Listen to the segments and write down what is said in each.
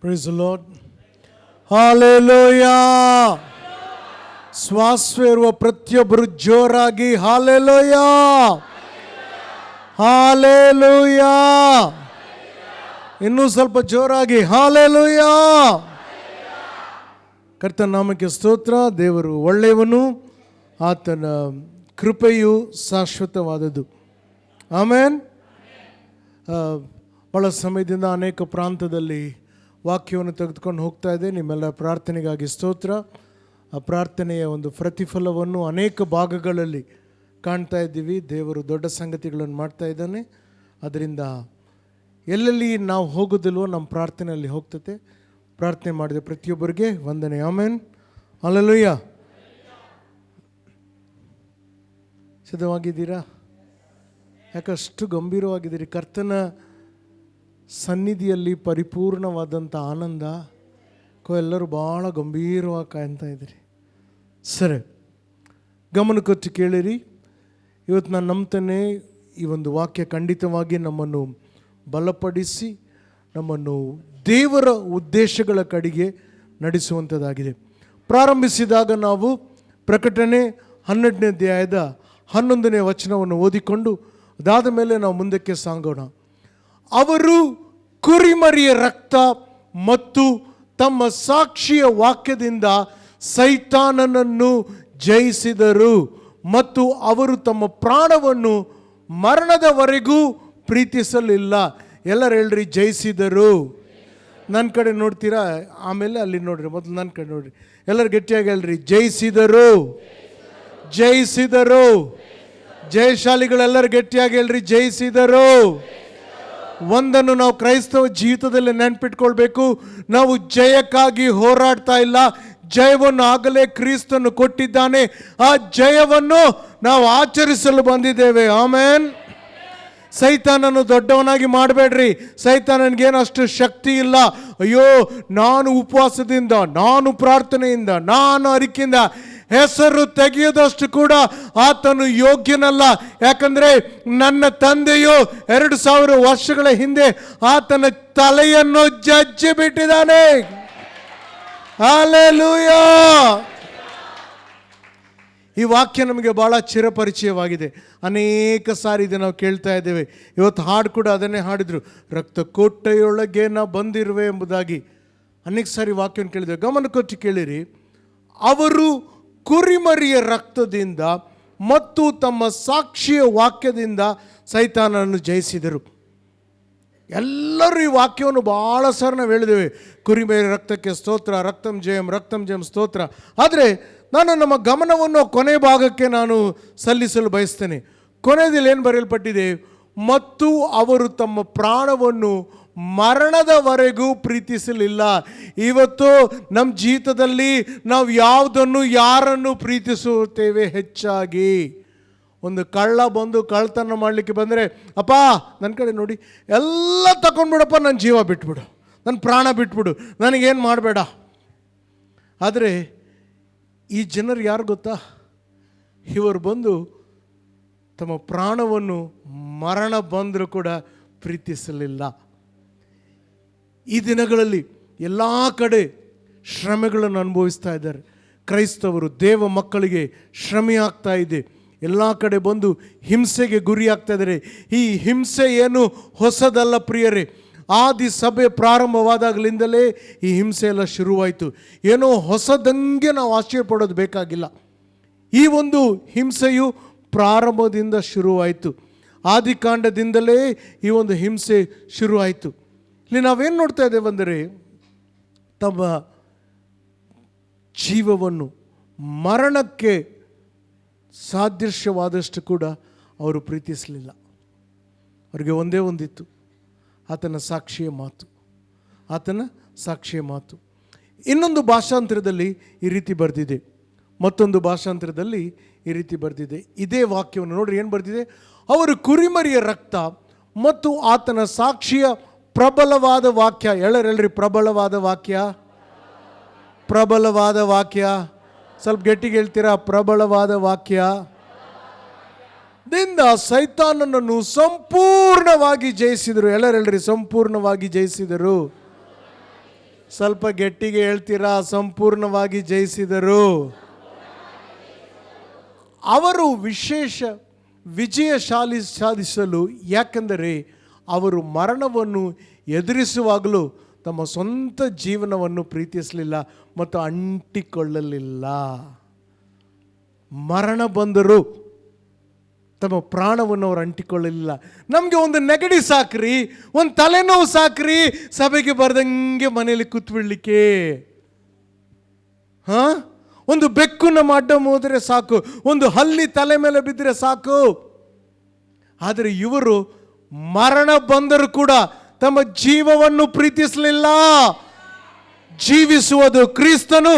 Praise the Lord. Hallelujah. ಶ್ವಾಸ ಇರುವ ಪ್ರತಿಯೊಬ್ಬರು ಜೋರಾಗಿ ಹಾಲೆಲೂಯಾ ಹಾಲೆಲೂಯಾ, ಇನ್ನೂ ಸ್ವಲ್ಪ ಜೋರಾಗಿ ಹಾಲೆಲೂಯಾ. ಕರ್ತನ ನಾಮಕ್ಕೆ ಸ್ತೋತ್ರ. ದೇವರು ಒಳ್ಳೆಯವನು, ಆತನ ಕೃಪೆಯು ಶಾಶ್ವತವಾದದ್ದು. ಆಮೇನ್. ಬಹಳ ಸಮಯದಿಂದ ಅನೇಕ ಪ್ರಾಂತದಲ್ಲಿ ವಾಕ್ಯವನ್ನು ತೆಗೆದುಕೊಂಡು ಹೋಗ್ತಾ ಇದೆ. ನಿಮ್ಮೆಲ್ಲ ಪ್ರಾರ್ಥನೆಗಾಗಿ ಸ್ತೋತ್ರ. ಆ ಪ್ರಾರ್ಥನೆಯ ಒಂದು ಪ್ರತಿಫಲವನ್ನು ಅನೇಕ ಭಾಗಗಳಲ್ಲಿ ಕಾಣ್ತಾ ಇದ್ದೀವಿ. ದೇವರು ದೊಡ್ಡ ಸಂಗತಿಗಳನ್ನು ಮಾಡ್ತಾ ಇದ್ದಾನೆ. ಅದರಿಂದ ಎಲ್ಲೆಲ್ಲಿ ನಾವು ಹೋಗೋದಿಲ್ವೋ ನಮ್ಮ ಪ್ರಾರ್ಥನೆಯಲ್ಲಿ ಹೋಗ್ತದೆ. ಪ್ರಾರ್ಥನೆ ಮಾಡಿದ ಪ್ರತಿಯೊಬ್ಬರಿಗೆ ವಂದನೆ. ಆಮೇನ್. ಹಲ್ಲೆಲೂಯಾ. ಸಿದ್ಧವಾಗಿದ್ದೀರಾ? ಯಾಕಷ್ಟು ಗಂಭೀರವಾಗಿದ್ದೀರಿ? ಕರ್ತನ ಸನ್ನಿಧಿಯಲ್ಲಿ ಪರಿಪೂರ್ಣವಾದಂಥ ಆನಂದ. ಎಲ್ಲರೂ ಭಾಳ ಗಂಭೀರವಾಗಿ ಕಾಯ್ತಾ ಇದ್ದೀರಿ. ಸರಿ, ಗಮನ ಕೊಟ್ಟು ಕೇಳಿರಿ. ಇವತ್ತು ನಾನು ನಂಬ್ತೇನೆ, ಈ ಒಂದು ವಾಕ್ಯ ಖಂಡಿತವಾಗಿ ನಮ್ಮನ್ನು ಬಲಪಡಿಸಿ ನಮ್ಮನ್ನು ದೇವರ ಉದ್ದೇಶಗಳ ಕಡೆಗೆ ನಡೆಸುವಂಥದ್ದಾಗಿದೆ. ಪ್ರಾರಂಭಿಸಿದಾಗ ನಾವು ಪ್ರಕಟಣೆ 12ನೇ ಅಧ್ಯಾಯದ 11ನೇ ವಚನವನ್ನು ಓದಿಕೊಂಡು ಅದಾದ ಮೇಲೆ ನಾವು ಮುಂದಕ್ಕೆ ಸಾಗೋಣ. ಅವರು ಕುರಿಮರಿಯ ರಕ್ತ ಮತ್ತು ತಮ್ಮ ಸಾಕ್ಷಿಯ ವಾಕ್ಯದಿಂದ ಸೈತಾನನನ್ನು ಜಯಿಸಿದರು ಮತ್ತು ಅವರು ತಮ್ಮ ಪ್ರಾಣವನ್ನು ಮರಣದವರೆಗೂ ಪ್ರೀತಿಸಲಿಲ್ಲ. ಎಲ್ಲರೂ ಹೇಳ್ರಿ ಜಯಿಸಿದರು. ನನ್ನ ಕಡೆ ನೋಡ್ತೀರಾ? ಆಮೇಲೆ ಅಲ್ಲಿ ನೋಡ್ರಿ, ಮೊದಲು ನನ್ನ ಕಡೆ ನೋಡ್ರಿ. ಎಲ್ಲರೂ ಗಟ್ಟಿಯಾಗಿ ಹೇಳ್ರಿ ಜಯಿಸಿದರು, ಜಯಿಸಿದರು. ಜಯಶಾಲಿಗಳೆಲ್ಲರೂ ಗಟ್ಟಿಯಾಗಿ ಹೇಳ್ರಿ ಜಯಿಸಿದರು. ಒಂದನ್ನು ನಾವು ಕ್ರೈಸ್ತವ ಜೀವಿತದಲ್ಲಿ ನೆನ್ಪಿಟ್ಕೊಳ್ಬೇಕು. ನಾವು ಜಯಕ್ಕಾಗಿ ಹೋರಾಡ್ತಾ ಇಲ್ಲ, ಜಯವನ್ನು ಆಗಲೇ ಕ್ರಿಸ್ತನು ಕೊಟ್ಟಿದ್ದಾನೆ. ಆ ಜಯವನ್ನು ನಾವು ಆಚರಿಸಲು ಬಂದಿದ್ದೇವೆ. ಆಮೇನ್. ಸೈತಾನನು ದೊಡ್ಡವನಾಗಿ ಮಾಡಬೇಡ್ರಿ. ಸೈತಾನನಿಗೇನು ಅಷ್ಟು ಶಕ್ತಿ ಇಲ್ಲ. ಅಯ್ಯೋ, ನಾನು ಉಪವಾಸದಿಂದ, ನಾನು ಪ್ರಾರ್ಥನೆಯಿಂದ, ನಾನು ಅರಿಕೆಯಿಂದ ಹೆಸರು ತೆಗೆಯೋದಷ್ಟು ಕೂಡ ಆತನು ಯೋಗ್ಯನಲ್ಲ. ಯಾಕಂದರೆ ನನ್ನ ತಂದೆಯು 2000 ವರ್ಷಗಳ ಹಿಂದೆ ಆತನ ತಲೆಯನ್ನು ಜಜ್ಜಿ ಬಿಟ್ಟಿದ್ದಾನೆ. ಹಲ್ಲೆಲೂಯಾ. ಈ ವಾಕ್ಯ ನಮಗೆ ಭಾಳ ಚಿರಪರಿಚಯವಾಗಿದೆ. ಅನೇಕ ಸಾರಿ ಇದು ನಾವು ಕೇಳ್ತಾ ಇದ್ದೇವೆ. ಇವತ್ತು ಹಾಡು ಕೂಡ ಅದನ್ನೇ ಹಾಡಿದರು, ರಕ್ತ ಕೋಟೆಯೊಳಗೆ ನಾ ಬಂದಿರುವೆ ಎಂಬುದಾಗಿ. ಅನೇಕ ಸಾರಿ ವಾಕ್ಯವನ್ನು ಕೇಳಿದ್ದೇವೆ. ಗಮನ ಕೊಟ್ಟು ಕೇಳಿರಿ. ಅವರು ಕುರಿಮರಿಯ ರಕ್ತದಿಂದ ಮತ್ತು ತಮ್ಮ ಸಾಕ್ಷಿಯ ವಾಕ್ಯದಿಂದ ಸೈತಾನನನ್ನು ಜಯಿಸಿದರು. ಎಲ್ಲರೂ ಈ ವಾಕ್ಯವನ್ನು ಭಾಳ ಸಾರಿ ನಾವು ಹೇಳಿದ್ದೇವೆ. ಕುರಿಮರಿಯ ರಕ್ತಕ್ಕೆ ಸ್ತೋತ್ರ, ರಕ್ತಂ ಜಯಂ ಸ್ತೋತ್ರ. ಆದರೆ ನಾನು ನಮ್ಮ ಗಮನವನ್ನು ಕೊನೆ ಭಾಗಕ್ಕೆ ನಾನು ಸಲ್ಲಿಸಲು ಬಯಸ್ತೇನೆ. ಕೊನೆಯಲ್ಲಿ ಏನು ಬರೆಯಲ್ಪಟ್ಟಿದೆ? ಮತ್ತು ಅವರು ತಮ್ಮ ಪ್ರಾಣವನ್ನು ಮರಣದವರೆಗೂ ಪ್ರೀತಿಸಲಿಲ್ಲ. ಇವತ್ತು ನಮ್ಮ ಜೀವಿತದಲ್ಲಿ ನಾವು ಯಾವುದನ್ನು ಯಾರನ್ನು ಪ್ರೀತಿಸುತ್ತೇವೆ ಹೆಚ್ಚಾಗಿ? ಒಂದು ಕಳ್ಳ ಬಂದು ಕಳ್ಳತನ ಮಾಡಲಿಕ್ಕೆ ಬಂದರೆ, ಅಪ್ಪ ನನ್ನ ಕಡೆ ನೋಡಿ, ಎಲ್ಲ ತಗೊಂಡ್ಬಿಡಪ್ಪ, ನನ್ನ ಜೀವ ಬಿಟ್ಬಿಡು, ನನ್ನ ಪ್ರಾಣ ಬಿಟ್ಬಿಡು, ನನಗೇನು ಮಾಡಬೇಡ. ಆದರೆ ಈ ಜನರು ಯಾರು ಗೊತ್ತಾ? ಇವರು ಬಂದು ತಮ್ಮ ಪ್ರಾಣವನ್ನು ಮರಣ ಬಂದರೂ ಕೂಡ ಪ್ರೀತಿಸಲಿಲ್ಲ. ಈ ದಿನಗಳಲ್ಲಿ ಎಲ್ಲ ಕಡೆ ಶ್ರಮೆಗಳನ್ನು ಅನುಭವಿಸ್ತಾ ಇದ್ದಾರೆ. ಕ್ರೈಸ್ತವರು, ದೇವ ಮಕ್ಕಳಿಗೆ ಶ್ರಮೆ ಆಗ್ತಾ ಇದೆ. ಎಲ್ಲ ಕಡೆ ಬಂದು ಹಿಂಸೆಗೆ ಗುರಿ ಆಗ್ತಾ ಇದ್ದಾರೆ. ಈ ಹಿಂಸೆ ಏನು ಹೊಸದಲ್ಲ ಪ್ರಿಯರೇ. ಆದಿ ಸಭೆ ಪ್ರಾರಂಭವಾದಾಗಲಿಂದಲೇ ಈ ಹಿಂಸೆ ಎಲ್ಲ ಶುರುವಾಯಿತು. ಏನೋ ಹೊಸದಂಗೆ ನಾವು ಆಶ್ಚರ್ಯ ಪಡೋದು ಬೇಕಾಗಿಲ್ಲ. ಈ ಒಂದು ಹಿಂಸೆಯು ಪ್ರಾರಂಭದಿಂದ ಶುರುವಾಯಿತು. ಆದಿಕಾಂಡದಿಂದಲೇ ಈ ಒಂದು ಹಿಂಸೆ ಶುರುವಾಯಿತು. ಇಲ್ಲಿ ನಾವೇನು ನೋಡ್ತಾ ಇದ್ದೇವೆ ಅಂದರೆ, ತಮ್ಮ ಜೀವವನ್ನು ಮರಣಕ್ಕೆ ಸಾದೃಶ್ಯವಾದಷ್ಟು ಕೂಡ ಅವರು ಪ್ರೀತಿಸಲಿಲ್ಲ. ಅವರಿಗೆ ಒಂದೇ ಒಂದಿತ್ತು, ಆತನ ಸಾಕ್ಷಿಯ ಮಾತು, ಆತನ ಸಾಕ್ಷಿಯ ಮಾತು. ಇನ್ನೊಂದು ಭಾಷಾಂತರದಲ್ಲಿ ಈ ರೀತಿ ಬರೆದಿದೆ, ಮತ್ತೊಂದು ಭಾಷಾಂತರದಲ್ಲಿ ಈ ರೀತಿ ಬರೆದಿದೆ. ಇದೇ ವಾಕ್ಯವನ್ನು ನೋಡ್ರಿ ಏನು ಬರೆದಿದೆ? ಅವರು ಕುರಿಮರಿಯ ರಕ್ತ ಮತ್ತು ಆತನ ಸಾಕ್ಷಿಯ ಪ್ರಬಲವಾದ ವಾಕ್ಯ. ಎಲ್ಲರೆಲ್ಲರಿ ಪ್ರಬಲವಾದ ವಾಕ್ಯ, ಪ್ರಬಲವಾದ ವಾಕ್ಯ. ಸ್ವಲ್ಪ ಗಟ್ಟಿಗೆ ಹೇಳ್ತೀರಾ? ಪ್ರಬಲವಾದ ವಾಕ್ಯ ದಿಂದ ಸೈತಾನನನ್ನು ಸಂಪೂರ್ಣವಾಗಿ ಜಯಿಸಿದರು. ಎಲ್ಲರೆಲ್ಲರಿ ಸಂಪೂರ್ಣವಾಗಿ ಜಯಿಸಿದರು. ಸ್ವಲ್ಪ ಗಟ್ಟಿಗೆ ಹೇಳ್ತೀರಾ? ಸಂಪೂರ್ಣವಾಗಿ ಜಯಿಸಿದರು. ಅವರು ವಿಶೇಷ ವಿಜಯಶಾಲಿ ಸಾಧಿಸಲು, ಯಾಕೆಂದರೆ ಅವರು ಮರಣವನ್ನು ಎದುರಿಸುವಾಗಲೂ ತಮ್ಮ ಸ್ವಂತ ಜೀವನವನ್ನು ಪ್ರೀತಿಸಲಿಲ್ಲ ಮತ್ತು ಅಂಟಿಕೊಳ್ಳಲಿಲ್ಲ. ಮರಣ ಬಂದರೂ ತಮ್ಮ ಪ್ರಾಣವನ್ನು ಅವರು ಅಂಟಿಕೊಳ್ಳಲಿಲ್ಲ. ನಮಗೆ ಒಂದು ನೆಗಡಿ ಸಾಕ್ರಿ, ಒಂದು ತಲೆನೋವು ಸಾಕ್ರಿ, ಸಭೆಗೆ ಬರ್ದಂಗೆ ಮನೇಲಿ ಕೂತ್ಬಿಡ್ಲಿಕ್ಕೆ. ಒಂದು ಬೆಕ್ಕು ನಮ್ಮ ಅಡ್ಡ ಹೋದರೆ ಸಾಕು, ಒಂದು ಹಲ್ಲಿ ತಲೆ ಮೇಲೆ ಬಿದ್ದರೆ ಸಾಕು. ಆದರೆ ಇವರು ಮರಣ ಬಂದರೂ ಕೂಡ ತಮ್ಮ ಜೀವವನ್ನು ಪ್ರೀತಿಸಲಿಲ್ಲ. ಜೀವಿಸುವುದು ಕ್ರಿಸ್ತನು,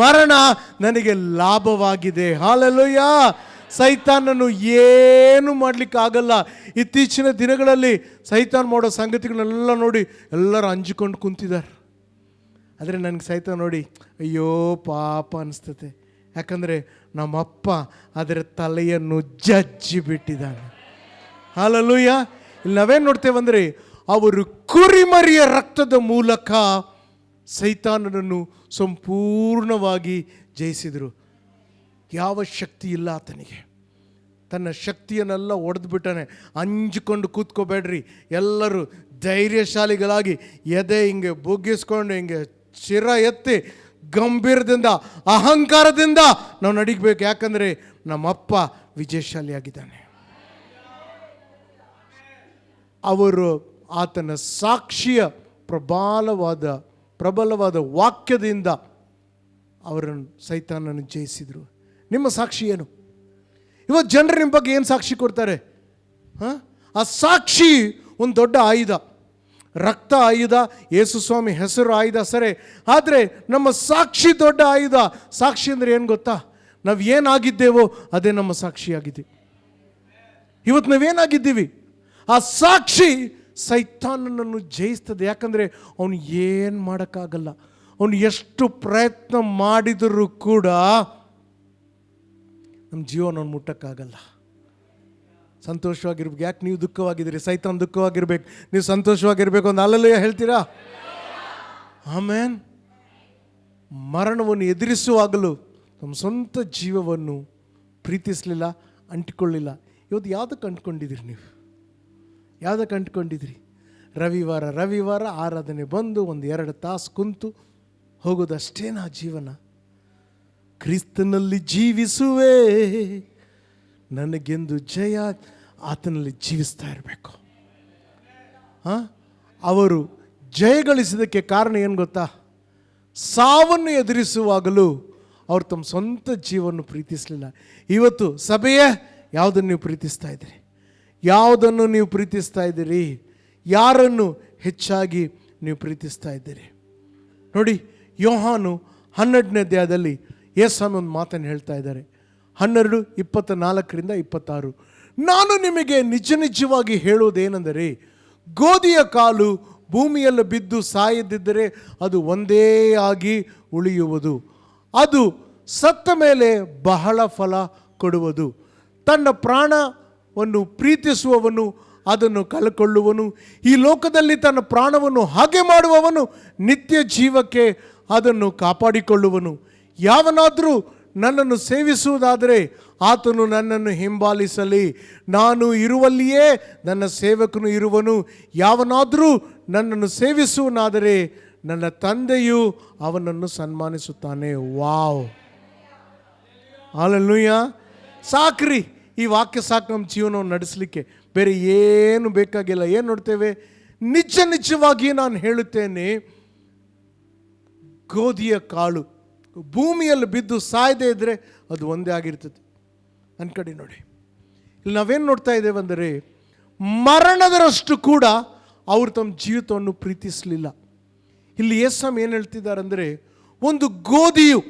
ಮರಣ ನನಗೆ ಲಾಭವಾಗಿದೆ. ಹಾಲೆಲೂಯಾ. ಸೈತಾನನ್ನು ಏನು ಮಾಡಲಿಕ್ಕೆ ಆಗಲ್ಲ. ಇತ್ತೀಚಿನ ದಿನಗಳಲ್ಲಿ ಸೈತಾನ್ ಮಾಡೋ ಸಂಗತಿಗಳನ್ನೆಲ್ಲ ನೋಡಿ ಎಲ್ಲರೂ ಅಂಜಿಕೊಂಡು ಕುಂತಿದ್ದಾರೆ. ಆದರೆ ನನಗೆ ಸೈತಾನ್ ನೋಡಿ ಅಯ್ಯೋ ಪಾಪ ಅನಿಸ್ತದೆ. ಯಾಕಂದರೆ ನಮ್ಮಪ್ಪ ಅದರ ತಲೆಯನ್ನು ಜಜ್ಜಿ ಬಿಟ್ಟಿದ್ದಾನೆ. ಹಾಲೆಲೂಯಾ. ಇಲ್ಲಿ ನಾವೇನು ನೋಡ್ತೇವೆ ಅಂದರೆ, ಅವರು ಕುರಿಮರಿಯ ರಕ್ತದ ಮೂಲಕ ಸೈತಾನನನ್ನು ಸಂಪೂರ್ಣವಾಗಿ ಜಯಿಸಿದರು. ಯಾವ ಶಕ್ತಿ ಇಲ್ಲ ಆತನಿಗೆ. ತನ್ನ ಶಕ್ತಿಯನ್ನೆಲ್ಲ ಒಡೆದು ಬಿಟ್ಟಾನೆ. ಅಂಜಿಕೊಂಡು ಕೂತ್ಕೋಬೇಡ್ರಿ, ಎಲ್ಲರೂ ಧೈರ್ಯಶಾಲಿಗಳಾಗಿ ಎದೆ ಹಿಂಗೆ ಬೊಗ್ಗಿಸ್ಕೊಂಡು ಹಿಂಗೆ ಶಿರ ಎತ್ತಿ ಗಂಭೀರದಿಂದ ಅಹಂಕಾರದಿಂದ ನಾವು ನಡಿಬೇಕು. ಯಾಕಂದರೆ ನಮ್ಮಪ್ಪ ವಿಜಯಶಾಲಿಯಾಗಿದ್ದಾನೆ. ಅವರು ಆತನ ಸಾಕ್ಷಿಯ ಪ್ರಬಲವಾದ ವಾಕ್ಯದಿಂದ ಅವರನ್ನು ಸೈತಾನನ್ನು ಜಯಿಸಿದರು. ನಿಮ್ಮ ಸಾಕ್ಷಿ ಏನು? ಇವತ್ತು ಜನರು ನಿಮ್ಮ ಬಗ್ಗೆ ಏನು ಸಾಕ್ಷಿ ಕೊಡ್ತಾರೆ? ಆ ಸಾಕ್ಷಿ ಒಂದು ದೊಡ್ಡ ಆಯುಧ. ರಕ್ತ ಆಯುಧ, ಯೇಸು ಸ್ವಾಮಿ ಹೆಸರು ಆಯುಧ ಸರಿ. ಆದರೆ ನಮ್ಮ ಸಾಕ್ಷಿ ದೊಡ್ಡ ಆಯುಧ. ಸಾಕ್ಷಿ ಅಂದರೆ ಏನು ಗೊತ್ತಾ? ನಾವು ಏನಾಗಿದ್ದೇವೋ ಅದೇ ನಮ್ಮ ಸಾಕ್ಷಿಯಾಗಿದೆ. ಇವತ್ತು ನಾವೇನಾಗಿದ್ದೀವಿ, ಆ ಸಾಕ್ಷಿ ಸೈತಾನನನ್ನು ಜಯಿಸ್ತದೆ. ಯಾಕಂದರೆ ಅವನು ಏನು ಮಾಡೋಕ್ಕಾಗಲ್ಲ. ಅವನು ಎಷ್ಟು ಪ್ರಯತ್ನ ಮಾಡಿದರೂ ಕೂಡ ನಮ್ಮ ಜೀವನವನ್ನು ಮುಟ್ಟಕ್ಕಾಗಲ್ಲ. ಸಂತೋಷವಾಗಿರ್ಬೇಕು. ಯಾಕೆ ನೀವು ದುಃಖವಾಗಿದ್ದೀರಿ? ಸೈತಾನ್ ದುಃಖವಾಗಿರ್ಬೇಕು, ನೀವು ಸಂತೋಷವಾಗಿರ್ಬೇಕು. ಒಂದು ಹಲ್ಲೆಲೂಯಾ ಹೇಳ್ತೀರಾ? ಆಮೇನ್. ಮರಣವನ್ನು ಎದುರಿಸುವಾಗಲೂ ನಮ್ಮ ಸ್ವಂತ ಜೀವವನ್ನು ಪ್ರೀತಿಸಲಿಲ್ಲ, ಅಂಟಿಕೊಳ್ಳಿಲ್ಲ. ಇವತ್ತು ಯಾವುದಕ್ಕೆ ಅಂಟ್ಕೊಂಡಿದ್ದೀರಿ? ನೀವು ಯಾವುದಕ್ಕೆ ಅಂಟ್ಕೊಂಡಿದ್ದೀರಿ? ರವಿವಾರ ಆರಾಧನೆ ಬಂದು 1-2 ತಾಸು ಕುಂತು ಹೋಗೋದಷ್ಟೇನಾ ಜೀವನ? ಕ್ರಿಸ್ತನಲ್ಲಿ ಜೀವಿಸುವೆ, ನನಗೆಂದು ಜಯ. ಆತನಲ್ಲಿ ಜೀವಿಸ್ತಾ ಇರಬೇಕು. ಅವರು ಜಯಗಳಿಸಿದಕ್ಕೆ ಕಾರಣ ಏನು ಗೊತ್ತಾ? ಸಾವನ್ನು ಎದುರಿಸುವಾಗಲೂ ಅವರು ತಮ್ಮ ಸ್ವಂತ ಜೀವವನ್ನು ಪ್ರೀತಿಸಲಿಲ್ಲ. ಇವತ್ತು ಸಭೆಯೇ ಯಾವುದನ್ನು ನೀವು ಪ್ರೀತಿಸ್ತಾ ಇದ್ದೀರಿ? ಯಾವುದನ್ನು ನೀವು ಪ್ರೀತಿಸ್ತಾ ಇದ್ದೀರಿ? ಯಾರನ್ನು ಹೆಚ್ಚಾಗಿ ನೀವು ಪ್ರೀತಿಸ್ತಾ ಇದ್ದೀರಿ? ನೋಡಿ, ಯೋಹಾನು 12ನೇ ಅಧ್ಯಾಯದಲ್ಲಿ ಯೇಸುಸ್ವಾಮಿ ಒಂದು ಮಾತನ್ನು ಹೇಳ್ತಾ ಇದ್ದಾರೆ. 12:24-26. ನಾನು ನಿಮಗೆ ನಿಜವಾಗಿ ಹೇಳುವುದೇನೆಂದರೆ, ಗೋಧಿಯ ಕಾಲು ಭೂಮಿಯಲ್ಲಿ ಬಿದ್ದು ಸಾಯದಿದ್ದರೆ ಅದು ಒಂದೇ ಆಗಿ ಉಳಿಯುವುದು. ಅದು ಸತ್ತ ಮೇಲೆ ಬಹಳ ಫಲ ಕೊಡುವುದು. ತನ್ನ ಪ್ರಾಣವನ್ನು ಪ್ರೀತಿಸುವವನು ಅದನ್ನು ಕಳಕೊಳ್ಳುವನು. ಈ ಲೋಕದಲ್ಲಿ ತನ್ನ ಪ್ರಾಣವನ್ನು ಹಾಗೆ ಮಾಡುವವನು ನಿತ್ಯ ಜೀವಕ್ಕೆ ಅದನ್ನು ಕಾಪಾಡಿಕೊಳ್ಳುವನು. ಯಾವನಾದರೂ ನನ್ನನ್ನು ಸೇವಿಸುವುದಾದರೆ ಆತನು ನನ್ನನ್ನು ಹಿಂಬಾಲಿಸಲಿ. ನಾನು ಇರುವಲ್ಲಿಯೇ ನನ್ನ ಸೇವಕನು ಇರುವನು. ಯಾವನಾದರೂ ನನ್ನನ್ನು ಸೇವಿಸುವನಾದರೆ ನನ್ನ ತಂದೆಯು ಅವನನ್ನು ಸನ್ಮಾನಿಸುತ್ತಾನೆ. Wow, hallelujah. ಸಾಕ್ರಿ, ಈ ವಾಕ್ಯ ಸಾಕು ನಮ್ಮ ಜೀವನವನ್ನು ನಡೆಸಲಿಕ್ಕೆ. ಬೇರೆ ಏನು ಬೇಕಾಗಿಲ್ಲ. ಏನು ನೋಡ್ತೇವೆ? ನಿಜವಾಗಿ ನಾನು ಹೇಳುತ್ತೇನೆ, ಗೋಧಿಯ ಕಾಳು ಭೂಮಿಯಲ್ಲಿ ಬಿದ್ದು ಸಾಯದೇ ಇದ್ದರೆ ಅದು ಒಂದೇ ಆಗಿರ್ತದೆ. ಅನ್ಕಡಿ ನೋಡಿ, ಇಲ್ಲಿ ನಾವೇನು ನೋಡ್ತಾ ಇದ್ದೇವೆ ಅಂದರೆ, ಮರಣದರಷ್ಟು ಕೂಡ ಅವರು ತಮ್ಮ ಜೀವಿತವನ್ನು ಪ್ರೀತಿಸಲಿಲ್ಲ. ಇಲ್ಲಿ ಯೇಸುಸ್ವಾಮಿ ಏನು ಹೇಳ್ತಿದ್ದಾರೆ ಅಂದರೆ, ಒಂದು ಗೋಧಿಯು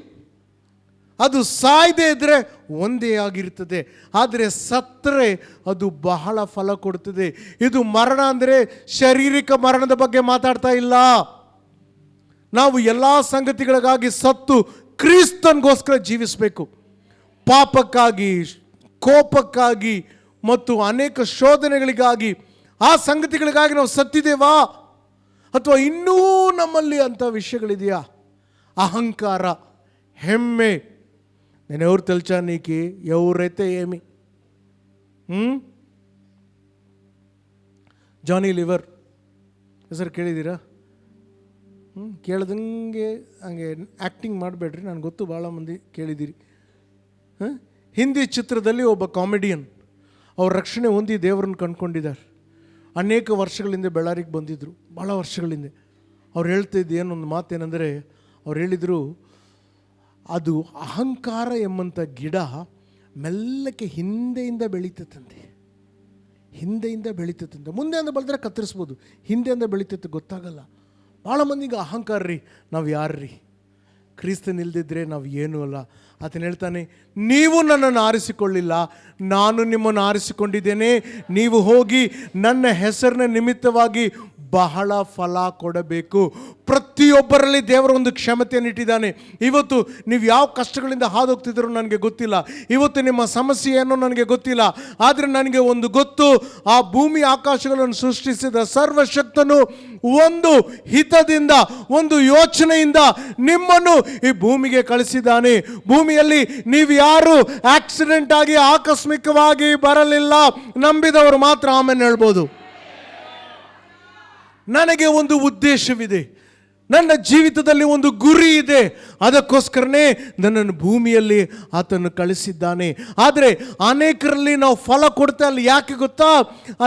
ಅದು ಸಾಯದೇ ಇದ್ದರೆ ಒಂದೇ ಆಗಿರ್ತದೆ, ಆದರೆ ಸತ್ತರೆ ಅದು ಬಹಳ ಫಲ ಕೊಡ್ತದೆ. ಇದು ಮರಣ ಅಂದರೆ ಶಾರೀರಿಕ ಮರಣದ ಬಗ್ಗೆ ಮಾತಾಡ್ತಾ ಇಲ್ಲ. ನಾವು ಎಲ್ಲ ಸಂಗತಿಗಳಿಗಾಗಿ ಸತ್ತು ಕ್ರಿಸ್ತನಿಗೋಸ್ಕರ ಜೀವಿಸಬೇಕು. ಪಾಪಕ್ಕಾಗಿ, ಕೋಪಕ್ಕಾಗಿ ಮತ್ತು ಅನೇಕ ಶೋಧನೆಗಳಿಗಾಗಿ, ಆ ಸಂಗತಿಗಳಿಗಾಗಿ ನಾವು ಸತ್ತಿದ್ದೇವಾ? ಅಥವಾ ಇನ್ನೂ ನಮ್ಮಲ್ಲಿ ಅಂಥ ವಿಷಯಗಳಿದೆಯಾ? అహంకార, ಹೆಮ್ಮೆ. నేను ఎవరు తెలుసా నీకు? ఎవరైతే ఏమి ಜಾನಿ ಲಿವರ್ ಹೆಸರು ಕೇಳಿದ್ದೀರಾ? ಕೇಳ್ದಂಗೆ ಹಂಗೆ ಆ್ಯಕ್ಟಿಂಗ್ ಮಾಡಬೇಡ್ರಿ, ನನಗೆ ಗೊತ್ತು ಭಾಳ ಮಂದಿ ಕೇಳಿದ್ದೀರಿ. ಹಿಂದಿ ಚಿತ್ರದಲ್ಲಿ ಒಬ್ಬ ಕಾಮಿಡಿಯನ್, ಅವ್ರ ರಕ್ಷಣೆ ಹೊಂದಿ ದೇವರನ್ನು ಕಂಡುಕೊಂಡಿದ್ದಾರೆ. ಅನೇಕ ವರ್ಷಗಳಿಂದ ಬೆಳ್ಳಾರಿಗೆ ಬಂದಿದ್ದರು, ಭಾಳ ವರ್ಷಗಳಿಂದ. ಅವ್ರು ಹೇಳ್ತಿದ್ದು ಏನೊಂದು ಮಾತೇನೆಂದರೆ, ಅವ್ರು ಹೇಳಿದರು, ಅದು ಅಹಂಕಾರ ಎಂಬಂಥ ಗಿಡ ಮೆಲ್ಲಕ್ಕೆ ಹಿಂದೆಯಿಂದ ಬೆಳೀತದಂತೆ, ಹಿಂದೆಯಿಂದ ಬೆಳೀತದಂತೆ. ಮುಂದೆಯಿಂದ ಬೆಳೆದ್ರೆ ಕತ್ತರಿಸ್ಬೋದು, ಹಿಂದೆಯಿಂದ ಬೆಳೀತೈತೆ ಗೊತ್ತಾಗಲ್ಲ. ಭಾಳ ಮಂದಿಗೆ ಅಹಂಕಾರ ರೀ, ನಾವು ಯಾರು ರೀ? ಕ್ರಿಸ್ತನಿಲ್ದಿದ್ರೆ ನಾವು ಏನೂ ಅಲ್ಲ. ಆತನು ಹೇಳ್ತಾನೆ, ನೀವು ನನ್ನನ್ನು ಆರಿಸಿಕೊಳ್ಳಿಲ್ಲ, ನಾನು ನಿಮ್ಮನ್ನು ಆರಿಸಿಕೊಂಡಿದ್ದೇನೆ. ನೀವು ಹೋಗಿ ನನ್ನ ಹೆಸರಿನ ನಿಮಿತ್ತವಾಗಿ ಬಹಳ ಫಲ ಕೊಡಬೇಕು. ಪ್ರತಿಯೊಬ್ಬರಲ್ಲಿ ದೇವರ ಒಂದು ಕ್ಷಮತೆಯನ್ನು ಇಟ್ಟಿದ್ದಾನೆ. ಇವತ್ತು ನೀವು ಯಾವ ಕಷ್ಟಗಳಿಂದ ಹಾದೋಗ್ತಿದ್ರೋ ನನಗೆ ಗೊತ್ತಿಲ್ಲ, ಇವತ್ತು ನಿಮ್ಮ ಸಮಸ್ಯೆ ಏನೋ ನನಗೆ ಗೊತ್ತಿಲ್ಲ. ಆದರೆ ನನಗೆ ಒಂದು ಗೊತ್ತು, ಆ ಭೂಮಿ ಆಕಾಶಗಳನ್ನು ಸೃಷ್ಟಿಸಿದ ಸರ್ವಶಕ್ತನು ಒಂದು ಹಿತದಿಂದ, ಒಂದು ಯೋಚನೆಯಿಂದ ನಿಮ್ಮನ್ನು ಈ ಭೂಮಿಗೆ ಕಳಿಸಿದ್ದಾನೆ. ಭೂಮಿಯಲ್ಲಿ ನೀವು ಯಾರು ಆಕ್ಸಿಡೆಂಟ್ ಆಗಿ ಆಕಸ್ಮಿಕವಾಗಿ ಬರಲಿಲ್ಲ. ನಂಬಿದವರು ಮಾತ್ರ ಆಮೇಲೆ ಹೇಳ್ಬೋದು. ನನಗೆ ಒಂದು ಉದ್ದೇಶವಿದೆ, ನನ್ನ ಜೀವಿತದಲ್ಲಿ ಒಂದು ಗುರಿ ಇದೆ, ಅದಕ್ಕೋಸ್ಕರನೇ ನನ್ನನ್ನು ಭೂಮಿಯಲ್ಲಿ ಆತನು ಕಳಿಸಿದ್ದಾನೆ. ಆದರೆ ಅನೇಕರಲ್ಲಿ ನಾವು ಫಲ ಕೊಡ್ತಾ ಇಲ್ಲ. ಯಾಕೆ ಗೊತ್ತಾ?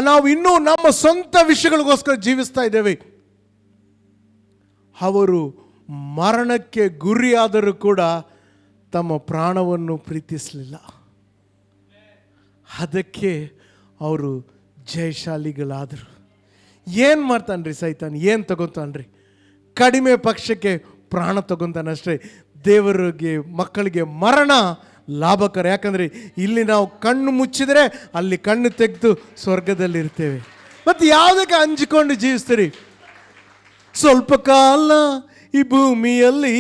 ನಾವು ಇನ್ನೂ ನಮ್ಮ ಸ್ವಂತ ವಿಷಯಗಳಿಗೋಸ್ಕರ ಜೀವಿಸ್ತಾ ಇದ್ದೇವೆ. ಅವರು ಮರಣಕ್ಕೆ ಗುರಿಯಾದರೂ ಕೂಡ ತಮ್ಮ ಪ್ರಾಣವನ್ನು ಪ್ರೀತಿಸಲಿಲ್ಲ. ಅದಕ್ಕೆ ಅವರು ಜಯಶಾಲಿಗಳಾದರು. ಏನು ಮಾಡ್ತಾನ್ರಿ ಸೈತಾನ್? ಏನು ತಗೊತಾನ್ರಿ? ಕಡಿಮೆ ಪಕ್ಷಕ್ಕೆ ಪ್ರಾಣ ತಗೊತಾನಷ್ಟೇ. ದೇವರಿಗೆ ಮಕ್ಕಳಿಗೆ ಮರಣ ಲಾಭಕರ. ಯಾಕಂದರೆ ಇಲ್ಲಿ ನಾವು ಕಣ್ಣು ಮುಚ್ಚಿದರೆ ಅಲ್ಲಿ ಕಣ್ಣು ತೆಗೆದು ಸ್ವರ್ಗದಲ್ಲಿರ್ತೇವೆ. ಮತ್ತು ಯಾವುದಕ್ಕೆ ಹಂಚಿಕೊಂಡು ಜೀವಿಸ್ತೀರಿ? ಸ್ವಲ್ಪ ಕಾಲ ಈ ಭೂಮಿಯಲ್ಲಿ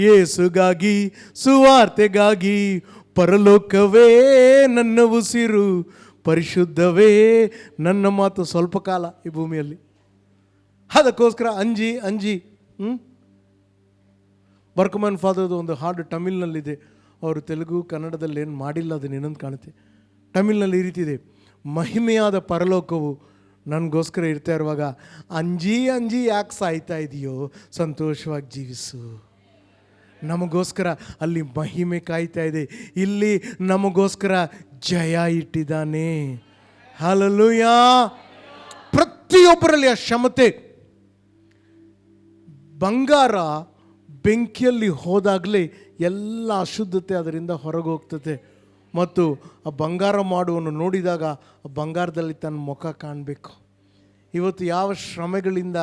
ಯೇಸುಗಾಗಿ, ಸುವಾರ್ತೆಗಾಗಿ, ಪರಲೋಕವೇ ನನ್ನ ಉಸಿರು, ಪರಿಶುದ್ಧವೇ ನನ್ನ ಮಾತು. ಸ್ವಲ್ಪ ಕಾಲ ಈ ಭೂಮಿಯಲ್ಲಿ, ಅದಕ್ಕೋಸ್ಕರ ಅಂಜಿ ಬರ್ಕಮನ್ ಫಾದರ್ದು ಒಂದು ಹಾಡು ತಮಿಳ್ನಲ್ಲಿದೆ. ಅವರು ತೆಲುಗು ಕನ್ನಡದಲ್ಲಿ ಏನು ಮಾಡಿಲ್ಲ, ಅದನ್ನ ಇನ್ನೊಂದು ಕಾಣುತ್ತೆ. ತಮಿಳ್ನಲ್ಲಿ ಈ ರೀತಿ ಇದೆ, ಮಹಿಮೆಯಾದ ಪರಲೋಕವು ನನಗೋಸ್ಕರ ಇರ್ತಾ ಇರುವಾಗ ಅಂಜಿ ಯಾಕೆ ಸಾಯ್ತಾ ಇದೆಯೋ, ಸಂತೋಷವಾಗಿ ಜೀವಿಸು. ನಮಗೋಸ್ಕರ ಅಲ್ಲಿ ಮಹಿಮೆ ಕಾಯ್ತಾ ಇದೆ, ಇಲ್ಲಿ ನಮಗೋಸ್ಕರ ಜಯ ಇಟ್ಟಿದ್ದಾನೆ. ಹಲ್ಲೆಲೂಯಾ. ಪ್ರತಿಯೊಬ್ಬರಲ್ಲಿ ಆ ಕ್ಷಮತೆ. ಬಂಗಾರ ಬೆಂಕಿಯಲ್ಲಿ ಹೋದಾಗಲೇ ಎಲ್ಲ ಅಶುದ್ಧತೆ ಅದರಿಂದ ಹೊರಗೆ ಹೋಗ್ತದೆ. ಮತ್ತು ಆ ಬಂಗಾರ ಮಾಡುವನ್ನು ನೋಡಿದಾಗ ಆ ಬಂಗಾರದಲ್ಲಿ ತನ್ನ ಮುಖ ಕಾಣಬೇಕು. ಇವತ್ತು ಯಾವ ಶ್ರಮೆಗಳಿಂದ,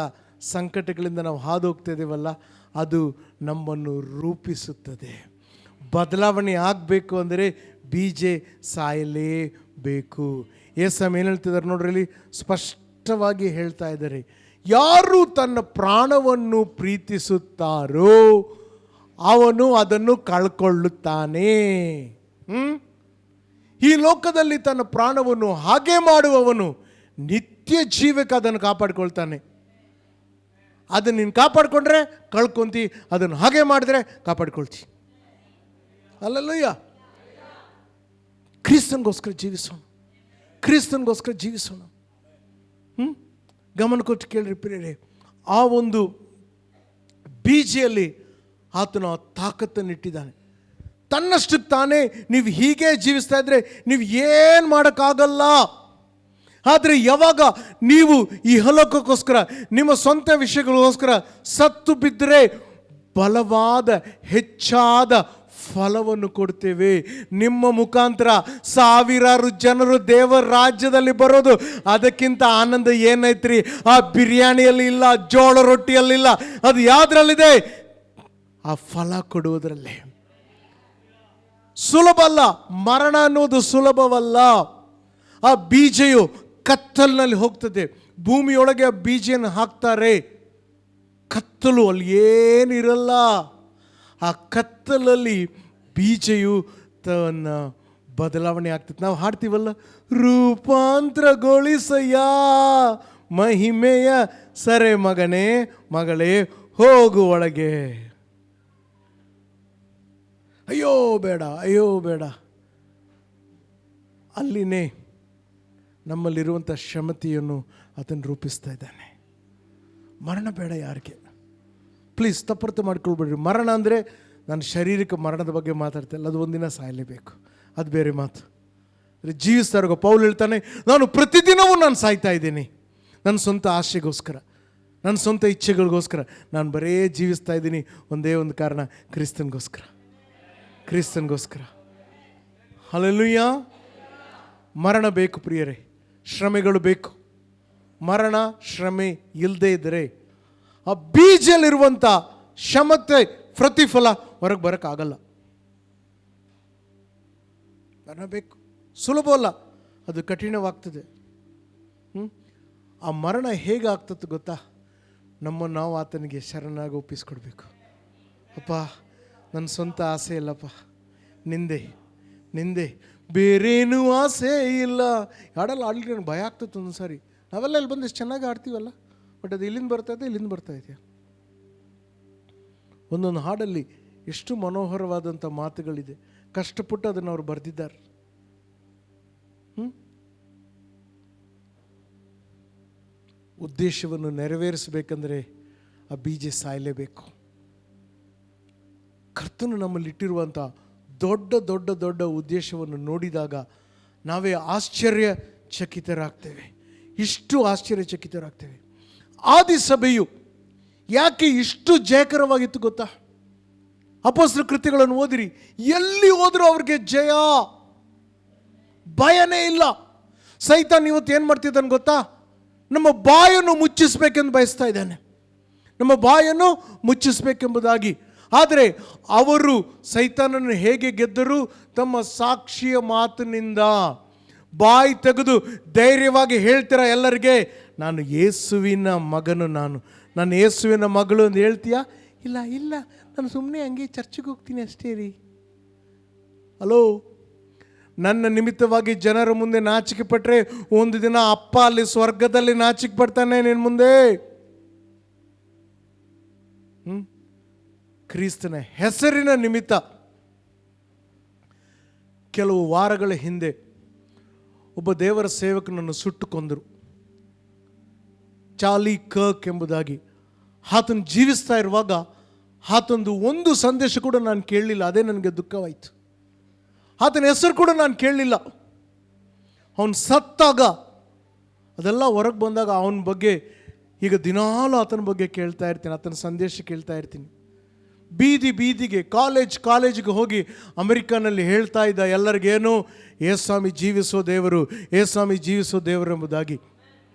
ಸಂಕಟಗಳಿಂದ ನಾವು ಹಾದು ಹೋಗ್ತಾ ಇದ್ದೇವಲ್ಲ, ಅದು ನಮ್ಮನ್ನು ರೂಪಿಸುತ್ತದೆ. ಬದಲಾವಣೆ ಆಗಬೇಕು ಅಂದರೆ ಬೀಜ ಸಾಯಲೇಬೇಕು. ಏಸಮ್ ಏನು ಹೇಳ್ತಿದ್ದಾರೆ ನೋಡ್ರಿ, ಸ್ಪಷ್ಟವಾಗಿ ಹೇಳ್ತಾ ಇದ್ದಾರೆ, ಯಾರು ತನ್ನ ಪ್ರಾಣವನ್ನು ಪ್ರೀತಿಸುತ್ತಾರೋ ಅವನು ಅದನ್ನು ಕಳ್ಕೊಳ್ಳುತ್ತಾನೆ. ಈ ಲೋಕದಲ್ಲಿ ತನ್ನ ಪ್ರಾಣವನ್ನು ಹಾಗೆ ಮಾಡುವವನು ನಿತ್ಯ ಜೀವಕ್ಕೆ ಅದನ್ನು ಕಾಪಾಡಿಕೊಳ್ತಾನೆ. ಅದನ್ನು ನೀನು ಕಾಪಾಡಿಕೊಂಡ್ರೆ ಕಳ್ಕೊಂತಿ, ಅದನ್ನು ಹಾಗೆ ಮಾಡಿದ್ರೆ ಕಾಪಾಡ್ಕೊಳ್ತಿ. ಅಲ್ಲಲ್ಲಯ್ಯ. ಕ್ರಿಸ್ತನಿಗೋಸ್ಕರ ಜೀವಿಸೋಣ, ಕ್ರಿಸ್ತನಿಗೋಸ್ಕರ ಜೀವಿಸೋಣ. ಗಮನ ಕೊಟ್ಟು ಕೇಳ್ರಿ ಪ್ರಿಯರೇ, ಆ ಒಂದು ಬೀಜೆಯಲ್ಲಿ ಆತನು ಆ ತಾಕತ್ತನ್ನು ಇಟ್ಟಿದ್ದಾನೆ. ತನ್ನಷ್ಟಕ್ಕೆ ತಾನೇ ನೀವು ಹೀಗೆ ಜೀವಿಸ್ತಾ ಇದ್ರೆ ನೀವು ಏನು ಮಾಡೋಕ್ಕಾಗಲ್ಲ. ಆದರೆ ಯಾವಾಗ ನೀವು ಈ ಇಹಲೋಕಕ್ಕೋಸ್ಕರ, ನಿಮ್ಮ ಸ್ವಂತ ವಿಷಯಗಳಿಗೋಸ್ಕರ ಸತ್ತು ಬಿದ್ದರೆ ಬಲವಾದ ಹೆಚ್ಚಾದ ಫಲವನ್ನು ಕೊಡ್ತೇವೆ. ನಿಮ್ಮ ಮುಖಾಂತರ ಸಾವಿರಾರು ಜನರು ದೇವರ ರಾಜ್ಯದಲ್ಲಿ ಬರೋದು, ಅದಕ್ಕಿಂತ ಆನಂದ ಏನೈತ್ರಿ? ಆ ಬಿರಿಯಾನಿಯಲ್ಲಿ ಇಲ್ಲ, ಜೋಳ ರೊಟ್ಟಿಯಲ್ಲಿಲ್ಲ, ಅದು ಯಾವುದ್ರಲ್ಲಿದೆ? ಆ ಫಲ ಕೊಡುವುದರಲ್ಲೇ. ಸುಲಭ ಅಲ್ಲ, ಮರಣ ಅನ್ನೋದು ಸುಲಭವಲ್ಲ. ಆ ಬೀಜವು ಕತ್ತಲಿನಲ್ಲಿ ಹೋಗ್ತದೆ. ಭೂಮಿಯೊಳಗೆ ಆ ಬೀಜವನ್ನು ಹಾಕ್ತಾರೆ, ಕತ್ತಲು, ಅಲ್ಲಿ ಏನಿರಲ್ಲ. ಆ ಕತ್ತಲಲ್ಲಿ ಬೀಜವು ತನ್ನ ಬದಲಾವಣೆ ಆಗ್ತದೆ. ನಾವು ಹಾಡ್ತೀವಲ್ಲ, ರೂಪಾಂತರಗೊಳಿಸಯ್ಯ ಮಹಿಮೆಯ ಸರೆ ಮಗನೇ ಮಗಳೇ ಹೋಗು ಒಳಗೆ. ಅಯ್ಯೋ ಬೇಡ, ಅಯ್ಯೋ ಬೇಡ. ಅಲ್ಲಿನೇ ನಮ್ಮಲ್ಲಿರುವಂಥ ಕ್ಷಮತೆಯನ್ನು ಆತನು ರೂಪಿಸ್ತಾ ಇದ್ದಾನೆ. ಮರಣ ಬೇಡ ಯಾರಿಗೆ. ಪ್ಲೀಸ್ ತಪ್ಪರ್ಥ ಮಾಡ್ಕೊಳ್ಬೇಡ್ರಿ. ಮರಣ ಅಂದರೆ ನಾನು ಶಾರೀರಿಕ ಮರಣದ ಬಗ್ಗೆ ಮಾತಾಡ್ತಾ ಇಲ್ಲ, ಅದು ಒಂದಿನ ಸಾಯಲೇಬೇಕು, ಅದು ಬೇರೆ ಮಾತು. ಅಂದರೆ ಜೀವಿಸ್ತಾ ಇರೋ ಪೌಲ್ ಹೇಳ್ತಾನೆ, ನಾನು ಪ್ರತಿದಿನವೂ ನಾನು ಸಾಯ್ತಾ ಇದ್ದೀನಿ ನನ್ನ ಸ್ವಂತ ಆಸೆಗೋಸ್ಕರ, ನನ್ನ ಸ್ವಂತ ಇಚ್ಛೆಗಳಿಗೋಸ್ಕರ. ನಾನು ಬರೇ ಜೀವಿಸ್ತಾ ಇದ್ದೀನಿ ಒಂದೇ ಒಂದು ಕಾರಣ, ಕ್ರಿಸ್ತನಿಗೋಸ್ಕರ, ಕ್ರಿಸ್ತನಿಗೋಸ್ಕರ. ಹಲ್ಲೆಲೂಯಾ. ಮರಣ ಬೇಕು ಪ್ರಿಯರೇ, ಶ್ರಮೆಗಳು ಬೇಕು. ಮರಣ ಶ್ರಮೆ ಇಲ್ಲದೆ ಇದ್ದರೆ ಆ ಬೀಜದಲ್ಲಿರುವಂಥ ಕ್ಷಮತೆ ಪ್ರತಿಫಲ ಹೊರಗೆ ಬರೋಕ್ಕಾಗಲ್ಲ. ಮರಣ ಬೇಕು, ಸುಲಭ ಅಲ್ಲ, ಅದು ಕಠಿಣವಾಗ್ತದೆ. ಆ ಮರಣ ಹೇಗೆ ಆಗ್ತದೆ ಗೊತ್ತಾ? ನಮ್ಮನ್ನು ನಾವು ಆತನಿಗೆ ಶರಣಾಗಿ ಒಪ್ಪಿಸ್ಕೊಡ್ಬೇಕು. ಅಪ್ಪ ನನ್ನ ಸ್ವಂತ ಆಸೆ ಇಲ್ಲಪ್ಪ, ನಿಂದೆ ಬೇರೇನೂ ಆಸೆ ಇಲ್ಲ. ಹಾಡಲ್ಲ ಆಡ್ಲಿಕ್ಕೆ ನನಗೆ ಭಯ ಆಗ್ತದೆ ಒಂದು ಸಾರಿ. ನಾವೆಲ್ಲ ಇಲ್ಲಿ ಬಂದು ಎಷ್ಟು ಚೆನ್ನಾಗಿ ಆಡ್ತೀವಲ್ಲ, ಬಟ್ ಅದು ಇಲ್ಲಿಂದ ಬರ್ತಾಯಿದೆ, ಇಲ್ಲಿಂದ ಬರ್ತಾ ಇದೆಯಾ? ಒಂದೊಂದು ಹಾಡಲ್ಲಿ ಎಷ್ಟು ಮನೋಹರವಾದಂಥ ಮಾತುಗಳಿದೆ, ಕಷ್ಟಪಟ್ಟು ಅದನ್ನು ಅವರು ಬರೆದಿದ್ದಾರೆ. ಉದ್ದೇಶವನ್ನು ನೆರವೇರಿಸಬೇಕಂದ್ರೆ ಆ ಬೀಜ ಸಾಯಲೇಬೇಕು. ಕರ್ತನು ನಮ್ಮಲ್ಲಿಟ್ಟಿರುವಂಥ ದೊಡ್ಡ ದೊಡ್ಡ ದೊಡ್ಡ ಉದ್ದೇಶವನ್ನು ನೋಡಿದಾಗ ನಾವೇ ಆಶ್ಚರ್ಯಚಕಿತರಾಗ್ತೇವೆ, ಇಷ್ಟು ಆಶ್ಚರ್ಯಚಕಿತರಾಗ್ತೇವೆ. ಆದಿ ಸಭೆಯು ಯಾಕೆ ಇಷ್ಟು ಜಯಕರವಾಗಿತ್ತು ಗೊತ್ತಾ? ಅಪೊಸ್ತಲರ ಕೃತ್ಯಗಳನ್ನು ಓದಿರಿ, ಎಲ್ಲಿ ಹೋದರೂ ಅವ್ರಿಗೆ ಜಯ, ಭಯನೇ ಇಲ್ಲ. ಸೈತಾನ್ ಇವತ್ತು ಏನು ಮಾಡ್ತಿದ್ದಾನೆ ಗೊತ್ತಾ? ನಮ್ಮ ಬಾಯನ್ನು ಮುಚ್ಚಿಸ್ಬೇಕೆಂದು ಬಯಸ್ತಾ ಇದ್ದಾನೆ, ನಮ್ಮ ಬಾಯನ್ನು ಮುಚ್ಚಿಸ್ಬೇಕೆಂಬುದಾಗಿ. ಆದರೆ ಅವರು ಸೈತಾನನ್ನು ಹೇಗೆ ಗೆದ್ದರು? ತಮ್ಮ ಸಾಕ್ಷಿಯ ಮಾತಿನಿಂದ. ಬಾಯಿ ತೆಗೆದು ಧೈರ್ಯವಾಗಿ ಹೇಳ್ತೀರಾ ಎಲ್ಲರಿಗೆ, ನಾನು ಯೇಸುವಿನ ಮಗನು, ನಾನು ಯೇಸುವಿನ ಮಗಳು ಅಂತ ಹೇಳ್ತೀಯಾ? ಇಲ್ಲ ಇಲ್ಲ, ನಾನು ಸುಮ್ಮನೆ ಹಂಗೆ ಚರ್ಚಿಗೆ ಹೋಗ್ತೀನಿ ಅಷ್ಟೇ ರೀ. ಹಲೋ, ನನ್ನ ನಿಮಿತ್ತವಾಗಿ ಜನರ ಮುಂದೆ ನಾಚಿಕೆ ಪಟ್ಟರೆ ಒಂದು ದಿನ ಅಪ್ಪ ಅಲ್ಲಿ ಸ್ವರ್ಗದಲ್ಲಿ ನಾಚಿಕೆ ಪಡ್ತಾನೆ ನಿನ್ನ ಮುಂದೆ. ಕ್ರಿಸ್ತನ ಹೆಸರಿನ ನಿಮಿತ್ತ ಕೆಲವು ವಾರಗಳ ಹಿಂದೆ ಒಬ್ಬ ದೇವರ ಸೇವಕನನ್ನು ಸುಟ್ಟು ಕೊಂದರು. ಚಾರ್ಲಿ ಕರ್ಕ್ ಎಂಬುದಾಗಿ. ಆತನು ಜೀವಿಸ್ತಾ ಇರುವಾಗ ಆತಂದು ಒಂದು ಸಂದೇಶ ಕೂಡ ನಾನು ಕೇಳಲಿಲ್ಲ. ಅದೇ ನನಗೆ ದುಃಖವಾಯಿತು. ಆತನ ಹೆಸರು ಕೂಡ ನಾನು ಕೇಳಲಿಲ್ಲ. ಅವನು ಸತ್ತಾಗ ಅದೆಲ್ಲ ಹೊರಗೆ ಬಂದಾಗ ಅವನ ಬಗ್ಗೆ ಈಗ ದಿನಾಲೂ ಆತನ ಬಗ್ಗೆ ಕೇಳ್ತಾ ಇರ್ತೀನಿ, ಆತನ ಸಂದೇಶ ಕೇಳ್ತಾ ಇರ್ತೀನಿ. ಬೀದಿಗೆ ಕಾಲೇಜಿಗೆ ಹೋಗಿ ಅಮೆರಿಕನಲ್ಲಿ ಹೇಳ್ತಾ ಇದ್ದ ಎಲ್ಲರಿಗೇನು, ಏಸ್ವಾಮಿ ಜೀವಿಸೋ ದೇವರು, ಏಸ್ವಾಮಿ ಜೀವಿಸೋ ದೇವರು ಎಂಬುದಾಗಿ.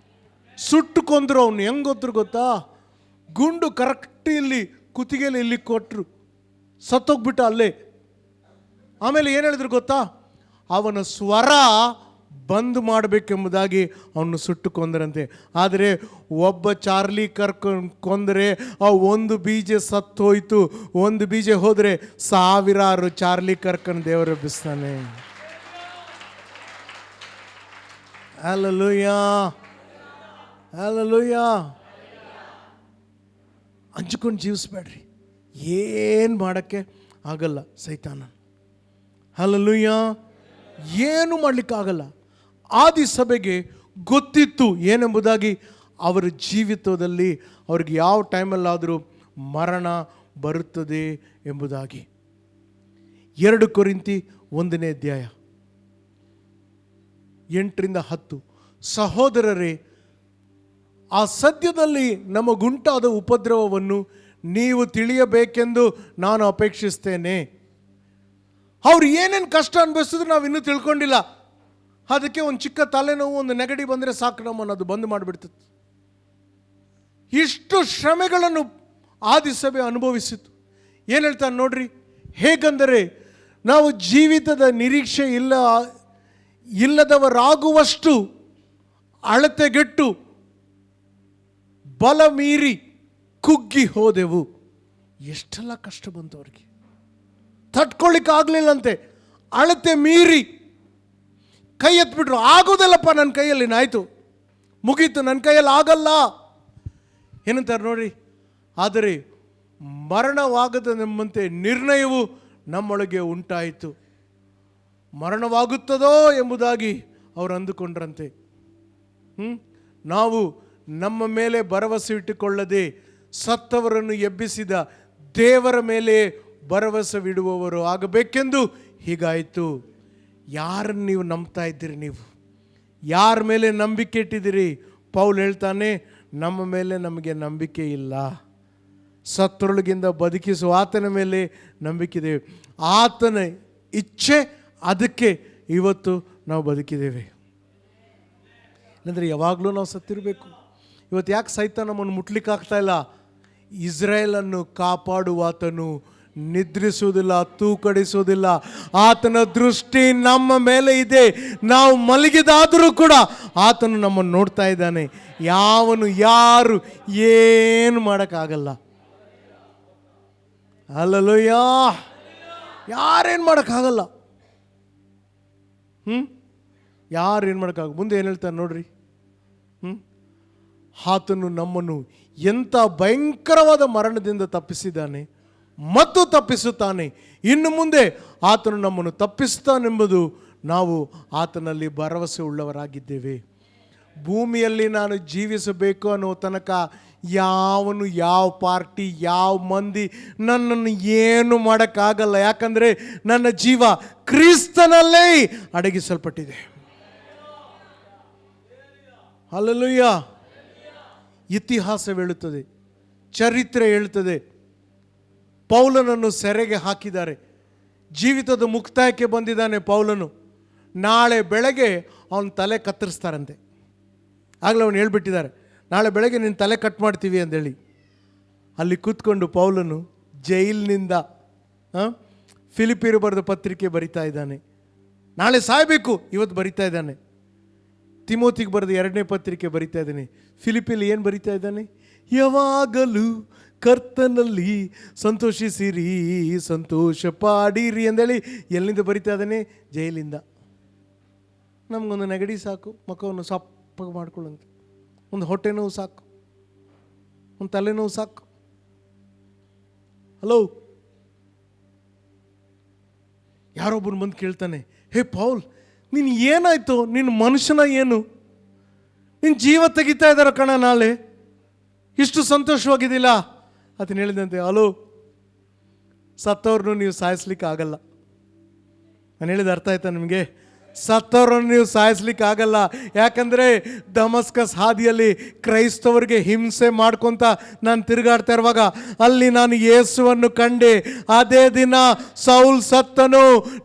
ಸುಟ್ಟು ಕೊಂದರು. ಅವನು ಹೆಂಗೆ ಗೊತ್ತಾ? ಗುಂಡು ಕರೆಕ್ಟ್ ಇಲ್ಲಿ ಕುತ್ತಿಗೆಯಲ್ಲಿ ಇಲ್ಲಿ ಕೊಟ್ಟರು, ಸತ್ತೋಗ್ಬಿಟ್ಟ ಅಲ್ಲೇ. ಆಮೇಲೆ ಏನು ಹೇಳಿದ್ರು ಗೊತ್ತಾ? ಅವನ ಸ್ವರ ಬಂದ್ ಮಾಡಬೇಕೆಂಬುದಾಗಿ ಅವನು ಸುಟ್ಟು ಕೊಂದರಂತೆ. ಆದರೆ ಒಬ್ಬ ಚಾರ್ಲಿ ಕರ್ಕ್ ಕೊಂದರೆ ಆ ಒಂದು ಬೀಜ ಸತ್ತೋಯ್ತು. ಒಂದು ಬೀಜ ಹೋದರೆ ಸಾವಿರಾರು ಚಾರ್ಲಿ ಕರ್ಕನ್ನು ದೇವರು ಎಬ್ಬಿಸ್ತಾನೆ. Hallelujah, hallelujah. ಹಂಚ್ಕೊಂಡು ಜೀವಿಸ್ಬೇಡ್ರಿ, ಏನು ಮಾಡೋಕ್ಕೆ ಆಗಲ್ಲ ಸೈತಾನ. ಹಲ್ಲೆಲೂಯಾ, ಏನು ಮಾಡಲಿಕ್ಕಾಗಲ್ಲ. ಆದಿ ಸಭೆಗೆ ಗೊತ್ತಿತ್ತು ಏನೆಂಬುದಾಗಿ. ಅವರ ಜೀವಿತದಲ್ಲಿ ಅವ್ರಿಗೆ ಯಾವ ಟೈಮಲ್ಲಾದರೂ ಮರಣ ಬರುತ್ತದೆ ಎಂಬುದಾಗಿ. 2 ಕೊರಿಂಥಿ 1ನೇ ಅಧ್ಯಾಯ 8-10. ಸಹೋದರರೇ, ಆ ಸದ್ಯದಲ್ಲಿ ನಮಗುಂಟಾದ ಉಪದ್ರವವನ್ನು ನೀವು ತಿಳಿಯಬೇಕೆಂದು ನಾನು ಅಪೇಕ್ಷಿಸ್ತೇನೆ. ಅವ್ರು ಏನೇನು ಕಷ್ಟ ಅನುಭವಿಸಿದ್ರು ನಾವು ಇನ್ನೂ ತಿಳ್ಕೊಂಡಿಲ್ಲ. ಅದಕ್ಕೆ ಒಂದು ಚಿಕ್ಕ ತಲೆನೋವು, ಒಂದು ನೆಗಡಿ ಬಂದರೆ ಸಾಕು, ನಮ್ಮನ್ನು ಅದು ಬಂದ್ ಮಾಡಿಬಿಡ್ತದೆ. ಇಷ್ಟು ಶ್ರಮೆಗಳನ್ನು ಆದಿಸಭೆ ಅನುಭವಿಸಿತು. ಏನು ಹೇಳ್ತಾನೆ ನೋಡ್ರಿ, ಹೇಗೆಂದರೆ ನಾವು ಜೀವಿತದ ನಿರೀಕ್ಷೆ ಇಲ್ಲದವರಾಗುವಷ್ಟು ಅಳತೆಗೆಟ್ಟು ಬಲ ಮೀರಿ ಕುಗ್ಗಿ ಹೋದೆವು. ಎಷ್ಟೆಲ್ಲ ಕಷ್ಟ ಬಂತು ಅವ್ರಿಗೆ, ತಟ್ಕೊಳ್ಳಿಕ್ಕೆ ಆಗಲಿಲ್ಲಂತೆ. ಅಳತೆ ಮೀರಿ ಕೈ ಎತ್ಬಿಟ್ರು. ಆಗೋದಿಲ್ಲಪ್ಪ ನನ್ನ ಕೈಯಲ್ಲಿ, ಆಯಿತು ಮುಗೀತು, ನನ್ನ ಕೈಯಲ್ಲಿ ಆಗಲ್ಲ ಏನಂತಾರೆ ನೋಡಿ. ಆದರೆ ಮರಣವಾಗದನೆಂಬಂತೆ ನಿರ್ಣಯವು ನಮ್ಮೊಳಗೆ ಉಂಟಾಯಿತು. ಮರಣವಾಗುತ್ತದೋ ಎಂಬುದಾಗಿ ಅವರು ಅಂದುಕೊಂಡ್ರಂತೆ. ನಾವು ನಮ್ಮ ಮೇಲೆ ಭರವಸೆ ಇಟ್ಟುಕೊಳ್ಳದೆ ಸತ್ತವರನ್ನು ಎಬ್ಬಿಸಿದ ದೇವರ ಮೇಲೆ ಭರವಸೆವಿಡುವವರು ಆಗಬೇಕೆಂದು ಹೀಗಾಯಿತು. ಯಾರನ್ನು ನೀವು ನಂಬ್ತಾ ಇದ್ದೀರಿ? ನೀವು ಯಾರ ಮೇಲೆ ನಂಬಿಕೆ ಇಟ್ಟಿದ್ದೀರಿ? ಪೌಲ್ ಹೇಳ್ತಾನೆ, ನಮ್ಮ ಮೇಲೆ ನಮಗೆ ನಂಬಿಕೆ ಇಲ್ಲ, ಸತ್ತರೊಳಗಿಂದ ಬದುಕಿಸುವ ಆತನ ಮೇಲೆ ನಂಬಿಕೆ. ಆತನ ಇಚ್ಛೆ, ಅದಕ್ಕೆ ಇವತ್ತು ನಾವು ಬದುಕಿದ್ದೇವೆ. ಅಂದರೆ ಯಾವಾಗಲೂ ನಾವು ಸತ್ತಿರಬೇಕು. ಇವತ್ತು ಯಾಕೆ ಸೈತಾನ ನಮ್ಮನ್ನು ಮುಟ್ಲಿಕ್ಕೆ ಆಗ್ತಾ ಇಲ್ಲ? ಇಸ್ರಾಯೇಲನ್ನು ಕಾಪಾಡುವಾತನು ನಿದ್ರಿಸುವುದಿಲ್ಲ, ತೂಕಡಿಸುವುದಿಲ್ಲ. ಆತನ ದೃಷ್ಟಿ ನಮ್ಮ ಮೇಲೆ ಇದೆ. ನಾವು ಮಲಗಿದಾದರೂ ಕೂಡ ಆತನು ನಮ್ಮನ್ನು ನೋಡ್ತಾ ಇದ್ದಾನೆ. ಯಾವನು ಯಾರು ಏನು ಮಾಡೋಕ್ಕಾಗಲ್ಲ. ಹಲ್ಲೆಲೂಯ. ಯಾರೇನು ಮಾಡೋಕ್ಕಾಗಲ್ಲ. ಯಾರೇನು ಮಾಡೋಕ್ಕಾಗ. ಮುಂದೆ ಏನು ಹೇಳ್ತಾನೆ ನೋಡ್ರಿ. ಆತನು ನಮ್ಮನ್ನು ಎಂಥ ಭಯಂಕರವಾದ ಮರಣದಿಂದ ತಪ್ಪಿಸಿದ್ದಾನೆ ಮತ್ತು ತಪ್ಪಿಸುತ್ತಾನೆ. ಇನ್ನು ಮುಂದೆ ಆತನು ನಮ್ಮನ್ನು ತಪ್ಪಿಸುತ್ತಾನೆಂಬುದು ನಾವು ಆತನಲ್ಲಿ ಭರವಸೆ ಉಳ್ಳವರಾಗಿದ್ದೇವೆ. ಭೂಮಿಯಲ್ಲಿ ನಾನು ಜೀವಿಸಬೇಕು ಅನ್ನೋ ತನಕ ಯಾವನು, ಯಾವ ಪಾರ್ಟಿ, ಯಾವ ಮಂದಿ ನನ್ನನ್ನು ಏನು ಮಾಡೋಕ್ಕಾಗಲ್ಲ. ಯಾಕಂದರೆ ನನ್ನ ಜೀವ ಕ್ರಿಸ್ತನಲ್ಲೇ ಅಡಗಿಸಲ್ಪಟ್ಟಿದೆ. ಹಲ್ಲೆಲೂಯ. ಇತಿಹಾಸ ಹೇಳುತ್ತದೆ, ಚರಿತ್ರೆ ಹೇಳುತ್ತದೆ, ಪೌಲನನ್ನು ಸೆರೆಗೆ ಹಾಕಿದ್ದಾರೆ. ಜೀವಿತದ ಮುಕ್ತಾಯಕ್ಕೆ ಬಂದಿದ್ದಾನೆ ಪೌಲನು. ನಾಳೆ ಬೆಳಗ್ಗೆ ಅವನ ತಲೆ ಕತ್ತರಿಸ್ತಾರಂತೆ. ಆಗಲೇ ಅವನು ಹೇಳ್ಬಿಟ್ಟಿದ್ದಾರೆ, ನಾಳೆ ಬೆಳಗ್ಗೆ ನಿನ್ನ ತಲೆ ಕಟ್ ಮಾಡ್ತೀವಿ ಅಂದೇಳಿ. ಅಲ್ಲಿ ಕೂತ್ಕೊಂಡು ಪೌಲನು ಜೈಲಿನಿಂದ ಫಿಲಿಪಿಯರು ಬರೆದ ಪತ್ರಿಕೆ ಬರಿತಾ ಇದ್ದಾನೆ. ನಾಳೆ ಸಾಯಬೇಕು, ಇವತ್ತು ಬರಿತಾ ಇದ್ದಾನೆ. ತಿಮೋತಿಗೆ ಬರೆದ 2ನೇ ಪತ್ರಿಕೆ ಬರಿತಾ ಇದ್ದಾನೆ. ಫಿಲಿಪಿಯಲ್ಲಿ ಏನು ಬರಿತಾ ಇದ್ದಾನೆ? ಯಾವಾಗಲೂ ಕರ್ತನಲ್ಲಿ ಸಂತೋಷಿಸಿರಿ, ಸಂತೋಷ ಪಾಡಿರಿ ಅಂದೇಳಿ ಎಲ್ಲಿಂದ ಬರಿತಾ ಇದ್ದಾನೆ? ಜೈಲಿಂದ. ನಮಗೊಂದು ನೆಗಡಿ ಸಾಕು, ಮುಖವನ್ನು ಸಪ್ಪಗೆ ಮಾಡ್ಕೊಳ್ಳಂತೆ. ಒಂದು ಹೊಟ್ಟೆ ನೋವು ಸಾಕು, ಒಂದು ತಲೆನೋವು ಸಾಕು. ಹಲೋ, ಯಾರೊಬ್ಬನು ಬಂದು ಕೇಳ್ತಾನೆ, ಹೇ ಪೌಲ್, ನೀನು ಏನಾಯ್ತು? ನಿನ್ನ ಮನುಷ್ಯನ ಏನು? ನಿನ್ನ ಜೀವ ತೆಗಿತಾ ಇದ್ದಾರ ಕಣ, ನಾಳೆ ಇಷ್ಟು ಸಂತೋಷವಾಗಿದ್ದಿಲ್ಲ. ಅದನ್ನ ಹೇಳಿದಂತೆ, ಹಲೋ, ಸತ್ತವ್ರನ್ನು ನೀವು ಸಾಯಿಸ್ಲಿಕ್ಕೆ ಆಗಲ್ಲ. ನಾನು ಹೇಳಿದ ಅರ್ಥ ಆಯ್ತಾ ನಿಮಗೆ? ಸತ್ತವರನ್ನು ನೀವು ಸಾಯಿಸ್ಲಿಕ್ಕೆ ಆಗಲ್ಲ. ಯಾಕಂದರೆ ದಮಸ್ಕಸ್ ಹಾದಿಯಲ್ಲಿ ಕ್ರೈಸ್ತವರಿಗೆ ಹಿಂಸೆ ಮಾಡ್ಕೊತ ನಾನು ತಿರುಗಾಡ್ತಾ ಇರುವಾಗ ಅಲ್ಲಿ ನಾನು ಯೇಸುವನ್ನು ಕಂಡೆ. ಅದೇ ದಿನ ಸೌಲ್ ಸತ್ತನು,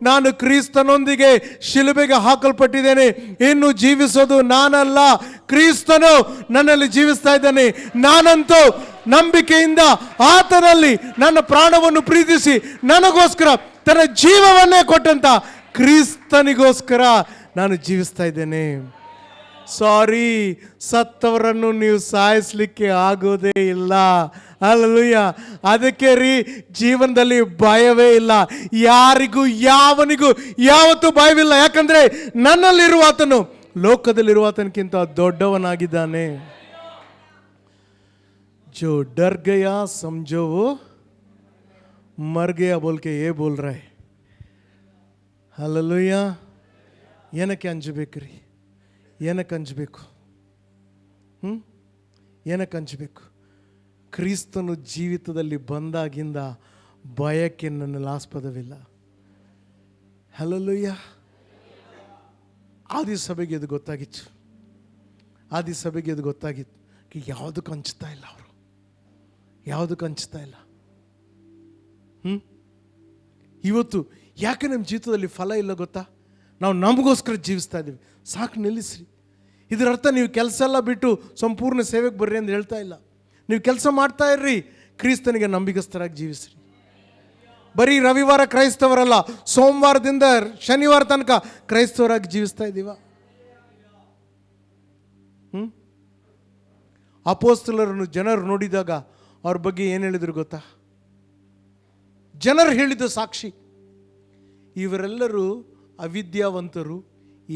ನಾನು ಕ್ರಿಸ್ತನೊಂದಿಗೆ ಶಿಲುಬೆಗೆ ಹಾಕಲ್ಪಟ್ಟಿದ್ದೇನೆ. ಇನ್ನು ಜೀವಿಸೋದು ನಾನಲ್ಲ, ಕ್ರಿಸ್ತನು ನನ್ನಲ್ಲಿ ಜೀವಿಸ್ತಾ ಇದ್ದಾನೆ. ನಾನಂತೂ ನಂಬಿಕೆಯಿಂದ ಆತನಲ್ಲಿ ನನ್ನ ಪ್ರಾಣವನ್ನು ಪ್ರೀತಿಸಿ ನನಗೋಸ್ಕರ ತನ್ನ ಜೀವವನ್ನೇ ಕೊಟ್ಟಂತ ಕ್ರಿಸ್ತನಿಗೋಸ್ಕರ ನಾನು ಜೀವಿಸ್ತಾ ಇದ್ದೇನೆ. ಸಾರಿ, ಸತ್ತವರನ್ನು ನೀವು ಸಾಯಿಸ್ಲಿಕ್ಕೆ ಆಗೋದೇ ಇಲ್ಲ. ಹಲ್ಲೆಲೂಯ. ಅದಕ್ಕೆ ಜೀವನದಲ್ಲಿ ಭಯವೇ ಇಲ್ಲ. ಯಾರಿಗೂ ಯಾವನಿಗೂ ಯಾವತ್ತೂ ಭಯವಿಲ್ಲ. ಯಾಕಂದ್ರೆ ನನ್ನಲ್ಲಿರುವ ಆತನು ಲೋಕದಲ್ಲಿರುವ ಆತನಕ್ಕಿಂತ ದೊಡ್ಡವನಾಗಿದ್ದಾನೆ. जो डर गया समझो वो मर गया बोल के ये बोल रहा है. ಹಲ್ಲೆಲೂಯ. ಏನಕ್ಕೆ ಅಂಜಬೇಕ್ರಿ? ಏನಕ್ಕೆ ಅಂಜಬೇಕು? ಏನಕ್ಕೆ ಅಂಜಬೇಕು? ಕ್ರಿಸ್ತನು ಜೀವಿತದಲ್ಲಿ ಬಂದಾಗಿಂದ ಭಯಕ್ಕೆ ನನ್ನಲ್ಲಿ ಆಸ್ಪದವಿಲ್ಲ. ಹಲ್ಲೆಲೂಯ. ಆದಿ ಸಭೆಗೆ ಇದು ಗೊತ್ತಾಗಿತ್ತು. ಆದಿ ಸಭೆಗೆ ಇದು ಗೊತ್ತಾಗಿತ್ತು. ಯಾವುದಕ್ಕೂ ಹಂಚ್ತಾ ಇಲ್ಲ ಅವರು, ಯಾವುದಕ್ಕೂ ಹಂಚ್ತಾ ಇಲ್ಲ. ಇವತ್ತು ಯಾಕೆ ನಮ್ಮ ಜೀವಿತದಲ್ಲಿ ಫಲ ಇಲ್ಲ ಗೊತ್ತಾ? ನಾವು ನಮಗೋಸ್ಕರ ಜೀವಿಸ್ತಾ ಇದ್ದೀವಿ. ಸಾಕು, ನಿಲ್ಲಿಸ್ರಿ. ಇದರ ಅರ್ಥ ನೀವು ಕೆಲಸ ಎಲ್ಲ ಬಿಟ್ಟು ಸಂಪೂರ್ಣ ಸೇವೆಗೆ ಬರ್ರಿ ಅಂತ ಹೇಳ್ತಾ ಇಲ್ಲ. ನೀವು ಕೆಲಸ ಮಾಡ್ತಾ ಇರ್ರಿ, ಕ್ರಿಸ್ತನಿಗೆ ನಂಬಿಕಸ್ಥರಾಗಿ ಜೀವಿಸ್ರಿ. ಬರೀ ರವಿವಾರ ಕ್ರೈಸ್ತವರಲ್ಲ, ಸೋಮವಾರದಿಂದ ಶನಿವಾರ ತನಕ ಕ್ರೈಸ್ತವರಾಗಿ ಜೀವಿಸ್ತಾ ಇದ್ದೀವ. ಅಪೊಸ್ತಲರನ್ನು ಜನರು ನೋಡಿದಾಗ ಅವ್ರ ಬಗ್ಗೆ ಏನು ಹೇಳಿದ್ರು ಗೊತ್ತಾ? ಜನರು ಹೇಳಿದ ಸಾಕ್ಷಿ, ಇವರೆಲ್ಲರೂ ಅವಿದ್ಯಾವಂತರು,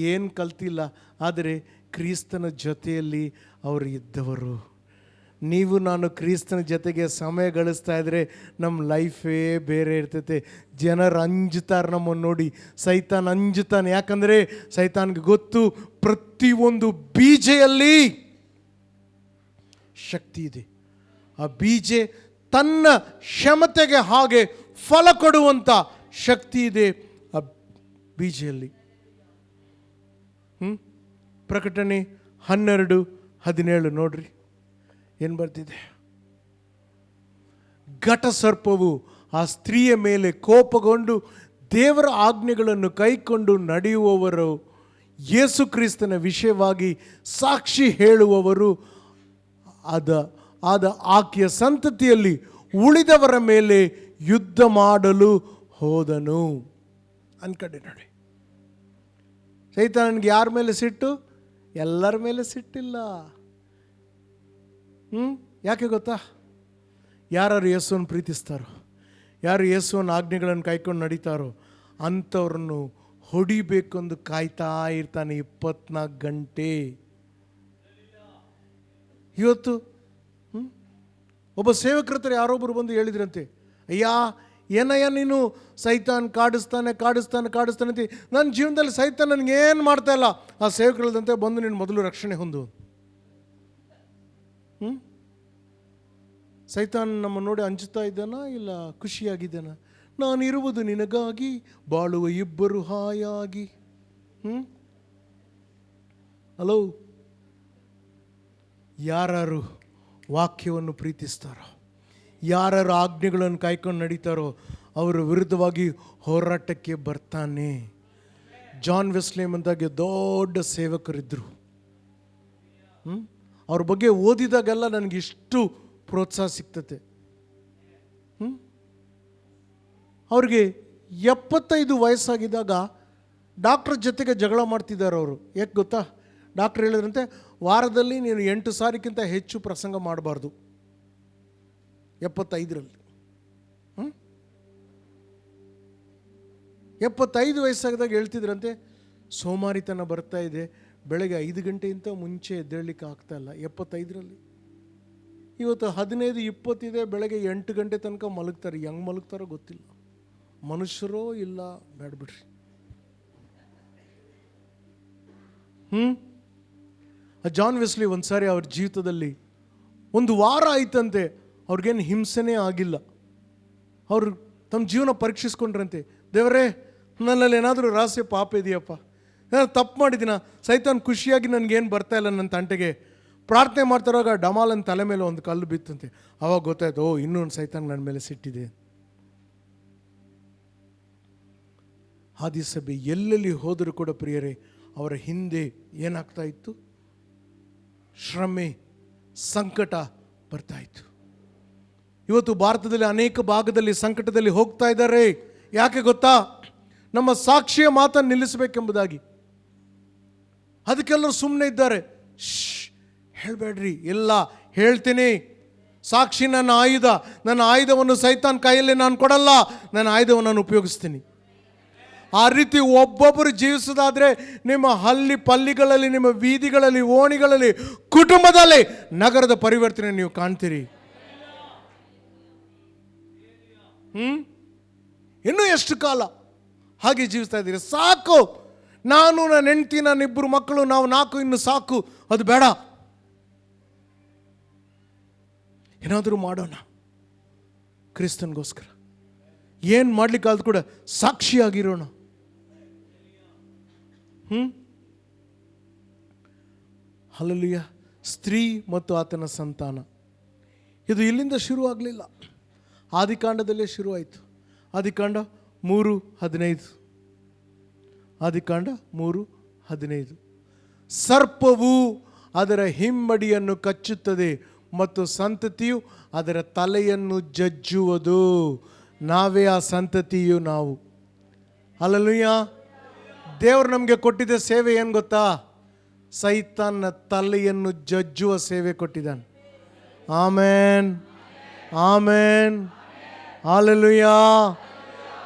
ಏನು ಕಲ್ತಿಲ್ಲ, ಆದರೆ ಕ್ರಿಸ್ತನ ಜೊತೆಯಲ್ಲಿ ಅವರು ಇದ್ದವರು. ನೀವು ನಾನು ಕ್ರಿಸ್ತನ ಜೊತೆಗೆ ಸಮಯ ಗಳಿಸ್ತಾ ಇದ್ದರೆ ನಮ್ಮ ಲೈಫೇ ಬೇರೆ ಇರ್ತೈತೆ. ಜನರು ಅಂಜುತ್ತಾರೆ ನಮ್ಮನ್ನು ನೋಡಿ, ಸೈತಾನ್ ಅಂಜುತ್ತಾನೆ. ಯಾಕಂದರೆ ಸೈತಾನ್ಗೆ ಗೊತ್ತು, ಪ್ರತಿಯೊಂದು ಬೀಜೆಯಲ್ಲಿ ಶಕ್ತಿ ಇದೆ. ಆ ಬೀಜೆ ತನ್ನ ಕ್ಷಮತೆಗೆ ಹಾಗೆ ಫಲ ಕೊಡುವಂಥ ಶಕ್ತಿ ಇದೆ ಆ ಬೀಜೆಯಲ್ಲಿ. ಪ್ರಕಟಣೆ 12:17 ನೋಡ್ರಿ ಏನು ಬರ್ತಿದೆ. ಘಟಸರ್ಪವು ಆ ಸ್ತ್ರೀಯ ಮೇಲೆ ಕೋಪಗೊಂಡು ದೇವರ ಆಜ್ಞೆಗಳನ್ನು ಕೈಕೊಂಡು ನಡೆಯುವವರು, ಯೇಸು ಕ್ರಿಸ್ತನ ವಿಷಯವಾಗಿ ಸಾಕ್ಷಿ ಹೇಳುವವರು ಆದ ಆಕೆಯ ಸಂತತಿಯಲ್ಲಿ ಉಳಿದವರ ಮೇಲೆ ಯುದ್ಧ ಮಾಡಲು ಹೋದನು. ಅನ್ಕಂಡೆ ನೋಡಿ, ಸೈತಾನನಿಗೆ ಯಾರ ಮೇಲೆ ಸಿಟ್ಟು? ಎಲ್ಲರ ಮೇಲೆ ಸಿಟ್ಟಿಲ್ಲ. ಯಾಕೆ ಗೊತ್ತಾ? ಯಾರು ಯೇಸುವನ್ನು ಪ್ರೀತಿಸ್ತಾರೋ, ಯಾರು ಯೇಸುವಿನ ಆಜ್ಞೆಗಳನ್ನು ಕೈಕೊಂಡು ನಡೀತಾರೋ ಅಂಥವ್ರನ್ನು ಹೊಡಿಬೇಕೆಂದು ಕಾಯ್ತಾ ಇರ್ತಾನೆ 24 ಗಂಟೆ. ಇವತ್ತು ಒಬ್ಬ ಸೇವಕರ ಹತ್ರ ಯಾರೊಬ್ಬರು ಬಂದು ಹೇಳಿದ್ರಂತೆ, ಅಯ್ಯ ಏನಯ್ಯ ನೀನು ಸೈತಾನ್ ಕಾಡಿಸ್ತಾನೆ ಅಂತ. ನನ್ನ ಜೀವನದಲ್ಲಿ ಸೈತಾನ್ ನನಗೇನು ಮಾಡ್ತಾ ಇಲ್ಲ. ಆ ಸೇವಕರದಂತೆ ಬಂದು ನೀನು ಮೊದಲು ರಕ್ಷಣೆ ಹೊಂದು. ಸೈತಾನ್ ನಮ್ಮ ನೋಡಿ ಅಂಜುತ್ತಾ ಇದ್ದಾನ, ಇಲ್ಲ ಖುಷಿಯಾಗಿದ್ದಾನ? ನಾನಿರುವುದು ನಿನಗಾಗಿ, ಬಾಳುವ ಇಬ್ಬರು ಹಾಯಾಗಿ. ಹಲೋ, ಯಾರು ವಾಕ್ಯವನ್ನು ಪ್ರೀತಿಸ್ತಾರೋ, ಯಾರು ಆಜ್ಞೆಗಳನ್ನು ಕಾಯ್ಕೊಂಡು ನಡೀತಾರೋ ಅವರ ವಿರುದ್ಧವಾಗಿ ಹೋರಾಟಕ್ಕೆ ಬರ್ತಾನೆ. ಜಾನ್ ವೆಸ್ಲೆ ಅಂತಾಗೆ ದೊಡ್ಡ ಸೇವಕರಿದ್ದರು. ಅವ್ರ ಬಗ್ಗೆ ಓದಿದಾಗೆಲ್ಲ ನನಗಿಷ್ಟು ಪ್ರೋತ್ಸಾಹ ಸಿಗ್ತತೆ. ಅವ್ರಿಗೆ 75 ವಯಸ್ಸಾಗಿದ್ದಾಗ ಡಾಕ್ಟ್ರ್ ಜೊತೆಗೆ ಜಗಳ ಮಾಡ್ತಿದ್ದಾರೆ ಅವರು. ಯಾಕೆ ಗೊತ್ತಾ? ಡಾಕ್ಟ್ರ್ ಹೇಳಿದ್ರಂತೆ, ವಾರದಲ್ಲಿ ನೀನು 8 ಸಾರಿಗಿಂತ ಹೆಚ್ಚು ಪ್ರಸಂಗ ಮಾಡಬಾರ್ದು. 75ರಲ್ಲಿ 75 ವಯಸ್ಸಾಗಿದಾಗ ಹೇಳ್ತಿದ್ರಂತೆ, ಸೋಮಾರಿತನ ಬರ್ತಾ ಇದೆ, ಬೆಳಗ್ಗೆ 5 ಗಂಟೆಗಿಂತ ಮುಂಚೆ ಎದ್ದೇಳಲಿಕ್ಕೆ ಆಗ್ತಾ ಇಲ್ಲ. 75ರಲ್ಲಿ. ಇವತ್ತು 15-20 ಇದೆ, ಬೆಳಗ್ಗೆ 8 ಗಂಟೆ ತನಕ ಮಲಗ್ತಾರೆ. ಹೆಂಗೆ ಮಲಗ್ತಾರೋ ಗೊತ್ತಿಲ್ಲ. ಮನುಷ್ಯರೋ ಇಲ್ಲ, ಬೇಡಬಿಡ್ರಿ. ಜಾನ್ ವೆಸ್ಲಿ ಒಂದು ಸಾರಿ ಅವ್ರ ಜೀವಿತದಲ್ಲಿ 1 ವಾರ ಆಯ್ತಂತೆ, ಅವ್ರಿಗೇನು ಹಿಂಸೆನೇ ಆಗಿಲ್ಲ. ಅವರು ತಮ್ಮ ಜೀವನ ಪರೀಕ್ಷಿಸ್ಕೊಂಡ್ರಂತೆ, ದೇವರೇ ನನ್ನಲ್ಲಿ ಏನಾದರೂ ರಹಸ್ಯ ಪಾಪ ಇದೆಯಪ್ಪ, ಏನಾದ್ರು ತಪ್ಪು ಮಾಡಿದ್ದೀನ? ಸೈತಾನ್ ಖುಷಿಯಾಗಿ ನನಗೇನು ಬರ್ತಾ ಇಲ್ಲ ನನ್ನ ತಂಟೆಗೆ. ಪ್ರಾರ್ಥನೆ ಮಾಡ್ತಾರಾಗ ಡಮಾಲನ್ ತಲೆ ಮೇಲೆ ಒಂದು ಕಲ್ಲು ಬಿತ್ತಂತೆ. ಅವಾಗ ಗೊತ್ತಾಯ್ತು, ಓ ಇನ್ನೊಂದು ಸೈತಾನ್ ನನ್ನ ಮೇಲೆ ಸಿಟ್ಟಿದೆ. ಆದಿಸಭೆ ಎಲ್ಲೆಲ್ಲಿ ಹೋದರೂ ಕೂಡ ಪ್ರಿಯರೇ, ಅವರ ಹಿಂದೆ ಏನಾಗ್ತಾ ಇತ್ತು? ಶ್ರಮೆ, ಸಂಕಟ ಬರ್ತಾ ಇತ್ತು. ಇವತ್ತು ಭಾರತದಲ್ಲಿ ಅನೇಕ ಭಾಗದಲ್ಲಿ ಸಂಕಟದಲ್ಲಿ ಹೋಗ್ತಾ ಇದ್ದಾರೆ. ಯಾಕೆ ಗೊತ್ತಾ? ನಮ್ಮ ಸಾಕ್ಷಿಯ ಮಾತನ್ನು ನಿಲ್ಲಿಸಬೇಕೆಂಬುದಾಗಿ. ಅದಕ್ಕೆಲ್ಲರೂ ಸುಮ್ಮನೆ ಇದ್ದಾರೆ. ಹೇಳಬೇಡ್ರಿ, ಎಲ್ಲ ಹೇಳ್ತೀನಿ. ಸಾಕ್ಷಿ ನನ್ನ ಆಯುಧ. ನನ್ನ ಆಯುಧವನ್ನು ಸೈತಾನ್ ಕೈಯಲ್ಲಿ ನಾನು ಕೊಡಲ್ಲ, ನನ್ನ ಆಯುಧವನ್ನು ನಾನು ಉಪಯೋಗಿಸ್ತೀನಿ. ಆ ರೀತಿ ಒಬ್ಬೊಬ್ಬರು ಜೀವಿಸೋದಾದರೆ ನಿಮ್ಮ ಹಳ್ಳಿ ಪಲ್ಲಿಗಳಲ್ಲಿ, ನಿಮ್ಮ ಬೀದಿಗಳಲ್ಲಿ, ಓಣಿಗಳಲ್ಲಿ, ಕುಟುಂಬದಲ್ಲಿ ನಗರದ ಪರಿವರ್ತನೆ ನೀವು ಕಾಣ್ತೀರಿ. ಇನ್ನೂ ಎಷ್ಟು ಕಾಲ ಹಾಗೆ ಜೀವಿಸ್ತಾ ಇದ್ದೀರಿ? ಸಾಕು, ನಾನು ನನ್ನ ಹೆಂಡತಿ, ನನ್ನ 2 ಮಕ್ಕಳು, ನಾವು 4, ಇನ್ನು ಸಾಕು, ಅದು ಬೇಡ. ಏನಾದರೂ ಮಾಡೋಣ ಕ್ರಿಸ್ತನ್ಗೋಸ್ಕರ. ಏನು ಮಾಡ್ಲಿಕ್ಕಾದ್ರೂ ಕೂಡ ಸಾಕ್ಷಿಯಾಗಿರೋಣ. ಹಲ್ಲೆಲೂಯಾ. ಸ್ತ್ರೀ ಮತ್ತು ಆತನ ಸಂತಾನ, ಇದು ಇಲ್ಲಿಂದ ಶುರು ಆಗಲಿಲ್ಲ, ಆದಿಕಾಂಡದಲ್ಲೇ ಶುರುವಾಯಿತು. ಆದಿಕಾಂಡ 3:15. ಆದಿಕಾಂಡ 3:15. ಸರ್ಪವು ಅದರ ಹಿಮ್ಮಡಿಯನ್ನು ಕಚ್ಚುತ್ತದೆ ಮತ್ತು ಸಂತತಿಯು ಅದರ ತಲೆಯನ್ನು ಜಜ್ಜುವುದು. ನಾವೇ ಆ ಸಂತತಿಯು ನಾವು. ಹಲ್ಲೆಲೂಯಾ. ದೇವರು ನಮಗೆ ಕೊಟ್ಟಿದ್ದ ಸೇವೆ ಏನು ಗೊತ್ತಾ? ಸೈತಾನ್ನ ತಲೆಯನ್ನು ಜಜ್ಜುವ ಸೇವೆ ಕೊಟ್ಟಿದ್ದಾನೆ. ಆಮೇನ್, ಆಮೇನ್, ಹಲ್ಲೆಲೂಯಾ.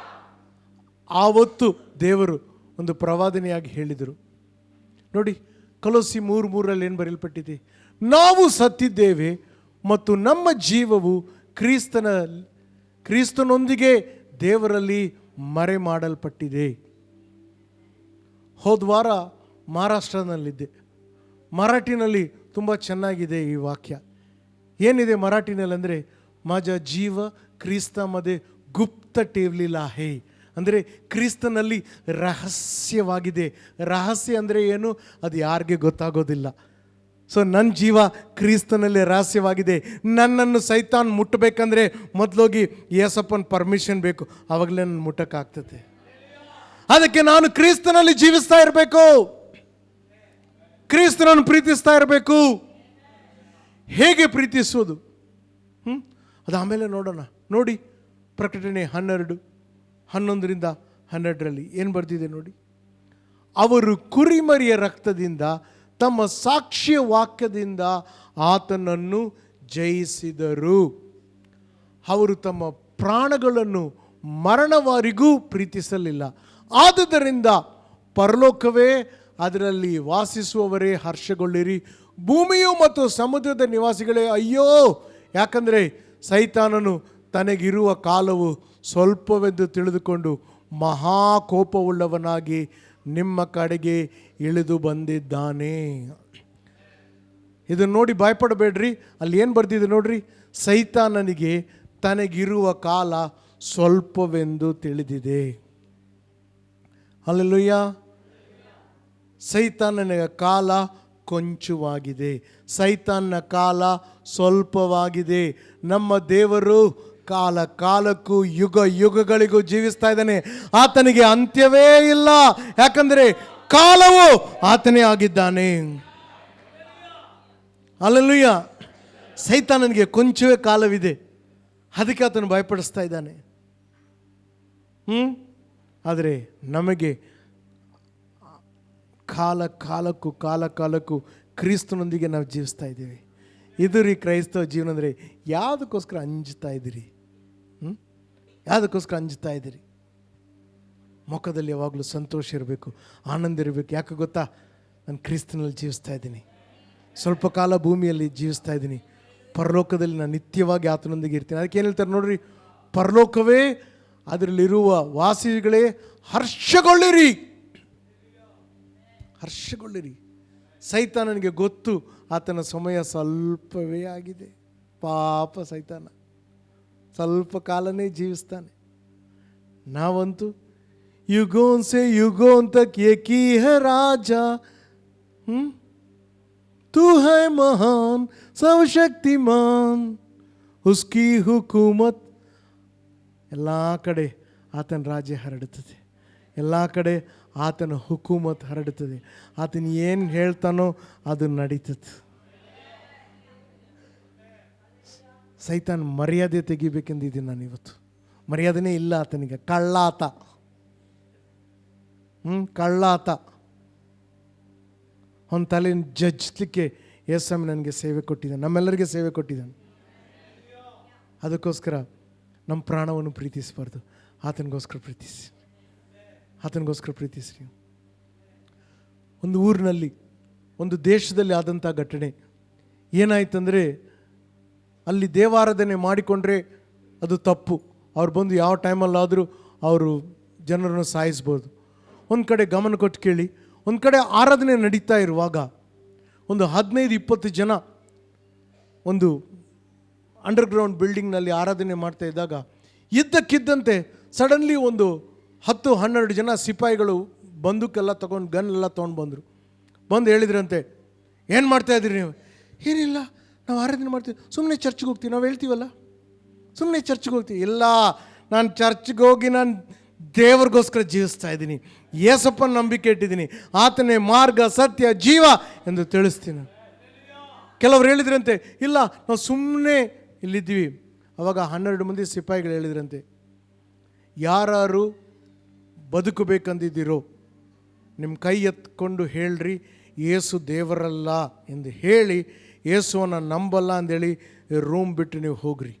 ಆವತ್ತು ದೇವರು ಒಂದು ಪ್ರವಾದನೆಯಾಗಿ ಹೇಳಿದರು, ನೋಡಿ, ಕೊಲೊಸ್ಸಿ 3:3 ಏನು ಬರೆಯಲ್ಪಟ್ಟಿದೆ? ನಾವು ಸತ್ತಿದ್ದೇವೆ ಮತ್ತು ನಮ್ಮ ಜೀವವು ಕ್ರಿಸ್ತನೊಂದಿಗೆ ದೇವರಲ್ಲಿ ಮರೆ ಮಾಡಲ್ಪಟ್ಟಿದೆ. ಹೋದ ವಾರ ಮಹಾರಾಷ್ಟ್ರನಲ್ಲಿದ್ದೆ. ಮರಾಠಿನಲ್ಲಿ ತುಂಬ ಚೆನ್ನಾಗಿದೆ ಈ ವಾಕ್ಯ. ಏನಿದೆ ಮರಾಠಿನಲ್ಲಿ ಅಂದರೆ, ಮಾಜ ಜೀವ ಕ್ರಿಸ್ತमध्ये ಗುಪ್ತ ठेवलेला आहे. ಅಂದರೆ ಕ್ರಿಸ್ತನಲ್ಲಿ ರಹಸ್ಯವಾಗಿದೆ. ರಹಸ್ಯ ಅಂದರೆ ಏನು? ಅದು ಯಾರಿಗೆ ಗೊತ್ತಾಗೋದಿಲ್ಲ. ಸೊ ನನ್ನ ಜೀವ ಕ್ರಿಸ್ತನಲ್ಲಿ ರಹಸ್ಯವಾಗಿದೆ. ನನ್ನನ್ನು ಸೈತಾನ್ ಮುಟ್ಟಬೇಕಂದ್ರೆ ಮೊದಲೋಗಿ ಯೇಸಪ್ಪನ ಪರ್ಮಿಷನ್ ಬೇಕು, ಆವಾಗಲೇ ನನ್ನ ಮುಟ್ಟಕ್ಕಾಗ್ತದೆ. ಅದಕ್ಕೆ ನಾನು ಕ್ರಿಸ್ತನಲ್ಲಿ ಜೀವಿಸ್ತಾ ಇರಬೇಕು, ಕ್ರಿಸ್ತನನ್ನು ಪ್ರೀತಿಸ್ತಾ ಇರಬೇಕು. ಹೇಗೆ ಪ್ರೀತಿಸೋದು? ಅದು ಆಮೇಲೆ ನೋಡೋಣ. ನೋಡಿ, ಪ್ರಕಟಣೆ 12:11-12 ಏನು ಬರ್ತಿದೆ ನೋಡಿ. ಅವರು ಕುರಿಮರಿಯ ರಕ್ತದಿಂದ ತಮ್ಮ ಸಾಕ್ಷ್ಯ ವಾಕ್ಯದಿಂದ ಆತನನ್ನು ಜಯಿಸಿದರು. ಅವರು ತಮ್ಮ ಪ್ರಾಣಗಳನ್ನು ಮರಣವರೆಗೂ ಪ್ರೀತಿಸಲಿಲ್ಲ. ಆದುದರಿಂದ ಪರಲೋಕವೇ, ಅದರಲ್ಲಿ ವಾಸಿಸುವವರೇ ಹರ್ಷಗೊಳ್ಳಿರಿ, ಭೂಮಿಯು ಮತ್ತು ಸಮುದ್ರದ ನಿವಾಸಿಗಳೇ ಅಯ್ಯೋ, ಯಾಕಂದರೆ ಸೈತಾನನು ತನಗಿರುವ ಕಾಲವು ಸ್ವಲ್ಪವೆಂದು ತಿಳಿದುಕೊಂಡು ಮಹಾಕೋಪವುಳ್ಳವನಾಗಿ ನಿಮ್ಮ ಕಡೆಗೆ ಇಳಿದು ಬಂದಿದ್ದಾನೆ. ಇದನ್ನು ನೋಡಿ ಭಯಪಡಬೇಡ್ರಿ. ಅಲ್ಲಿ ಏನು ಬರ್ತಿದೆ ನೋಡ್ರಿ, ಸೈತಾನನಿಗೆ ತನಗಿರುವ ಕಾಲ ಸ್ವಲ್ಪವೆಂದು ತಿಳಿದಿದೆ. ಹಲ್ಲೆಲೂಯಾ. ಸೈತಾನನ ಕಾಲ ಕೊಂಚವಾಗಿದೆ, ಸೈತಾನನ ಕಾಲ ಸ್ವಲ್ಪವಾಗಿದೆ. ನಮ್ಮ ದೇವರು ಕಾಲ ಕಾಲಕ್ಕೂ ಯುಗ ಯುಗಗಳಿಗೂ ಜೀವಿಸ್ತಾ ಇದ್ದಾನೆ. ಆತನಿಗೆ ಅಂತ್ಯವೇ ಇಲ್ಲ, ಯಾಕಂದರೆ ಕಾಲವು ಆತನೇ ಆಗಿದ್ದಾನೆ. ಹಲ್ಲೆಲೂಯಾ. ಸೈತಾನನಿಗೆ ಕೊಂಚವೇ ಕಾಲವಿದೆ, ಅದಕ್ಕೆ ಆತನು ಭಯಪಡಿಸ್ತಾ ಇದ್ದಾನೆ. ಆದರೆ ನಮಗೆ ಕಾಲ ಕಾಲಕ್ಕೂ ಕ್ರಿಸ್ತನೊಂದಿಗೆ ನಾವು ಜೀವಿಸ್ತಾ ಇದ್ದೀವಿ. ಇದು ರೀ ಕ್ರೈಸ್ತವ ಜೀವನ ಅಂದರೆ. ಯಾವುದಕ್ಕೋಸ್ಕರ ಅಂಜುತ್ತಾ ಇದ್ದೀರಿ? ಯಾವುದಕ್ಕೋಸ್ಕರ ಅಂಜುತ್ತಾ ಇದ್ದೀರಿ? ಮುಖದಲ್ಲಿ ಯಾವಾಗಲೂ ಸಂತೋಷ ಇರಬೇಕು, ಆನಂದ ಇರಬೇಕು. ಯಾಕೆ ಗೊತ್ತಾ? ನಾನು ಕ್ರಿಸ್ತನಲ್ಲಿ ಜೀವಿಸ್ತಾ ಇದ್ದೀನಿ, ಸ್ವಲ್ಪ ಕಾಲ ಭೂಮಿಯಲ್ಲಿ ಜೀವಿಸ್ತಾ ಇದ್ದೀನಿ, ಪರಲೋಕದಲ್ಲಿ ನಾನು ನಿತ್ಯವಾಗಿ ಆತನೊಂದಿಗೆ ಇರ್ತೀನಿ. ಅದಕ್ಕೆ ಏನು ಹೇಳ್ತಾರೆ ನೋಡ್ರಿ, ಪರಲೋಕವೇ, ಅದರಲ್ಲಿರುವ ವಾಸಿಗಳೇ ಹರ್ಷಗೊಳ್ಳಿರಿ, ಹರ್ಷಗೊಳ್ಳಿರಿ. ಸೈತಾನನಿಗೆ ಗೊತ್ತು ಆತನ ಸಮಯ ಸ್ವಲ್ಪವೇ ಆಗಿದೆ. ಪಾಪ ಸೈತಾನ ಸ್ವಲ್ಪ ಕಾಲನೇ ಜೀವಿಸ್ತಾನೆ. ನಾವಂತೂ ಯುಗೋನ್ ಸೆ ಯುಗೋನ್ ತಕ್ ಏಕಿ ಹೈ ರಾಜ, ತೂ ಹೈ ಮಹಾನ್ ಸರ್ವಶಕ್ತಿಮಾನ್, ಉಸ್ಕಿ ಹುಕೂಮತ್. ಎಲ್ಲ ಕಡೆ ಆತನ ರಾಜ್ಯ ಹರಡುತ್ತದೆ, ಎಲ್ಲ ಕಡೆ ಆತನ ಹುಕೂಮತ್ ಹರಡುತ್ತದೆ. ಆತನ ಏನು ಹೇಳ್ತಾನೋ ಅದು ನಡೀತದೆ. ಸೈತಾನ್ ಮರ್ಯಾದೆ ತೆಗಿಬೇಕೆಂದಿದ್ದೀನಿ ನಾನು ಇವತ್ತು. ಮರ್ಯಾದೆನೇ ಇಲ್ಲ ಆತನಿಗೆ. ಕಳ್ಳ ಆತ, ಕಳ್ಳ ಆತ. ಅವನ ತಲೆ ಜಜ್ಲಿಕ್ಕೆ ಯೇಸು ನನಗೆ ಸೇವೆ ಕೊಟ್ಟಿದ್ದಾನೆ, ನಮ್ಮೆಲ್ಲರಿಗೆ ಸೇವೆ ಕೊಟ್ಟಿದ್ದಾನೆ. ಅದಕ್ಕೋಸ್ಕರ ನಮ್ಮ ಪ್ರಾಣವನ್ನು ಪ್ರೀತಿಸಬಾರ್ದು, ಆತನಿಗೋಸ್ಕರ ಪ್ರೀತಿಸಿ, ಆತನಿಗೋಸ್ಕರ ಪ್ರೀತಿಸ್ರಿ. ಒಂದು ಊರಿನಲ್ಲಿ, ಒಂದು ದೇಶದಲ್ಲಿ ಆದಂಥ ಘಟನೆ ಏನಾಯ್ತಂದರೆ, ಅಲ್ಲಿ ದೇವಾರಾಧನೆ ಮಾಡಿಕೊಂಡ್ರೆ ಅದು ತಪ್ಪು. ಅವ್ರು ಬಂದು ಯಾವ ಟೈಮಲ್ಲಾದರೂ ಅವರು ಜನರನ್ನು ಸಾಯಿಸ್ಬೋದು. ಒಂದು ಕಡೆ ಗಮನ ಕೊಟ್ಟು ಕೇಳಿ, ಒಂದು ಕಡೆ ಆರಾಧನೆ ನಡೀತಾ ಇರುವಾಗ ಒಂದು 15-20 ಜನ ಒಂದು ಅಂಡರ್ಗ್ರೌಂಡ್ ಬಿಲ್ಡಿಂಗ್ನಲ್ಲಿ ಆರಾಧನೆ ಮಾಡ್ತಾ ಇದ್ದಾಗ ಇದ್ದಕ್ಕಿದ್ದಂತೆ ಸಡನ್ಲಿ ಒಂದು 10-12 ಜನ ಸಿಪಾಯಿಗಳು ಬಂದೂಕೆಲ್ಲ ತೊಗೊಂಡು, ಗನ್ ಎಲ್ಲ ತೊಗೊಂಡು ಬಂದು ಹೇಳಿದ್ರಂತೆ, ಏನು ಮಾಡ್ತಾ ಇದ್ದೀರಿ ನೀವು? ಏನಿಲ್ಲ, ನಾವು ಆರಾಧನೆ ಮಾಡ್ತೀವಿ, ಸುಮ್ಮನೆ ಚರ್ಚ್ಗೆ ಹೋಗ್ತೀವಿ, ನಾವು ಹೇಳ್ತೀವಲ್ಲ, ಸುಮ್ಮನೆ ಚರ್ಚ್ಗೆ ಹೋಗ್ತೀವಿ. ಇಲ್ಲ, ನಾನು ಚರ್ಚ್ಗೆ ಹೋಗಿ ನಾನು ದೇವ್ರಿಗೋಸ್ಕರ ಜೀವಿಸ್ತಾ ಇದ್ದೀನಿ, ಯೇಸಪ್ಪನ ನಂಬಿಕೆ ಇಟ್ಟಿದ್ದೀನಿ, ಆತನೇ ಮಾರ್ಗ ಸತ್ಯ ಜೀವ ಎಂದು ತಿಳಿಸ್ತೀನಿ. ಕೆಲವರು ಹೇಳಿದ್ರಂತೆ, ಇಲ್ಲ ನಾವು ಸುಮ್ಮನೆ ಇಲ್ಲಿದ್ದೀವಿ. ಅವಾಗ 12 ಮಂದಿ ಸಿಪಾಯಿಗಳು ಹೇಳಿದ್ರಂತೆ, ಯಾರು ಬದುಕಬೇಕಂದಿದ್ದೀರೋ ನಿಮ್ಮ ಕೈ ಎತ್ಕೊಂಡು ಹೇಳ್ರಿ, ಯೇಸು ದೇವರಲ್ಲ ಎಂದು ಹೇಳಿ, ಯೇಸುವನ್ನು ನಂಬಲ್ಲ ಅಂದೇಳಿ ರೂಮ್ ಬಿಟ್ಟು ನೀವು ಹೋಗ್ರಿ.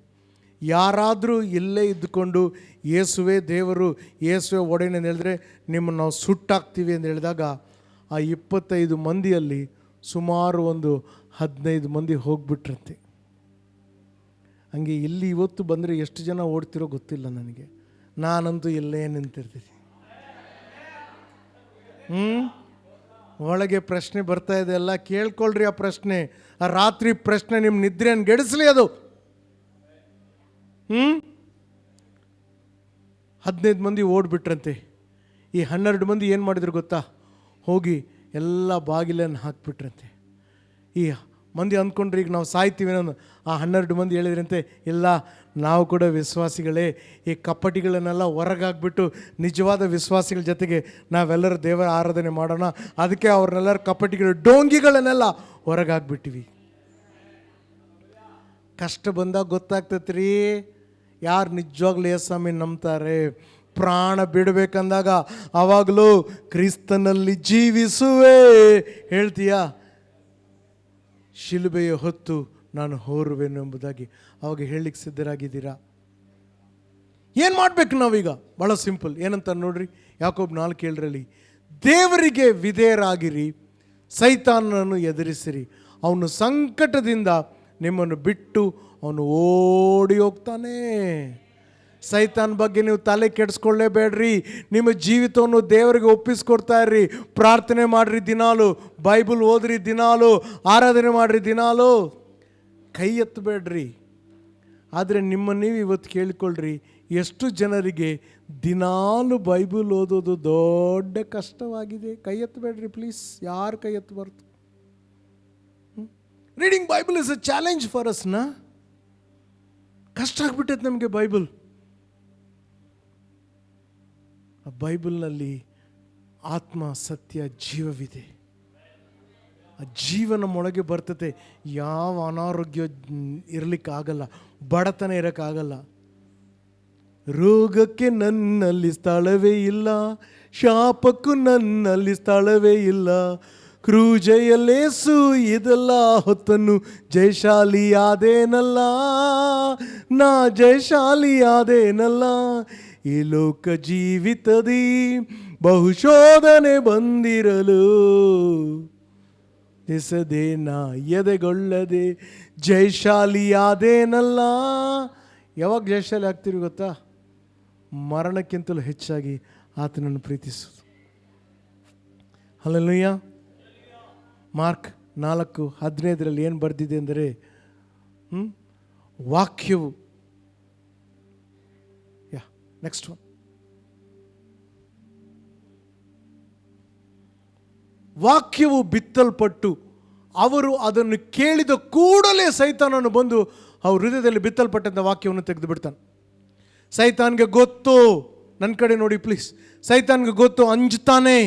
ಯಾರಾದರೂ ಇಲ್ಲೇ ಇದ್ದುಕೊಂಡು ಯೇಸುವೇ ದೇವರು, ಯೇಸುವೇ ಒಡೆಯನೆ ಅಂತ ಹೇಳಿದ್ರೆ ನಿಮ್ಮನ್ನು ನಾವು ಸುಟ್ಟಾಕ್ತೀವಿ ಅಂತ ಹೇಳಿದಾಗ ಆ 25 ಮಂದಿಯಲ್ಲಿ ಸುಮಾರು ಒಂದು 15 ಮಂದಿ ಹೋಗ್ಬಿಟ್ರಂತೆ. ಹಂಗೆ ಇಲ್ಲಿ ಇವತ್ತು ಬಂದರೆ ಎಷ್ಟು ಜನ ಓಡ್ತಿರೋ ಗೊತ್ತಿಲ್ಲ ನನಗೆ. ನಾನಂತೂ ಇಲ್ಲೇ ನಿಂತಿರ್ತೀನಿ. ಒಳಗೆ ಪ್ರಶ್ನೆ ಬರ್ತಾ ಇದೆ, ಎಲ್ಲ ಕೇಳ್ಕೊಳ್ರಿ. ಆ ಪ್ರಶ್ನೆ, ಆ ರಾತ್ರಿ ಪ್ರಶ್ನೆ ನಿಮ್ಮ ನಿದ್ರೆಯನ್ನು ಗೆಡಿಸ್ಲಿ ಅದು. 15 ಮಂದಿ ಓಡ್ಬಿಟ್ರಂತೆ. ಈ 12 ಮಂದಿ ಏನು ಮಾಡಿದ್ರು ಗೊತ್ತಾ? ಹೋಗಿ ಎಲ್ಲ ಬಾಗಿಲನ್ನು ಹಾಕ್ಬಿಟ್ರಂತೆ. ಈ ಮಂದಿ ಅಂದ್ಕೊಂಡ್ರೆ ಈಗ ನಾವು ಸಾಯ್ತೀವಿ ಅನ್ನೋ. ಆ 12 ಮಂದಿ ಹೇಳಿದ್ರಂತೆ, ಇಲ್ಲ, ನಾವು ಕೂಡ ವಿಶ್ವಾಸಿಗಳೇ, ಈ ಕಪಟಿಗಳನ್ನೆಲ್ಲ ಹೊರಗಾಗ್ಬಿಟ್ಟು ನಿಜವಾದ ವಿಶ್ವಾಸಿಗಳ ಜೊತೆಗೆ ನಾವೆಲ್ಲರೂ ದೇವರ ಆರಾಧನೆ ಮಾಡೋಣ. ಅದಕ್ಕೆ ಅವ್ರನ್ನೆಲ್ಲರ ಕಪಟಿಗಳು, ಡೋಂಗಿಗಳನ್ನೆಲ್ಲ ಹೊರಗಾಗ್ಬಿಟ್ಟಿವಿ. ಕಷ್ಟ ಬಂದಾಗ ಗೊತ್ತಾಗ್ತೈತೆ ರೀ ಯಾರು ನಿಜವಾಗ್ಲೂ ಯೇಸು ನಂಬ್ತಾರೆ. ಪ್ರಾಣ ಬಿಡಬೇಕಂದಾಗ ಆವಾಗಲೂ ಕ್ರಿಸ್ತನಲ್ಲಿ ಜೀವಿಸುವೆ ಹೇಳ್ತೀಯಾ? ಶಿಲುಬೆಯ ಹೊತ್ತು ನಾನು ಹೋರುವೆನು ಎಂಬುದಾಗಿ ಅವಾಗ ಹೇಳಲಿಕ್ಕೆ ಸಿದ್ಧರಾಗಿದ್ದೀರಾ? ಏನು ಮಾಡಬೇಕು ನಾವೀಗ? ಭಾಳ ಸಿಂಪಲ್. ಏನಂತ ನೋಡ್ರಿ, ಯಾಕೋಬ್ 4:7 ದೇವರಿಗೆ ವಿಧೇಯರಾಗಿರಿ, ಸೈತಾನನನ್ನು ಎದುರಿಸಿರಿ, ಅವನು ಸಂಕಟದಿಂದ ನಿಮ್ಮನ್ನು ಬಿಟ್ಟು ಅವನು ಓಡಿ ಹೋಗ್ತಾನೆ. ಸೈತಾನ್ ಬಗ್ಗೆ ನೀವು ತಲೆ ಕೆಡಿಸ್ಕೊಳ್ಳೇಬೇಡ್ರಿ. ನಿಮ್ಮ ಜೀವಿತವನ್ನು ದೇವರಿಗೆ ಒಪ್ಪಿಸ್ಕೊಡ್ತಾ ಇರ್ರಿ. ಪ್ರಾರ್ಥನೆ ಮಾಡಿರಿ ದಿನಾಲು, ಬೈಬಲ್ ಓದ್ರಿ ದಿನಾಲು, ಆರಾಧನೆ ಮಾಡಿರಿ ದಿನಾಲು, ಕೈ ಎತ್ತಬೇಡ್ರಿ. ಆದರೆ ನೀವು ಇವತ್ತು ಕೇಳಿಕೊಳ್ಳ್ರಿ, ಎಷ್ಟು ಜನರಿಗೆ ದಿನಾಲು ಬೈಬಲ್ ಓದೋದು ದೊಡ್ಡ ಕಷ್ಟವಾಗಿದೆ? ಕೈ ಎತ್ತಬೇಡ್ರಿ ಪ್ಲೀಸ್. ಯಾರು ಕೈ ಎತ್ತಬಾರ್ದು? Reading Bible is a challenge for ಅಸ್ನ. ಕಷ್ಟ ಆಗ್ಬಿಟ್ಟೈತೆ ನಮಗೆ ಬೈಬಲ್. ಆ ಬೈಬಲ್ನಲ್ಲಿ ಆತ್ಮ, ಸತ್ಯ, ಜೀವವಿದೆ. ಆ ಜೀವ ನಮ್ಮೊಳಗೆ ಬರ್ತತೆ. ಯಾವ ಅನಾರೋಗ್ಯ ಇರಲಿಕ್ಕಾಗಲ್ಲ, ಬಡತನ ಇರೋಕ್ಕಾಗಲ್ಲ. ರೋಗಕ್ಕೆ ನನ್ನಲ್ಲಿ ಸ್ಥಳವೇ ಇಲ್ಲ, ಶಾಪಕ್ಕೂ ನನ್ನಲ್ಲಿ ಸ್ಥಳವೇ ಇಲ್ಲ. ಕ್ರೂಜೆಯಲ್ಲೇಸು ಇದೆಲ್ಲ ಹೊತ್ತನ್ನು ಜಯಶಾಲಿಯಾದೇನಲ್ಲ, ನಾ ಜಯಶಾಲಿಯಾದೇನಲ್ಲ. ಈ ಲೋಕ ಜೀವಿತದಿ ಬಹುಶೋಧನೆ ಬಂದಿರಲು ಎಸದೆ ನಾ ಎದೆಗೊಳ್ಳದೆ ಜಯಶಾಲಿಯಾದೇನಲ್ಲ. ಯಾವಾಗ ಜಯಶಾಲಿ ಆಗ್ತೀರಿ ಗೊತ್ತಾ? ಮರಣಕ್ಕಿಂತಲೂ ಹೆಚ್ಚಾಗಿ ಆತನನ್ನು ಪ್ರೀತಿಸೋದು. ಹಲ್ಲೆಲೂಯಾ. ಮಾರ್ಕ್ 4:15 ಏನು ಬರೆದಿದೆ ಅಂದರೆ, ವಾಕ್ಯವು, ನೆಕ್ಸ್ಟ್ ಒನ್, ವಾಕ್ಯವು ಬಿತ್ತಲ್ಪಟ್ಟು ಅವರು ಅದನ್ನು ಕೇಳಿದ ಕೂಡಲೇ ಸೈತಾನನು ಬಂದು ಅವ್ರ ಹೃದಯದಲ್ಲಿ ಬಿತ್ತಲ್ಪಟ್ಟಂಥ ವಾಕ್ಯವನ್ನು ತೆಗೆದು ಬಿಡ್ತಾನೆ. ಸೈತಾನ್ಗೆ ಗೊತ್ತು, ನನ್ನ ಕಡೆ ನೋಡಿ ಪ್ಲೀಸ್, ಸೈತಾನ್ಗೆ ಗೊತ್ತು, ಅಂಜುತ್ತಾನೆ.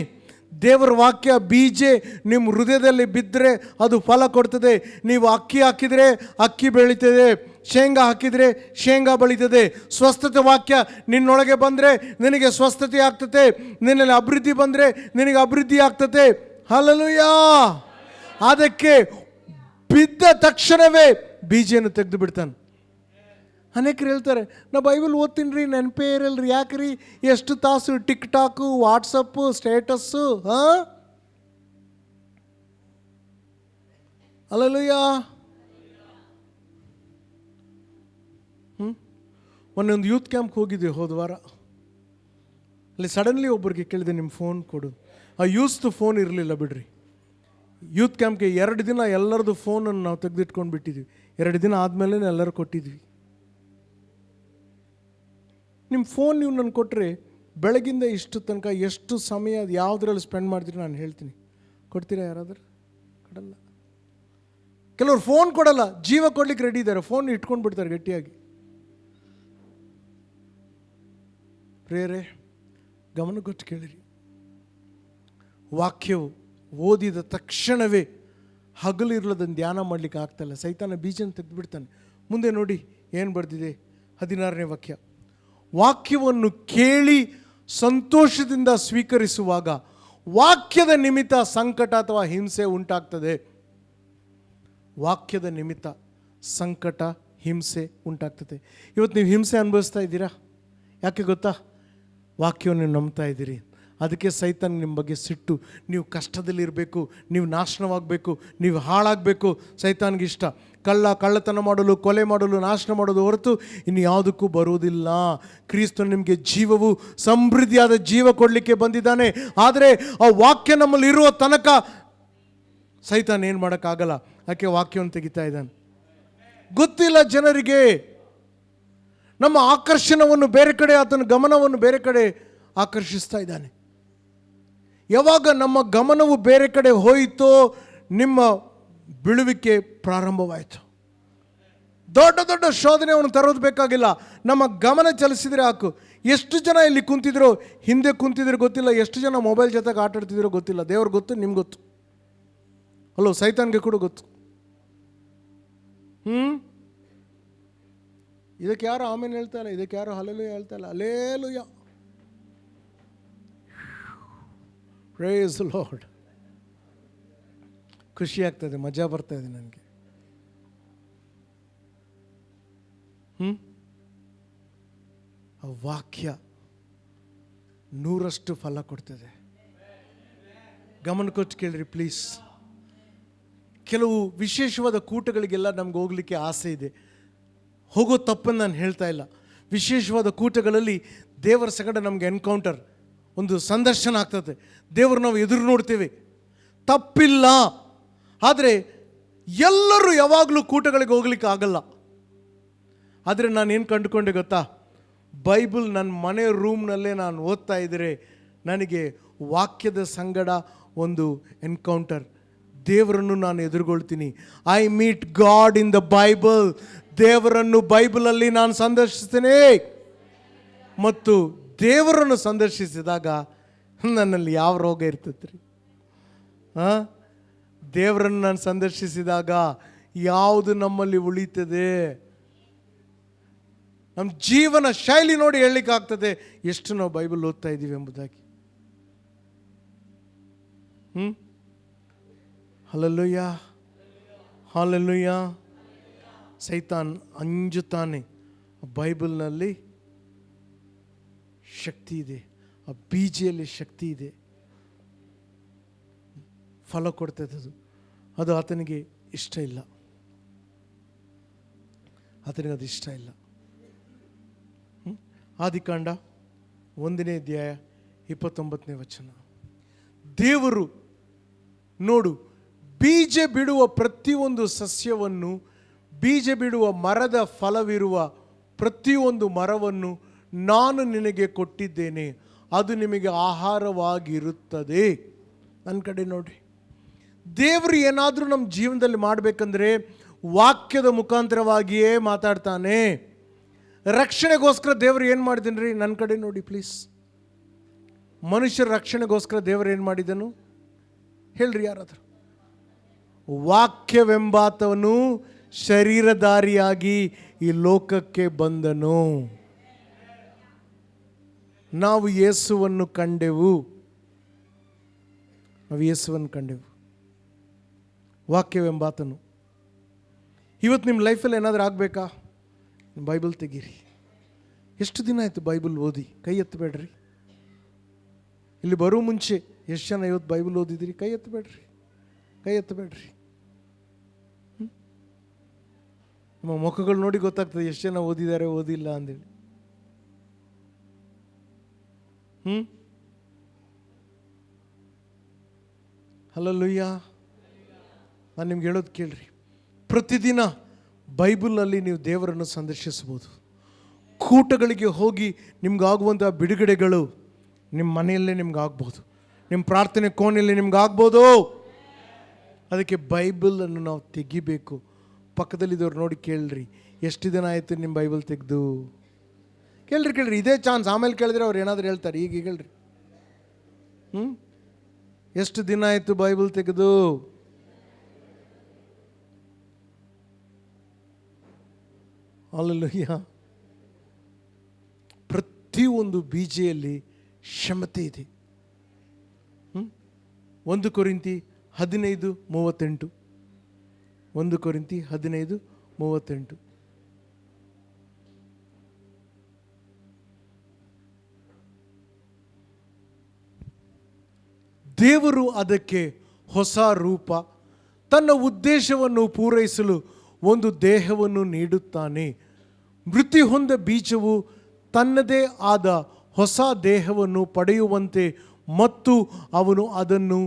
ದೇವರ ವಾಕ್ಯ ಬೀಜ ನಿಮ್ಮ ಹೃದಯದಲ್ಲಿ ಬಿದ್ದರೆ ಅದು ಫಲ ಕೊಡ್ತದೆ. ನೀವು ಅಕ್ಕಿ ಹಾಕಿದರೆ ಅಕ್ಕಿ ಬೆಳೀತದೆ, ಶೇಂಗಾ ಹಾಕಿದರೆ ಶೇಂಗಾ ಬೆಳೀತದೆ. ಸ್ವಸ್ಥತೆ ವಾಕ್ಯ ನಿನ್ನೊಳಗೆ ಬಂದರೆ ನಿನಗೆ ಸ್ವಸ್ಥತೆ ಆಗ್ತದೆ. ನಿನ್ನಲ್ಲಿ ಅಭಿವೃದ್ಧಿ ಬಂದರೆ ನಿನಗೆ ಅಭಿವೃದ್ಧಿ ಆಗ್ತದೆ. ಹಲ್ಲೆಲೂಯಾ. ಅದಕ್ಕೆ ಬಿದ್ದ ತಕ್ಷಣವೇ ಬೀಜವನ್ನು ತೆಗೆದು ಬಿಡ್ತಾನೆ. ಅನೇಕರು ಹೇಳ್ತಾರೆ, ನಾ ಬೈಬಲ್ ಓದ್ತೀನಿ ರೀ, ನೆನಪೇ ಇರಲ್ರಿ. ಯಾಕ್ರಿ? ಎಷ್ಟು ತಾಸು tick talk, WhatsApp, status. Hallelujah. ಮೊನ್ನೆ ಯೂತ್ ಕ್ಯಾಂಪ್ಗೆ ಹೋಗಿದ್ದೆ ಹೋದ ವಾರ. ಅಲ್ಲಿ ಸಡನ್ಲಿ ಒಬ್ಬರಿಗೆ ಕೇಳಿದೆ, ನಿಮ್ಮ ಫೋನ್ ಕೊಡು. ಆ ಯೂಸ್ದು ಫೋನ್ ಇರಲಿಲ್ಲ ಬಿಡ್ರಿ. ಯೂತ್ ಕ್ಯಾಂಪ್ಗೆ 2 ದಿನ ಎಲ್ಲರದ್ದು ಫೋನನ್ನು ನಾವು ತೆಗೆದಿಟ್ಕೊಂಡು ಬಿಟ್ಟಿದ್ವಿ. 2 ದಿನ ಆದಮೇಲೆ ಎಲ್ಲರೂ ಕೊಟ್ಟಿದ್ವಿ. ನಿಮ್ಮ ಫೋನ್ ನೀವು ನನಗೆ ಕೊಟ್ಟರೆ ಬೆಳಗಿಂದ ಇಷ್ಟು ತನಕ ಎಷ್ಟು ಸಮಯ ಯಾವುದ್ರಲ್ಲಿ ಸ್ಪೆಂಡ್ ಮಾಡ್ತೀರಿ ನಾನು ಹೇಳ್ತೀನಿ. ಕೊಡ್ತೀರಾ ಯಾರಾದರೂ? ಕೊಡಲ್ಲ. ಕೆಲವರು ಫೋನ್ ಕೊಡಲ್ಲ, ಜೀವ ಕೊಡ್ಲಿಕ್ಕೆ ರೆಡಿ ಇದ್ದಾರೆ, ಫೋನ್ ಇಟ್ಕೊಂಡು ಬಿಡ್ತಾರೆ ಗಟ್ಟಿಯಾಗಿ. ಪ್ರೇರೆ ಗಮನ ಕೊಟ್ಟು ಕೇಳಿರಿ. ವಾಕ್ಯವು ಓದಿದ ತಕ್ಷಣವೇ ಹಗಲಿರಲದನ್ನು ಧ್ಯಾನ ಮಾಡಲಿಕ್ಕೆ ಆಗ್ತಾಯಿಲ್ಲ. ಸೈತಾನ ಬೀಜನ ತೆಗೆದುಬಿಡ್ತಾನೆ. ಮುಂದೆ ನೋಡಿ ಏನು ಬರೆದಿದೆ, 16ನೇ ವಾಕ್ಯ. ವಾಕ್ಯವನ್ನು ಕೇಳಿ ಸಂತೋಷದಿಂದ ಸ್ವೀಕರಿಸುವಾಗ ವಾಕ್ಯದ ನಿಮಿತ್ತ ಸಂಕಟ ಅಥವಾ ಹಿಂಸೆ ಉಂಟಾಗ್ತದೆ. ವಾಕ್ಯದ ನಿಮಿತ್ತ ಸಂಕಟ, ಹಿಂಸೆ ಉಂಟಾಗ್ತದೆ. ಇವತ್ತು ನೀವು ಹಿಂಸೆ ಅನುಭವಿಸ್ತಾ ಇದ್ದೀರಾ? ಯಾಕೆ ಗೊತ್ತಾ? ವಾಕ್ಯವನ್ನು ನಂಬ್ತಾ ಇದ್ದೀರಿ. ಅದಕ್ಕೆ ಸೈತಾನ್ ನಿಮ್ಮ ಬಗ್ಗೆ ಸಿಟ್ಟು. ನೀವು ಕಷ್ಟದಲ್ಲಿರಬೇಕು, ನೀವು ನಾಶನವಾಗಬೇಕು, ನೀವು ಹಾಳಾಗಬೇಕು. ಸೈತಾನ್ಗೆ ಇಷ್ಟ ಕಳ್ಳತನ ಮಾಡಲು, ಕೊಲೆ ಮಾಡಲು, ನಾಶನ ಮಾಡೋದು ಹೊರತು ಇನ್ನು ಯಾವುದಕ್ಕೂ ಬರುವುದಿಲ್ಲ. ಕ್ರಿಸ್ತನು ನಿಮಗೆ ಜೀವವು ಸಮೃದ್ಧಿಯಾದ ಜೀವ ಕೊಡಲಿಕ್ಕೆ ಬಂದಿದ್ದಾನೆ. ಆದರೆ ಆ ವಾಕ್ಯ ನಮ್ಮಲ್ಲಿ ಇರುವ ತನಕ ಸೈತಾನ್ ಏನು ಮಾಡೋಕ್ಕಾಗಲ್ಲ. ಯಾಕೆ ವಾಕ್ಯವನ್ನು ತೆಗಿತಾ ಇದ್ದಾನೆ. ಗೊತ್ತಿಲ್ಲ ಜನರಿಗೆ. ನಮ್ಮ ಆಕರ್ಷಣವನ್ನು ಬೇರೆ ಕಡೆ, ಆತನ ಗಮನವನ್ನು ಬೇರೆ ಕಡೆ ಆಕರ್ಷಿಸ್ತಾ ಇದ್ದಾನೆ. ಯಾವಾಗ ನಮ್ಮ ಗಮನವು ಬೇರೆ ಕಡೆ ಹೋಯಿತೋ ನಿಮ್ಮ ಬೀಳುವಿಕೆ ಪ್ರಾರಂಭವಾಯಿತು. ದೊಡ್ಡ ದೊಡ್ಡ ಶೋಧನೆ ಅವನು ತರೋದು ಬೇಕಾಗಿಲ್ಲ. ನಮ್ಮ ಗಮನ ಚಲಿಸಿದರೆ ಸಾಕು. ಎಷ್ಟು ಜನ ಇಲ್ಲಿ ಕುಂತಿದ್ರು, ಹಿಂದೆ ಕುಂತಿದ್ರು ಗೊತ್ತಿಲ್ಲ. ಎಷ್ಟು ಜನ ಮೊಬೈಲ್ ಜೊತೆಗೆ ಆಟ ಆಡ್ತಿದ್ರು ಗೊತ್ತಿಲ್ಲ. ದೇವ್ರಿಗೆ ಗೊತ್ತು, ನಿಮ್ಗೆ ಗೊತ್ತು. ಅಲ್ಲೋ, ಸೈತಾನ್ಗೆ ಕೂಡ ಗೊತ್ತು. ಇದಕ್ಕೆ ಯಾರು ಆಮೇಲೆ ಹೇಳ್ತಾ ಇಲ್ಲ, ಇದಕ್ಕೆ ಯಾರು ಹಲ್ಲೆಲೂಯಾ ಹೇಳ್ತಾ ಇಲ್ಲ. Hallelujah, praise the Lord. ಖುಷಿ ಆಗ್ತದೆ, ಮಜಾ ಬರ್ತಾ ಇದೆ ನನಗೆ. ಆ ವಾಕ್ಯ 100% ಫಲ ಕೊಡ್ತದೆ. ಗಮನ ಕೊಟ್ಟು ಕೇಳ್ರಿ ಪ್ಲೀಸ್. ಕೆಲವು ವಿಶೇಷವಾದ ಕೂಟಗಳಿಗೆಲ್ಲ ನಮ್ಗೆ ಹೋಗ್ಲಿಕ್ಕೆ ಆಸೆ ಇದೆ. ಹೋಗೋ ತಪ್ಪನ್ನು ನಾನು ಹೇಳ್ತಾ ಇಲ್ಲ. ವಿಶೇಷವಾದ ಕೂಟಗಳಲ್ಲಿ ದೇವರ ಸಂಗಡ ನಮಗೆ ಎನ್ಕೌಂಟರ್, ಒಂದು ಸಂದರ್ಶನ ಆಗ್ತದೆ. ದೇವರು ನಾವು ಎದುರು ನೋಡ್ತೇವೆ, ತಪ್ಪಿಲ್ಲ. ಆದರೆ ಎಲ್ಲರೂ ಯಾವಾಗಲೂ ಕೂಟಗಳಿಗೆ ಹೋಗ್ಲಿಕ್ಕೆ ಆಗಲ್ಲ. ಆದರೆ ನಾನೇನು ಕಂಡುಕೊಂಡೆ ಗೊತ್ತಾ? ಬೈಬಲ್ ನನ್ನ ಮನೆ ರೂಮ್ನಲ್ಲೇ ನಾನು ಓದ್ತಾ ಇದ್ದರೆ ನನಗೆ ವಾಕ್ಯದ ಸಂಗಡ ಒಂದು ಎನ್ಕೌಂಟರ್, ದೇವರನ್ನು ನಾನು ಎದುರುಗೊಳ್ತೀನಿ. I meet God in the Bible. ದೇವರನ್ನು ಬೈಬಲಲ್ಲಿ ನಾನು ಸಂದರ್ಶಿಸ್ತೇನೆ. ಮತ್ತು ದೇವರನ್ನು ಸಂದರ್ಶಿಸಿದಾಗ ನನ್ನಲ್ಲಿ ಯಾವ ರೋಗ ಇರ್ತೈತೆ ರೀ? ದೇವರನ್ನು ನಾನು ಸಂದರ್ಶಿಸಿದಾಗ ಯಾವುದು ನಮ್ಮಲ್ಲಿ ಉಳಿತದೆ? ನಮ್ಮ ಜೀವನ ಶೈಲಿ ನೋಡಿ ಹೇಳಲಿಕ್ಕೆ ಆಗ್ತದೆ ಎಷ್ಟು ನಾವು ಬೈಬಲ್ ಓದ್ತಾ ಇದ್ದೀವಿ ಎಂಬುದಾಗಿ. Hallelujah, hallelujah. ಸೈತಾನ್ ಅಂಜುತ್ತಾನೆ. ಬೈಬಲ್ನಲ್ಲಿ ಶಕ್ತಿ ಇದೆ, ಆ ಬೀಜೆಯಲ್ಲಿ ಶಕ್ತಿ ಇದೆ, ಫಲ ಕೊಡ್ತದೆ. ಅದು ಆತನಿಗೆ ಇಷ್ಟ ಇಲ್ಲ, ಆತನಿಗೆ ಅದು ಇಷ್ಟ ಇಲ್ಲ. ಆದಿಕಾಂಡ 1ನೇ ಅಧ್ಯಾಯ 29ನೇ ವಚನ. ದೇವರು ನೋಡು, ಬೀಜ ಬಿಡುವ ಪ್ರತಿಯೊಂದು ಸಸ್ಯವನ್ನು, ಬೀಜ ಬಿಡುವ ಮರದ ಫಲವಿರುವ ಪ್ರತಿಯೊಂದು ಮರವನ್ನು ನಾನು ನಿನಗೆ ಕೊಟ್ಟಿದ್ದೇನೆ, ಅದು ನಿಮಗೆ ಆಹಾರವಾಗಿರುತ್ತದೆ. ನನ್ನ ಕಡೆ ನೋಡ್ರಿ. ದೇವರು ಏನಾದರೂ ನಮ್ಮ ಜೀವನದಲ್ಲಿ ಮಾಡಬೇಕಂದ್ರೆ ವಾಕ್ಯದ ಮುಖಾಂತರವಾಗಿಯೇ ಮಾತಾಡ್ತಾನೆ. ರಕ್ಷಣೆಗೋಸ್ಕರ ದೇವರು ಏನು ಮಾಡಿದನು ರೀ? ನನ್ನ ಕಡೆ ನೋಡಿ ಪ್ಲೀಸ್. ಮನುಷ್ಯರ ರಕ್ಷಣೆಗೋಸ್ಕರ ದೇವರು ಏನು ಮಾಡಿದನು ಹೇಳ್ರಿ ಯಾರಾದರೂ? ವಾಕ್ಯವೆಂಬಾತವನು ಶರೀರಧಾರಿಯಾಗಿ ಈ ಲೋಕಕ್ಕೆ ಬಂದನು. ನಾವು ಯೇಸುವನ್ನು ಕಂಡೆವು, ನಾವು ಯೇಸುವನ್ನು ಕಂಡೆವು. ವಾಕ್ಯವೆಂಬಾತನು. ಇವತ್ತು ನಿಮ್ಮ ಲೈಫಲ್ಲಿ ಏನಾದರೂ ಆಗಬೇಕಾ? ಬೈಬಲ್ ತೆಗೀರಿ. ಎಷ್ಟು ದಿನ ಆಯಿತು ಬೈಬಲ್ ಓದಿ? ಕೈ ಎತ್ತಬೇಡ್ರಿ. ಇಲ್ಲಿ ಬರೋ ಮುಂಚೆ ಎಷ್ಟು ಜನ ಇವತ್ತು ಬೈಬಲ್ ಓದಿದಿರಿ? ಕೈ ಎತ್ತಬೇಡ್ರಿ, ಕೈ ಎತ್ತಬೇಡ್ರಿ. ನಮ್ಮ ಮುಖಗಳು ನೋಡಿ ಗೊತ್ತಾಗ್ತದೆ ಎಷ್ಟು ಜನ ಓದಿದ್ದಾರೆ ಓದಿಲ್ಲ ಅಂದೇಳಿ. ಹಲ್ಲೆಲೂಯಾ. ನಾನು ನಿಮ್ಗೆ ಹೇಳೋದು ಕೇಳ್ರಿ. ಪ್ರತಿದಿನ ಬೈಬಲ್ನಲ್ಲಿ ನೀವು ದೇವರನ್ನು ಸಂದರ್ಶಿಸ್ಬೋದು. ಕೂಟಗಳಿಗೆ ಹೋಗಿ ನಿಮ್ಗಾಗುವಂಥ ಬಿಡುಗಡೆಗಳು ನಿಮ್ಮ ಮನೆಯಲ್ಲೇ ನಿಮ್ಗಾಗ್ಬೋದು, ನಿಮ್ಮ ಪ್ರಾರ್ಥನೆ ಕೋಣೆಯಲ್ಲಿ ನಿಮ್ಗಾಗ್ಬೋದು. ಅದಕ್ಕೆ ಬೈಬಲನ್ನು ನಾವು ತೆಗಿಬೇಕು. ಪಕ್ಕದಲ್ಲಿದ್ದವ್ರು ನೋಡಿ ಕೇಳ್ರಿ, ಎಷ್ಟು ದಿನ ಆಯಿತು ನಿಮ್ಮ ಬೈಬಲ್ ತೆಗೆದು? ಕೇಳ್ರಿ, ಇದೇ ಚಾನ್ಸ್. ಆಮೇಲೆ ಕೇಳಿದ್ರೆ ಅವ್ರು ಏನಾದರೂ ಹೇಳ್ತಾರೆ. ಈಗ ಹೇಳ್ರಿ, ಎಷ್ಟು ದಿನ ಆಯಿತು ಬೈಬಲ್ ತೆಗೆದು? ಹಲ್ಲೆಲೂಯಾ. ಪ್ರತಿಯೊಂದು ಬೀಜೆಯಲ್ಲಿ ಕ್ಷಮತೆ ಇದೆ. 1 ಕೊರಿಂಥಿ 15:38. 1 ಕೊರಿಂಥಿ 15:38. ದೇವರು ಅದಕ್ಕೆ ಹೊಸ ರೂಪ, ತನ್ನ ಉದ್ದೇಶವನ್ನು ಪೂರೈಸಲು ಒಂದು ದೇಹವನ್ನು ನೀಡುತ್ತಾನೆ. ಮೃತಿ ಹೊಂದ ಬೀಜವು ತನ್ನದೇ ಆದ ಹೊಸ ದೇಹವನ್ನು ಪಡೆಯುವಂತೆ ಮತ್ತು ಅವನು ಅದನ್ನು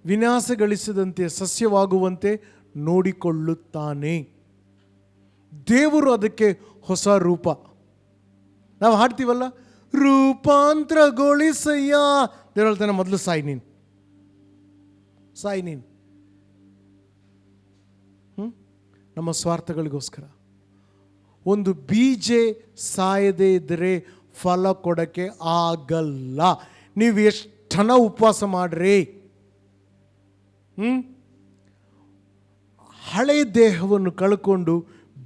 ವಿನಾಶಗೊಳಿಸದಂತೆ ಸಸ್ಯವಾಗುವಂತೆ ನೋಡಿಕೊಳ್ಳುತ್ತಾನೆ. ದೇವರು ಅದಕ್ಕೆ ಹೊಸ ರೂಪ. ನಾವು ಹಾಡ್ತೀವಲ್ಲ, ರೂಪಾಂತರಗೊಳಿಸಯ್ಯ. ದೇವ್ರು ಹೇಳ್ತಾನೆ, ಮೊದಲು ಸಾಯಿ ನೀನು. ನಮ್ಮ ಸ್ವಾರ್ಥಗಳಿಗೋಸ್ಕರ ಒಂದು ಬೀಜ ಸಾಯದೇ ಇದ್ದರೆ ಫಲ ಕೊಡಕ್ಕೆ ಆಗಲ್ಲ. ನೀವು ಎಷ್ಟನ ಉಪವಾಸ ಮಾಡ್ರಿ, ಹಳೆ ದೇಹವನ್ನು ಕಳ್ಕೊಂಡು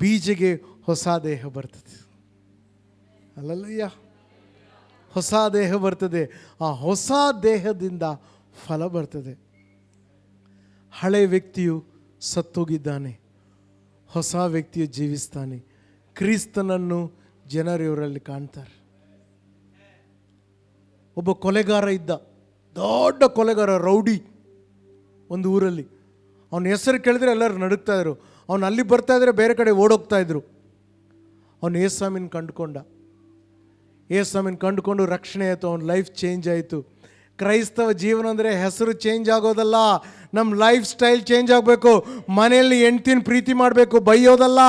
ಬೀಜಗೆ ಹೊಸ ದೇಹ ಬರ್ತದೆ. ಅಲ್ಲಲ್ಲಯ್ಯ, ಹೊಸ ದೇಹ ಬರ್ತದೆ. ಆ ಹೊಸ ದೇಹದಿಂದ ಫಲ ಬರ್ತದೆ. ಹಳೆ ವ್ಯಕ್ತಿಯು ಸತ್ತೋಗಿದ್ದಾನೆ, ಹೊಸ ವ್ಯಕ್ತಿಯು ಜೀವಿಸ್ತಾನೆ. ಕ್ರಿಸ್ತನನ್ನು ಜನರು ಇವರಲ್ಲಿ ಕಾಣ್ತಾರೆ. ಒಬ್ಬ ಕೊಲೆಗಾರ ಇದ್ದ, ದೊಡ್ಡ ಕೊಲೆಗಾರ, ರೌಡಿ, ಒಂದು ಊರಲ್ಲಿ. ಅವನ ಹೆಸರು ಕೇಳಿದ್ರೆ ಎಲ್ಲರೂ ನಡುಗ್ತಾ ಇದ್ರು. ಅವನು ಅಲ್ಲಿ ಬರ್ತಾ ಇದ್ರೆ ಬೇರೆ ಕಡೆ ಓಡೋಗ್ತಾ ಇದ್ರು. ಅವನು ಯೇಸುವಿನ ಕಂಡುಕೊಂಡು ರಕ್ಷಣೆ ಆಯಿತು. ಅವನ ಲೈಫ್ ಚೇಂಜ್ ಆಯಿತು. ಕ್ರೈಸ್ತವ ಜೀವನ ಅಂದರೆ ಹೆಸರು ಚೇಂಜ್ ಆಗೋದಲ್ಲ, ನಮ್ಮ ಲೈಫ್ ಸ್ಟೈಲ್ ಚೇಂಜ್ ಆಗಬೇಕು. ಮನೆಯಲ್ಲಿ ಹೆಂಡ್ತಿನ ಪ್ರೀತಿ ಮಾಡಬೇಕು, ಬೈಯೋದಲ್ಲ.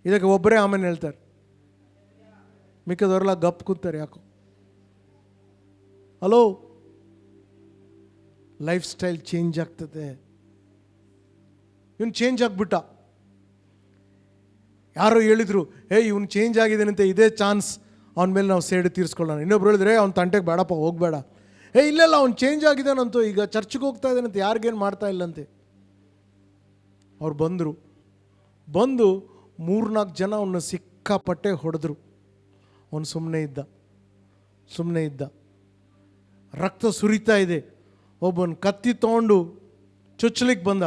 ಇದಕ್ಕೆ ಒಬ್ಬರೇ ಆಮೇಲೆ ಹೇಳ್ತಾರೆ, ಮಿಕ್ಕದವರೆಲ್ಲ ಗಪ್ ಕೂತಾರೆ. ಯಾಕೋ ಹಲೋ, ಲೈಫ್ ಸ್ಟೈಲ್ ಚೇಂಜ್ ಆಗ್ತದೆ. ಇವನು ಚೇಂಜ್ ಆಗಿಬಿಟ್ಟ. ಯಾರೋ ಹೇಳಿದರು, ಇವನು ಚೇಂಜ್ ಆಗಿದ್ದಾನಂತೆ, ಇದೇ ಚಾನ್ಸ್ ಅವನ ಮೇಲೆ ನಾವು ಸೇಡು ತೀರಿಸ್ಕೊಳ್ಳೋಣ. ಇನ್ನೊಬ್ರು ಹೇಳಿದ್ರೆ, ಅವ್ನ ತಂಟೆಗೆ ಬೇಡಪ್ಪ, ಹೋಗಬೇಡ. ಇಲ್ಲೆಲ್ಲ ಅವ್ನು ಚೇಂಜ್ ಆಗಿದ್ದಾನಂತೂ, ಈಗ ಚರ್ಚ್ಗೆ ಹೋಗ್ತಾ ಇದ್ದಾನಂತೆ, ಯಾರಿಗೇನು ಮಾಡ್ತಾ ಇಲ್ಲಂತೆ. ಅವ್ರು ಬಂದು 3-4 ಜನ ಅವನ್ನ ಸಿಕ್ಕಾಪಟ್ಟೆ ಹೊಡೆದ್ರು. ಅವನು ಸುಮ್ಮನೆ ಇದ್ದ. ರಕ್ತ ಸುರಿತಾ ಇದೆ. ಒಬ್ಬನ ಕತ್ತಿ ತೊಗೊಂಡು ಚುಚ್ಚಲಿಕ್ಕೆ ಬಂದ.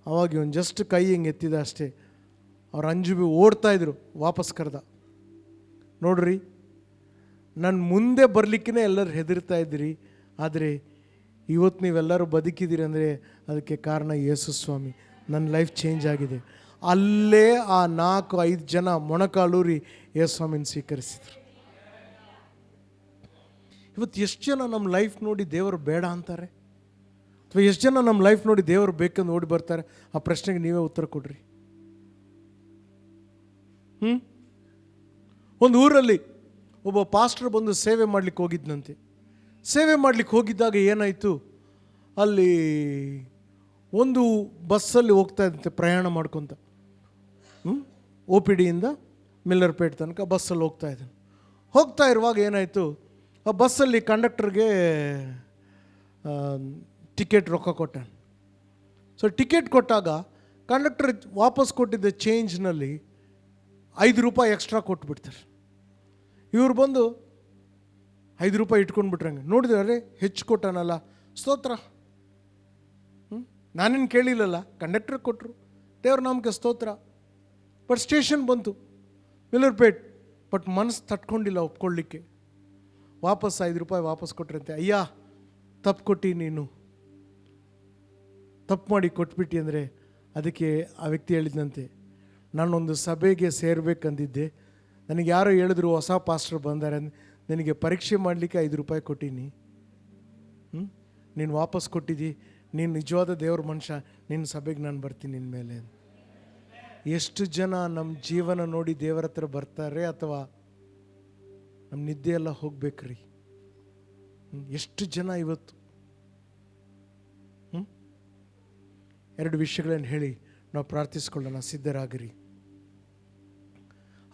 ಅವಾಗ ಇವನು ಜಸ್ಟ್ ಕೈ ಹಿಂಗೆ ಎತ್ತಿದ ಅಷ್ಟೇ. ಅವ್ರು ಅಂಜು ಓಡ್ತಾಯಿದ್ರು. ವಾಪಸ್ ಕರೆದ. ನೋಡ್ರಿ, ನನ್ನ ಮುಂದೆ ಬರಲಿಕ್ಕೇ ಎಲ್ಲರೂ ಹೆದರ್ತಾ ಇದ್ದೀರಿ, ಆದರೆ ಇವತ್ತು ನೀವೆಲ್ಲರೂ ಬದುಕಿದ್ದೀರಿ ಅಂದರೆ ಅದಕ್ಕೆ ಕಾರಣ ಯೇಸು ಸ್ವಾಮಿ. ನನ್ನ ಲೈಫ್ ಚೇಂಜ್ ಆಗಿದೆ. ಅಲ್ಲೇ ಆ 4-5 ಜನ ಮೊಣಕಾಲೂರಿ ಯೇಸು ಸ್ವಾಮಿನ ಸ್ವೀಕರಿಸಿದ್ರು. ಇವತ್ತು ಎಷ್ಟು ಜನ ನಮ್ಮ ಲೈಫ್ ನೋಡಿ ದೇವರು ಬೇಡ ಅಂತಾರೆ, ಅಥವಾ ಎಷ್ಟು ಜನ ನಮ್ಮ ಲೈಫ್ ನೋಡಿ ದೇವರು ಬೇಕಂದು ಓಡಿ ಬರ್ತಾರೆ? ಆ ಪ್ರಶ್ನೆಗೆ ನೀವೇ ಉತ್ತರ ಕೊಡ್ರಿ. ಒಂದು ಊರಲ್ಲಿ ಒಬ್ಬ ಪಾಸ್ಟರ್ ಬಂದು ಸೇವೆ ಮಾಡಲಿಕ್ಕೆ ಹೋಗಿದ್ನಂತೆ. ಸೇವೆ ಮಾಡಲಿಕ್ಕೆ ಹೋಗಿದ್ದಾಗ ಏನಾಯಿತು, ಅಲ್ಲಿ ಒಂದು ಬಸ್ಸಲ್ಲಿ ಹೋಗ್ತಾ ಇದ್ದಂತೆ, ಪ್ರಯಾಣ ಮಾಡ್ಕೊತ. OPDಯಿಂದ ಮಿಲ್ಲರ್ಪೇಟೆ ತನಕ ಬಸ್ಸಲ್ಲಿ ಹೋಗ್ತಾ ಇರುವಾಗ ಏನಾಯಿತು, ಆ ಬಸ್ಸಲ್ಲಿ ಕಂಡಕ್ಟರ್ಗೆ ಟಿಕೆಟ್ ರೊಕ್ಕ ಕೊಟ್ಟ. ಸೊ ಟಿಕೆಟ್ ಕೊಟ್ಟಾಗ ಕಂಡಕ್ಟರ್ ವಾಪಸ್ ಕೊಟ್ಟಿದ್ದ ಚೇಂಜ್ನಲ್ಲಿ 5 ರೂಪಾಯಿ ಎಕ್ಸ್ಟ್ರಾ ಕೊಟ್ಬಿಡ್ತಾರೆ. ಇವ್ರು ಬಂದು 5 ರೂಪಾಯಿ ಇಟ್ಕೊಂಡ್ಬಿಟ್ರಂಗೆ. ನೋಡಿದ್ರೆ ಹೆಚ್ಚು ಕೊಟ್ಟಾನಲ್ಲ, ಸ್ತೋತ್ರ. ನಾನೇನು ಕೇಳಿಲ್ಲಲ್ಲ, ಕಂಡಕ್ಟರ್ ಕೊಟ್ಟರು, ದೇವ್ರ ನಾಮಕ್ಕೆ ಸ್ತೋತ್ರ. ಬಟ್ ಸ್ಟೇಷನ್ ಬಂತು ಮಿಲ್ಲರ್ಪೇಟ್, ಬಟ್ ಮನಸ್ಸು ತಟ್ಕೊಂಡಿಲ್ಲ ಒಪ್ಕೊಳ್ಳಿಕ್ಕೆ. ವಾಪಸ್ 5 ರೂಪಾಯಿ ವಾಪಸ್ ಕೊಟ್ರಂತೆ. ಅಯ್ಯ, ತಪ್ಪು ಕೊಟ್ಟು, ನೀನು ತಪ್ಪು ಮಾಡಿ ಕೊಟ್ಬಿಟ್ಟು ಅಂದರೆ ಅದಕ್ಕೆ ಆ ವ್ಯಕ್ತಿ ಹೇಳಿದಂತೆ, ನಾನೊಂದು ಸಭೆಗೆ ಸೇರಬೇಕಂದಿದ್ದೆ, ನನಗೆ ಯಾರೋ ಹೇಳಿದ್ರು ಹೊಸ ಪಾಸ್ಟರ್ ಬಂದಾರೆ, ನನಗೆ ಪರೀಕ್ಷೆ ಮಾಡಲಿಕ್ಕೆ 5 ರೂಪಾಯಿ ಕೊಟ್ಟೀನಿ, ನೀನು ವಾಪಸ್ ಕೊಟ್ಟಿದ್ದಿ, ನೀನು ನಿಜವಾದ ದೇವ್ರ ಮನುಷ್ಯ, ನಿನ್ನ ಸಭೆಗೆ ನಾನು ಬರ್ತೀನಿ ನಿನ್ನ ಮೇಲೆ. ಎಷ್ಟು ಜನ ನಮ್ಮ ಜೀವನ ನೋಡಿ ದೇವರ ಹತ್ರ ಬರ್ತಾರೆ, ಅಥವಾ ನಮ್ಮ ನಿದ್ದೆಯೆಲ್ಲ ಹೋಗ್ಬೇಕ್ರಿ? ಎಷ್ಟು ಜನ ಇವತ್ತು 2 ವಿಷಯಗಳನ್ನು ಹೇಳಿ ನಾವು ಪ್ರಾರ್ಥಿಸ್ಕೊಳ್ಳೋಣ. ಸಿದ್ಧರಾಗಿರಿ.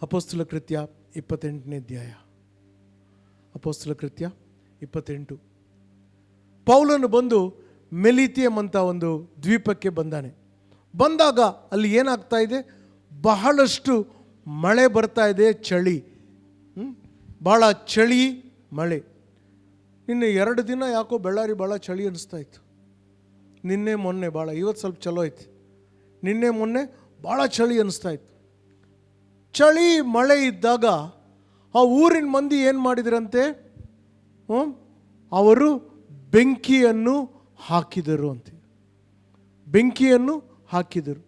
ಅಪೊಸ್ತಲ ಕೃತ್ಯ 28ನೇ ಅಧ್ಯಾಯ. ಅಪೊಸ್ತಲ ಕೃತ್ಯ 28. ಪೌಲನು ಬಂದು ಮೆಲಿತಿಯಮ್ ಅಂತ ಒಂದು ದ್ವೀಪಕ್ಕೆ ಬಂದಾಗ ಅಲ್ಲಿ ಏನಾಗ್ತಾ ಇದೆ, ಬಹಳಷ್ಟು ಮಳೆ ಬರ್ತಾ ಇದೆ, ಚಳಿ, ಭಾಳ ಚಳಿ ಮಳೆ. ನಿನ್ನೆ 2 ದಿನ ಯಾಕೋ ಬೆಳ್ಳಾರಿ ಭಾಳ ಚಳಿ ಅನಿಸ್ತಾ ಇತ್ತು. ನಿನ್ನೆ ಮೊನ್ನೆ ಭಾಳ, ಇವತ್ತು ಸ್ವಲ್ಪ ಚಲೋ ಐತಿ. ನಿನ್ನೆ ಮೊನ್ನೆ ಭಾಳ ಚಳಿ ಅನಿಸ್ತಾ ಇತ್ತು. ಚಳಿ ಮಳೆ ಇದ್ದಾಗ ಆ ಊರಿನ ಮಂದಿ ಏನು ಮಾಡಿದ್ರಂತೆ, ಅವರು ಬೆಂಕಿಯನ್ನು ಹಾಕಿದರು ಅಂತ. ಬೆಂಕಿಯನ್ನು ಹಾಕಿದರು.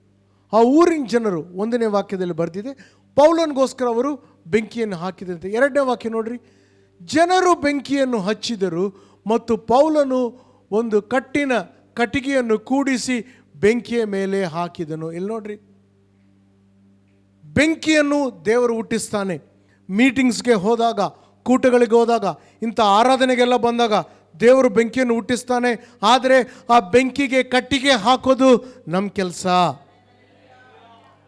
ಆ ಊರಿನ ಜನರು, 1ನೇ ವಾಕ್ಯದಲ್ಲಿ ಬರ್ತಿದೆ, ಪೌಲನಿಗೋಸ್ಕರ ಅವರು ಬೆಂಕಿಯನ್ನು ಹಾಕಿದಂತೆ. 2ನೇ ವಾಕ್ಯ ನೋಡ್ರಿ, ಜನರು ಬೆಂಕಿಯನ್ನು ಹಚ್ಚಿದರು ಮತ್ತು ಪೌಲನು ಒಂದು ಕಟ್ಟಿನ ಕಟ್ಟಿಗೆಯನ್ನು ಕೂಡಿಸಿ ಬೆಂಕಿಯ ಮೇಲೆ ಹಾಕಿದನು. ಇಲ್ಲಿ ನೋಡ್ರಿ, ಬೆಂಕಿಯನ್ನು ದೇವರು ಹುಟ್ಟಿಸ್ತಾನೆ. ಮೀಟಿಂಗ್ಸ್ಗೆ ಹೋದಾಗ, ಕೂಟಗಳಿಗೆ ಹೋದಾಗ, ಇಂಥ ಆರಾಧನೆಗೆಲ್ಲ ಬಂದಾಗ ದೇವರು ಬೆಂಕಿಯನ್ನು ಹುಟ್ಟಿಸ್ತಾನೆ. ಆದರೆ ಆ ಬೆಂಕಿಗೆ ಕಟ್ಟಿಗೆ ಹಾಕೋದು ನಮ್ಮ ಕೆಲಸ.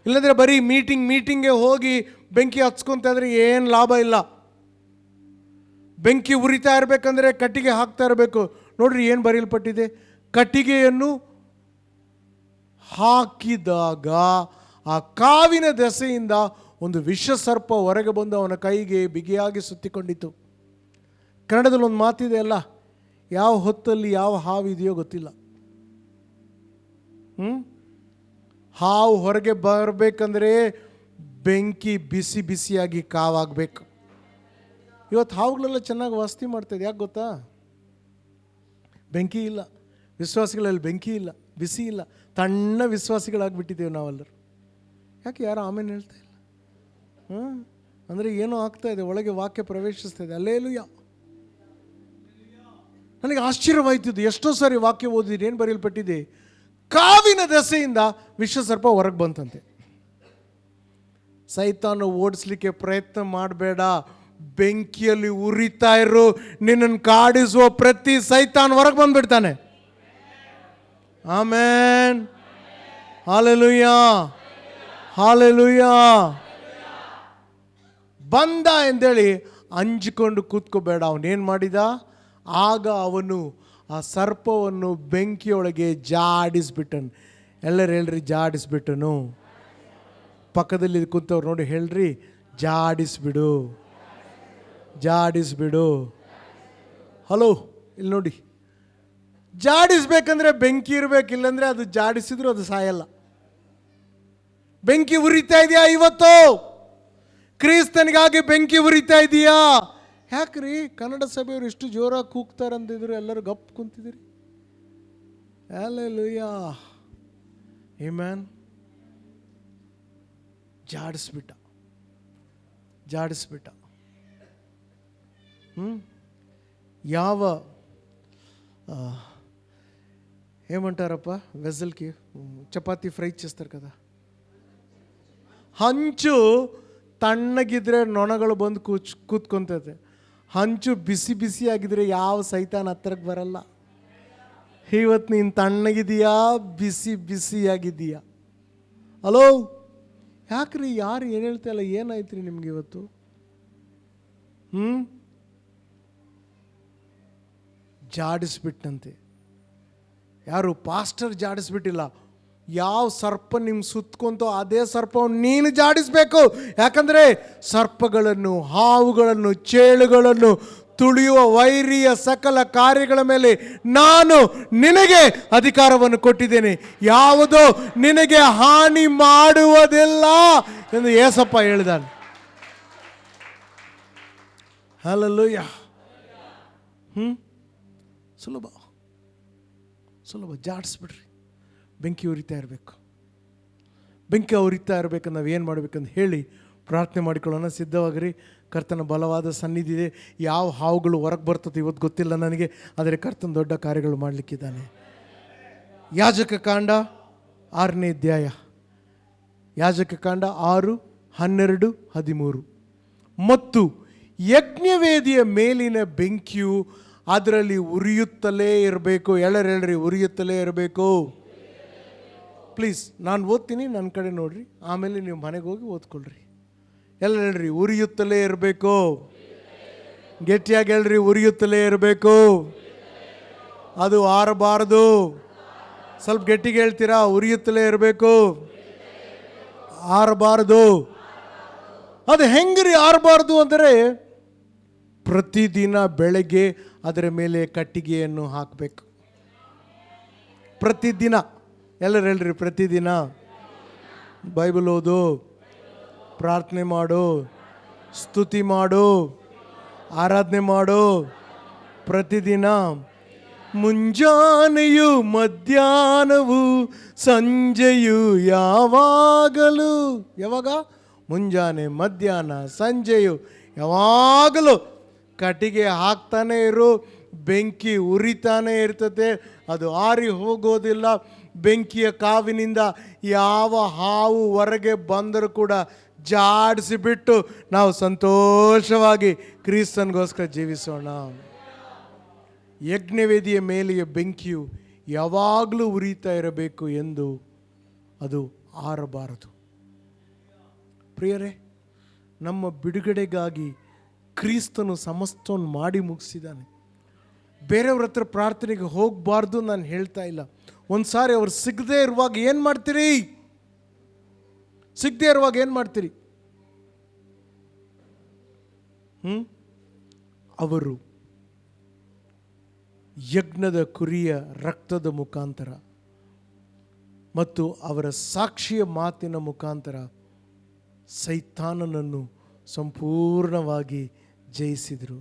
ಇಲ್ಲಂದರೆ ಬರೀ ಮೀಟಿಂಗ್ಗೆ ಹೋಗಿ ಬೆಂಕಿ ಹಚ್ಕೊಂತ ಇದ್ರೆ ಏನು ಲಾಭ ಇಲ್ಲ. ಬೆಂಕಿ ಉರಿತಾ ಇರಬೇಕಂದ್ರೆ ಕಟ್ಟಿಗೆ ಹಾಕ್ತಾ ಇರಬೇಕು. ನೋಡ್ರಿ ಏನು ಬರೆಯಲ್ಪಟ್ಟಿದೆ, ಕಟ್ಟಿಗೆಯನ್ನು ಹಾಕಿದಾಗ ಆ ಕಾವಿನ ದೆಸೆಯಿಂದ ಒಂದು ವಿಷಸರ್ಪ ಹೊರಗೆ ಬಂದು ಅವನ ಕೈಗೆ ಬಿಗಿಯಾಗಿ ಸುತ್ತಿಕೊಂಡಿತು. ಕನ್ನಡದಲ್ಲಿ ಒಂದು ಮಾತಿದೆ ಅಲ್ಲ, ಯಾವ ಹೊತ್ತಲ್ಲಿ ಯಾವ ಹಾವು ಇದೆಯೋ ಗೊತ್ತಿಲ್ಲ. ಹಾವು ಹೊರಗೆ ಬರಬೇಕಂದ್ರೆ ಬೆಂಕಿ ಬಿಸಿ ಬಿಸಿಯಾಗಿ ಕಾವಾಗಬೇಕು. ಇವತ್ತು ಹಾವುಗಳೆಲ್ಲ ಚೆನ್ನಾಗಿ ವಾಸ್ತಿ ಮಾಡ್ತಾಯಿದೆ. ಯಾಕೆ ಗೊತ್ತಾ? ಬೆಂಕಿ ಇಲ್ಲ, ವಿಶ್ವಾಸಿಗಳಲ್ಲಿ ಬೆಂಕಿ ಇಲ್ಲ, ಬಿಸಿ ಇಲ್ಲ, ತಣ್ಣ ವಿಶ್ವಾಸಿಗಳಾಗಿಬಿಟ್ಟಿದ್ದೇವೆ ನಾವೆಲ್ಲರೂ. ಯಾಕೆ ಯಾರು ಆಮೇಲೆ ಹೇಳ್ತಾ ಇಲ್ಲ? ಅಂದರೆ ಏನೋ ಆಗ್ತಾ ಇದೆ, ಒಳಗೆ ವಾಕ್ಯ ಪ್ರವೇಶಿಸ್ತಾ ಇದೆ. ಅಲ್ಲೇಲೂಯ. ನನಗೆ ಆಶ್ಚರ್ಯವಾಯ್ತಿದ್ದು, ಎಷ್ಟೋ ಸಾರಿ ವಾಕ್ಯ ಓದಿದ್ರೆ ಏನು ಬರೆಯಲ್ಪಟ್ಟಿದೆ, ಕಾವಿನ ದೆಸೆಯಿಂದ ವಿಷಸರ್ಪ ಹೊರಗೆ ಬಂತಂತೆ. ಸೈತಾನ ಓಡಿಸ್ಲಿಕ್ಕೆ ಪ್ರಯತ್ನ ಮಾಡಬೇಡ, ಬೆಂಕಿಯಲ್ಲಿ ಉರಿತಾ ಇರು. ನಿನ್ನನ್ನು ಕಾಡಿಸುವ ಪ್ರತಿ ಸೈತಾನ್ ಹೊರಗೆ ಬಂದ್ಬಿಡ್ತಾನೆ. Amen, hallelujah, hallelujah. ಬಂದ ಎಂದೇಳಿ ಅಂಜಿಕೊಂಡು ಕೂತ್ಕೋಬೇಡ. ಅವನೇನು ಮಾಡಿದ? ಆಗ ಅವನು ಆ ಸರ್ಪವನ್ನು ಬೆಂಕಿಯೊಳಗೆ ಜಾಡಿಸ್ಬಿಟ್ಟನು. ಎಲ್ಲರೂ ಹೇಳ್ರಿ, ಜಾಡಿಸ್ಬಿಟ್ಟನು. ಪಕ್ಕದಲ್ಲಿ ಕೂತವ್ರು ನೋಡಿ ಹೇಳ್ರಿ, ಜಾಡಿಸ್ಬಿಡು, ಜಾಡಿಸ್ಬಿಡು. ಹಲೋ, ಇಲ್ಲಿ ನೋಡಿ, ಜಾಡಿಸ್ಬೇಕಂದ್ರೆ ಬೆಂಕಿ ಇರಬೇಕಿಲ್ಲಂದ್ರೆ ಅದು ಜಾಡಿಸಿದ್ರು ಅದು ಸಾಯಲ್ಲ. ಬೆಂಕಿ ಉರಿತಾ ಇದೆಯಾ ಇವತ್ತು? ಕ್ರಿಸ್ತನಿಗಾಗಿ ಬೆಂಕಿ ಉರಿತಾ ಇದೆಯಾ? ಯಾಕ್ರಿ ಕನ್ನಡ ಸಭೆಯವರು ಇಷ್ಟು ಜೋರಾಗಿ ಕೂಗ್ತಾರಂತಿದ್ರು, ಎಲ್ಲರೂ ಗಪ್ ಕುಂತಿದ್ದೀರಿ? Hallelujah, amen. ಜಾಡಿಸ್ಬಿಟ್ಟ, ಜಾಡಿಸ್ಬಿಟ್ಟ. ಯಾವ ఏమంటారప్ప వెజల్కి చపాతీ ఫ్రై చేస్తారు కదా, ಹಂಚು ತಣ್ಣಗಿದ್ರೆ ನೊಣಗಳು ಬಂದು ಕೂತ್ಕೊಂತೈತೆ. ಹಂಚು ಬಿಸಿ ಬಿಸಿ ಆಗಿದ್ರೆ ಯಾವ ಸೈತಾನ ಹತ್ರಕ್ಕೆ ಬರಲ್ಲ. ಇವತ್ತು ನೀನು ತಣ್ಣಗಿದೀಯಾ, ಬಿಸಿ ಬಿಸಿಯಾಗಿದ್ದೀಯಾ? ಹಲೋ, ಯಾಕ್ರಿ ಯಾರು ಏನು ಹೇಳ್ತಾ ಇಲ್ಲ? ಏನಾಯ್ತು ರೀ ನಿಮ್ಗೆ ಇವತ್ತು? ಜಾಡಿಸ್ಬಿಟ್ಟಂತೆ. ಯಾರು? ಪಾಸ್ಟರ್ ಜಾಡಿಸ್ಬಿಟ್ಟಿಲ್ಲ. ಯಾವ ಸರ್ಪ ನಿಮ್ಗೆ ಸುತ್ಕೊಂತೋ ಅದೇ ಸರ್ಪವನ್ನು ನೀನು ಜಾಡಿಸ್ಬೇಕು. ಯಾಕಂದರೆ ಸರ್ಪಗಳನ್ನು, ಹಾವುಗಳನ್ನು, ಚೇಳುಗಳನ್ನು ತುಳಿಯುವ ವೈರಿಯ ಸಕಲ ಕಾರ್ಯಗಳ ಮೇಲೆ ನಾನು ನಿನಗೆ ಅಧಿಕಾರವನ್ನು ಕೊಟ್ಟಿದ್ದೇನೆ, ಯಾವುದೋ ನಿನಗೆ ಹಾನಿ ಮಾಡುವುದಿಲ್ಲ ಎಂದು ಏಸಪ್ಪ ಹೇಳಿದಾನೆ. ಹಲ್ಲೆಲೂಯ. ಸುಲಭ ಸುಲಭ, ಜಾಡಿಸ್ಬಿಡ್ರಿ. ಬೆಂಕಿ ಉರಿತಾ ಇರಬೇಕು. ಬೆಂಕಿ ಉರಿತಾ ಇರಬೇಕು. ನಾವೇನು ಮಾಡಬೇಕಂತ ಹೇಳಿ ಪ್ರಾರ್ಥನೆ ಮಾಡಿಕೊಳ್ಳೋಣ. ಸಿದ್ಧವಾಗಿರಿ. ಕರ್ತನ ಬಲವಾದ ಸನ್ನಿಧಿ ಇದೆ. ಯಾವ ಹಾವುಗಳು ಹೊರಗೆ ಬರ್ತದೆ ಇವತ್ತು ಗೊತ್ತಿಲ್ಲ ನನಗೆ, ಆದರೆ ಕರ್ತನ ದೊಡ್ಡ ಕಾರ್ಯಗಳು ಮಾಡಲಿಕ್ಕಿದ್ದಾನೆ. ಯಾಜಕ ಕಾಂಡ 6ನೇ ಅಧ್ಯಾಯ, ಯಾಜಕ ಕಾಂಡ 6, 12, 13. ಮತ್ತು ಯಜ್ಞವೇದಿಯ ಮೇಲಿನ ಬೆಂಕಿಯು ಅದರಲ್ಲಿ ಉರಿಯುತ್ತಲೇ ಇರಬೇಕು. ಎಳರೆಳ್ರಿ, ಉರಿಯುತ್ತಲೇ ಇರಬೇಕು. ಪ್ಲೀಸ್, ನಾನು ಓದ್ತೀನಿ, ನನ್ನ ಕಡೆ ನೋಡ್ರಿ, ಆಮೇಲೆ ನೀವು ಮನೆಗೆ ಹೋಗಿ ಓದ್ಕೊಳ್ರಿ. ಎಲ್ಲ ಹೇಳ್ರಿ, ಉರಿಯುತ್ತಲೇ ಇರಬೇಕು. ಗಟ್ಟಿಯಾಗಿ ಹೇಳ್ರಿ, ಉರಿಯುತ್ತಲೇ ಇರಬೇಕು. ಅದು ಆರಬಾರದು. ಸ್ವಲ್ಪ ಗಟ್ಟಿಗೆ ಹೇಳ್ತೀರಾ? ಉರಿಯುತ್ತಲೇ ಇರಬೇಕು, ಆರಬಾರದು. ಅದು ಹೆಂಗ್ರಿ ಆರಬಾರ್ದು ಅಂದರೆ, ಪ್ರತಿದಿನ ಬೆಳಗ್ಗೆ ಅದರ ಮೇಲೆ ಕಟ್ಟಿಗೆಯನ್ನು ಹಾಕಬೇಕು. ಪ್ರತಿದಿನ. ಎಲ್ಲರೂ ಹೇಳ್ರಿ, ಪ್ರತಿದಿನ ಬೈಬಲ್ ಓದು, ಪ್ರಾರ್ಥನೆ ಮಾಡು, ಸ್ತುತಿ ಮಾಡು, ಆರಾಧನೆ ಮಾಡು, ಪ್ರತಿದಿನ ಮುಂಜಾನೆಯು ಮಧ್ಯಾಹ್ನವು ಸಂಜೆಯು ಯಾವಾಗಲೂ. ಯಾವಾಗ? ಮುಂಜಾನೆ, ಮಧ್ಯಾಹ್ನ, ಸಂಜೆಯು, ಯಾವಾಗಲೂ ಕಟ್ಟಿಗೆ ಹಾಕ್ತಾನೆ ಇರು, ಬೆಂಕಿ ಉರಿತಾನೆ ಇರ್ತದೆ, ಅದು ಆರಿ ಹೋಗೋದಿಲ್ಲ. ಬೆಂಕಿಯ ಕಾವಿನಿಂದ ಯಾವ ಹಾವು ಹೊರಗೆ ಬಂದರೂ ಕೂಡ ಜಾಡಿಸಿಬಿಟ್ಟು ನಾವು ಸಂತೋಷವಾಗಿ ಕ್ರಿಸ್ತನಿಗೋಸ್ಕರ ಜೀವಿಸೋಣ. ಯಜ್ಞವೇದಿಯ ಮೇಲೆಯ ಬೆಂಕಿಯು ಯಾವಾಗಲೂ ಉರಿತಾ ಇರಬೇಕು ಎಂದು ಅದು ಆರಬಾರದು. ಪ್ರಿಯರೇ, ನಮ್ಮ ಬಿಡುಗಡೆಗಾಗಿ ಕ್ರಿಸ್ತನು ಸಮಸ್ತವನ್ನು ಮಾಡಿ ಮುಗಿಸಿದ್ದಾನೆ. ಬೇರೆಯವ್ರ ಹತ್ರ ಪ್ರಾರ್ಥನೆಗೆ ಹೋಗಬಾರ್ದು ನಾನು ಹೇಳ್ತಾ ಇಲ್ಲ. ಒಂದು ಸಾರಿ ಅವ್ರು ಸಿಗದೇ ಇರುವಾಗ ಏನು ಮಾಡ್ತೀರಿ? ಸಿಗದೇ ಇರುವಾಗ ಏನು ಮಾಡ್ತೀರಿ? ಅವರು ಯಜ್ಞದ ಕುರಿಯ ರಕ್ತದ ಮುಖಾಂತರ ಮತ್ತು ಅವರ ಸಾಕ್ಷಿಯ ಮಾತಿನ ಮುಖಾಂತರ ಸೈತಾನನನ್ನು ಸಂಪೂರ್ಣವಾಗಿ ಜಯಿಸಿದರು.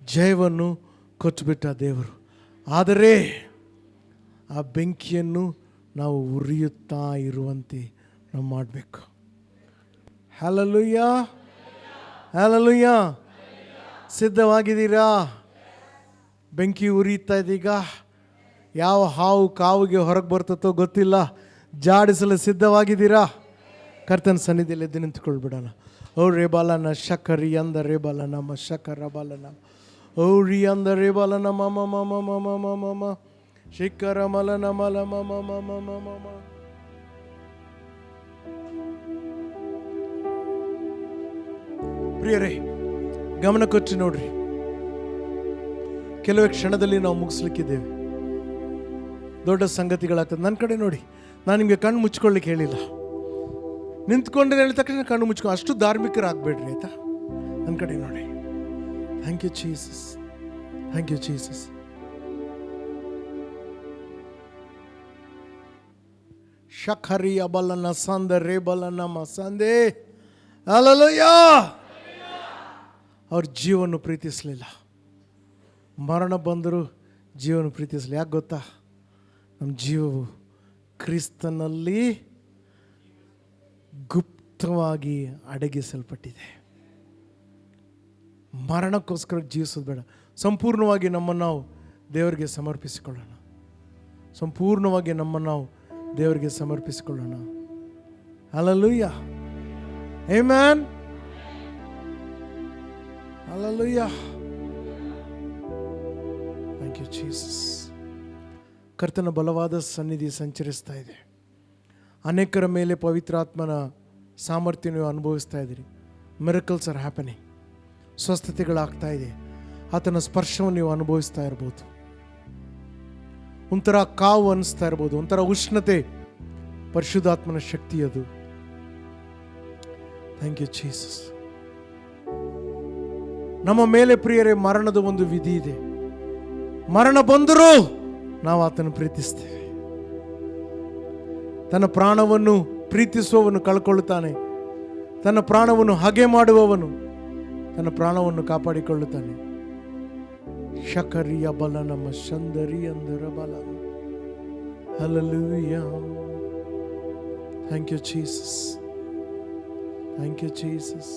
ಜಯವನ್ನು ಕೊಟ್ಟುಬಿಟ್ಟ ದೇವರು. ಆದರೆ ಆ ಬೆಂಕಿಯನ್ನು ನಾವು ಉರಿಯುತ್ತಾ ಇರುವಂತೆ ನಾವು ಮಾಡಬೇಕು. Hallelujah, hallelujah. ಸಿದ್ಧವಾಗಿದ್ದೀರಾ? ಬೆಂಕಿ ಉರಿಯುತ್ತಾ ಇದೀಗ. ಯಾವ ಹಾವು ಕಾವಿಗೆ ಹೊರಗೆ ಬರ್ತತೋ ಗೊತ್ತಿಲ್ಲ. ಜಾಡಿಸಲು ಸಿದ್ಧವಾಗಿದ್ದೀರಾ? ಕರ್ತನ ಸನ್ನಿಧಿಯಲ್ಲಿ ಎದ್ದು ನಿಂತುಕೊಳ್ಬಿಡೋಣ. ಓ ರೇಬಾಲನ ಶಕರಿ ಅಂದ ರೇಬಾಲನ ಮ ಶಕರ ಬಾಲನ ಓ ರಿ ಅಂದ ರೇಬಾಲನ ಮಮ ಮಮ ಮಮ ಮಮ ಮ ಶಿಖರ ಮಲನ ಮಲ ಮಮ ಮಮ ಮಮ ಮ. ಪ್ರಿಯರೇ, ಗಮನ ಕೊಟ್ಟು ನೋಡ್ರಿ. ಕೆಲವೇ ಕ್ಷಣದಲ್ಲಿ ನಾವು ಮುಗಿಸ್ಲಿಕ್ಕಿದ್ದೇವೆ. ದೊಡ್ಡ ಸಂಗತಿಗಳಾಗ್ತದೆ. ನನ್ನ ಕಡೆ ನೋಡಿ, ನಾನು ನಿಮಗೆ ಕಣ್ಣು ಮುಚ್ಕೊಳ್ಳಿಕ್ಕೆ ಹೇಳಿಲ್ಲ. ನಿಂತ್ಕೊಂಡು ಹೇಳಿದ ತಕ್ಷಣ ಕಣ್ಣು ಮುಚ್ಕೊಂಡು ಅಷ್ಟು ಧಾರ್ಮಿಕರಾಗಬೇಡ್ರಿ, ಆಯ್ತಾ? ನನ್ನ ಕಡೆ ನೋಡಿ. Thank you Jesus, thank you Jesus. ಶಖರಿ ಅಬಲನ ಸಂದ ರೇಬಲನ ಮಸಂದೆ. ಹಲ್ಲೆಲೂಯಾ. ಅವ್ರ ಜೀವವನ್ನು ಪ್ರೀತಿಸಲಿಲ್ಲ. ಮರಣ ಬಂದರೂ ಜೀವನ ಪ್ರೀತಿಸಲಿ. ಯಾಕೆ ಗೊತ್ತಾ? ನಮ್ಮ ಜೀವವು ಕ್ರಿಸ್ತನಲ್ಲಿ ಗುಪ್ತವಾಗಿ ಅಡಗಿಸಲ್ಪಟ್ಟಿದೆ. ಮರಣಕ್ಕೋಸ್ಕರ ಜೀವಿಸೋದು ಬೇಡ. ಸಂಪೂರ್ಣವಾಗಿ ನಮ್ಮನ್ನು ನಾವು ದೇವರಿಗೆ ಸಮರ್ಪಿಸಿಕೊಳ್ಳೋಣ. ಸಂಪೂರ್ಣವಾಗಿ ನಮ್ಮನ್ನು ನಾವು ದೇವರಿಗೆ ಸಮರ್ಪಿಸಿಕೊಳ್ಳೋಣ. Hallelujah, amen, hallelujah. Thank you Jesus. ಕರ್ತನ ಬಲವಾದ ಸನ್ನಿಧಿ ಸಂಚರಿಸ್ತಾ ಇದೆ. ಅನೇಕರ ಮೇಲೆ ಪವಿತ್ರಾತ್ಮನ ಸಾಮರ್ಥ್ಯ ನೀವು ಅನುಭವಿಸ್ತಾ ಇದ್ದೀರಿ. Miracles are happening. ಸ್ವಸ್ಥತೆಗಳಾಗ್ತಾ ಇದೆ. ಆತನ ಸ್ಪರ್ಶವನ್ನು ನೀವು ಅನುಭವಿಸ್ತಾ ಇರ್ಬೋದು. ಒಂಥರ ಕಾವು ಅನಿಸ್ತಾ ಇರ್ಬೋದು, ಒಂಥರ ಉಷ್ಣತೆ. ಪರಿಶುದ್ಧಾತ್ಮನ ಶಕ್ತಿ ಅದು. Thank you Jesus. ನಮ್ಮ ಮೇಲೆ ಪ್ರಿಯರೇ ಮರಣದ ಒಂದು ವಿಧಿ ಇದೆ. ಮರಣ ಬಂದರೂ ನಾವು ಆತನ ಪ್ರೀತಿಸ್ತೇವೆ. ತನ್ನ ಪ್ರಾಣವನ್ನು ಪ್ರೀತಿಸುವವನು ಕಳ್ಕೊಳ್ಳುತ್ತಾನೆ. ತನ್ನ ಪ್ರಾಣವನ್ನು ಹಗೆ ಮಾಡುವವನು ತನ್ನ ಪ್ರಾಣವನ್ನು ಕಾಪಾಡಿಕೊಳ್ಳುತ್ತಾನೆ. ಶಕರಿಯ ಬಲ ನಮ್ಮ ಶಂದರಿ ಅಂದರ ಬಲ. Hallelujah. Thank you Jesus, thank you Jesus.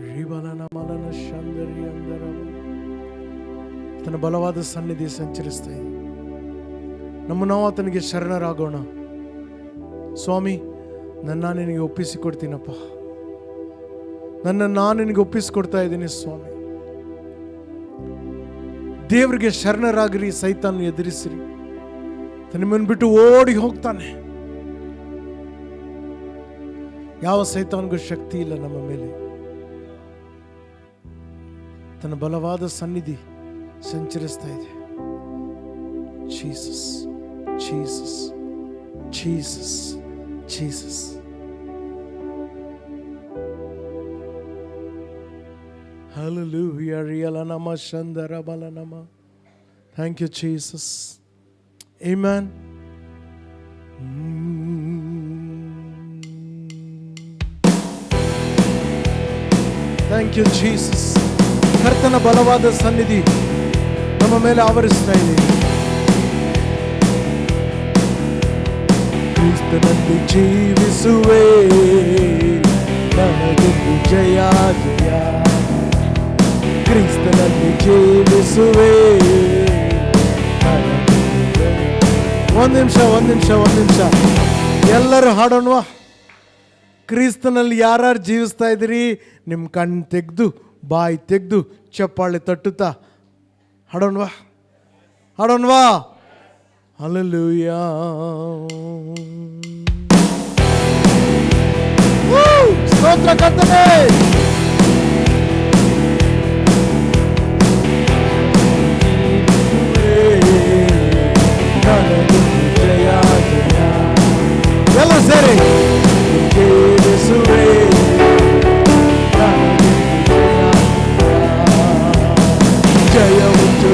ರಿಬಲನ ಮಲನ ಶಂದರಿ ಅಂದರ. ತನ್ನ ಬಲವಾದ ಸನ್ನಿಧಿ ಸಂಚರಿಸ್ತಾ ಇದೆ. ನಾವು ಆತನಿಗೆ ಶರಣರಾಗೋಣ. ಸ್ವಾಮಿ, ನನ್ನ ನಿನಗೆ ಒಪ್ಪಿಸಿಕೊಡ್ತೀನಪ್ಪ. ನಾನು ನಿನಗೆ ಒಪ್ಪಿಸಿಕೊಡ್ತಾ ಇದ್ದೀನಿ ಸ್ವಾಮಿ. ದೇವರಿಗೆ ಶರಣರಾಗಿರಿ, ಸೈತಾನ ಎದುರಿಸಿರಿ. ನಿಮ್ಮನ್ನು ಬಿಟ್ಟು ಓಡಿ ಹೋಗ್ತಾನೆ. ಯಾವ ಸೈತಾನ್ಗೂ ಶಕ್ತಿ ಇಲ್ಲ ನಮ್ಮ ಮೇಲೆ. ತನ್ನ ಬಲವಾದ ಸನ್ನಿಧಿ ಸಂಚರಿಸ್ತಾ ಇದೆ. Jesus, Jesus, Jesus, Jesus. Hallelujah. Riyalanama Shandara Balanama. Thank you, Jesus. Amen. Thank you, Jesus. ಕರ್ತನ ಬಲವಾದ ಸನ್ನಿಧಿ ನಮ್ಮ ಮೇಲೆ ಆವರಿಸ್ತಾ ಇದೆ. ಕ್ರಿಸ್ತನಲ್ಲಿ ಜೀವಿಸುವೆ, ನನಗೊಂದು ಜಯ ಜಯ. ಕ್ರಿಸ್ತನಲ್ಲಿ ಜೀವಿಸುವೆ. ಒಂದ್ ನಿಮಿಷ ಎಲ್ಲರೂ ಹಾಡೋಣವಾ? ಕ್ರಿಸ್ತನಲ್ಲಿ ಯಾರು ಜೀವಿಸ್ತಾ ಇದ್ದೀರಿ? ನಿಮ್ಮ ಕಣ್ಣು ತೆಗೆದು ಬಾಯಿ ತೆಗೆದು ಚಪ್ಪಾಳೆ ತಟ್ಟುತ್ತಾ ಹಾಡೋಣವಾ? ಹಲ್ಲೆಲೂಯಾ. ಸ್ತೋತ್ರ ಕರ್ತನೇ. ಎಲ್ಲ ಸೇರಿ ಜಯ ಉಂಟು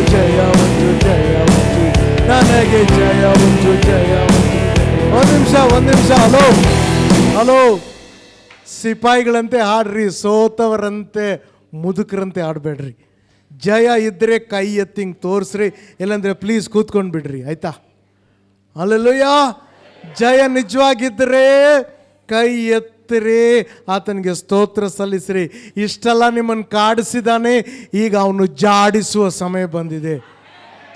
ನನಗೆ ಜಯ ಉಂಟು. ಒಂದ್ ನಿಮಿಷ ಹಲೋ ಸಿಪಾಯಿಗಳಂತೆ ಹಾಡ್ರಿ, ಸೋತವರಂತೆ ಮುದುಕರಂತೆ ಆಡ್ಬೇಡ್ರಿ. ಜಯ ಇದ್ರೆ ಕೈ ಎತ್ತಿಂಗ್ ತೋರಿಸ್ರಿ, ಇಲ್ಲಾಂದ್ರೆ ಪ್ಲೀಸ್ ಕೂತ್ಕೊಂಡು ಬಿಡ್ರಿ, ಆಯ್ತಾ? ಹಲ್ಲೆಲೂಯಾ. ಜಯ ನಿಜವಾಗಿದ್ದರೆ ಕೈ ಎತ್ತಿರಿ, ಆತನಿಗೆ ಸ್ತೋತ್ರ ಸಲ್ಲಿಸ್ರಿ. ಇಷ್ಟೆಲ್ಲ ನಿಮ್ಮನ್ನು ಕಾಡಿಸಿದಾನೆ, ಈಗ ಅವನು ಜಾಡಿಸುವ ಸಮಯ ಬಂದಿದೆ.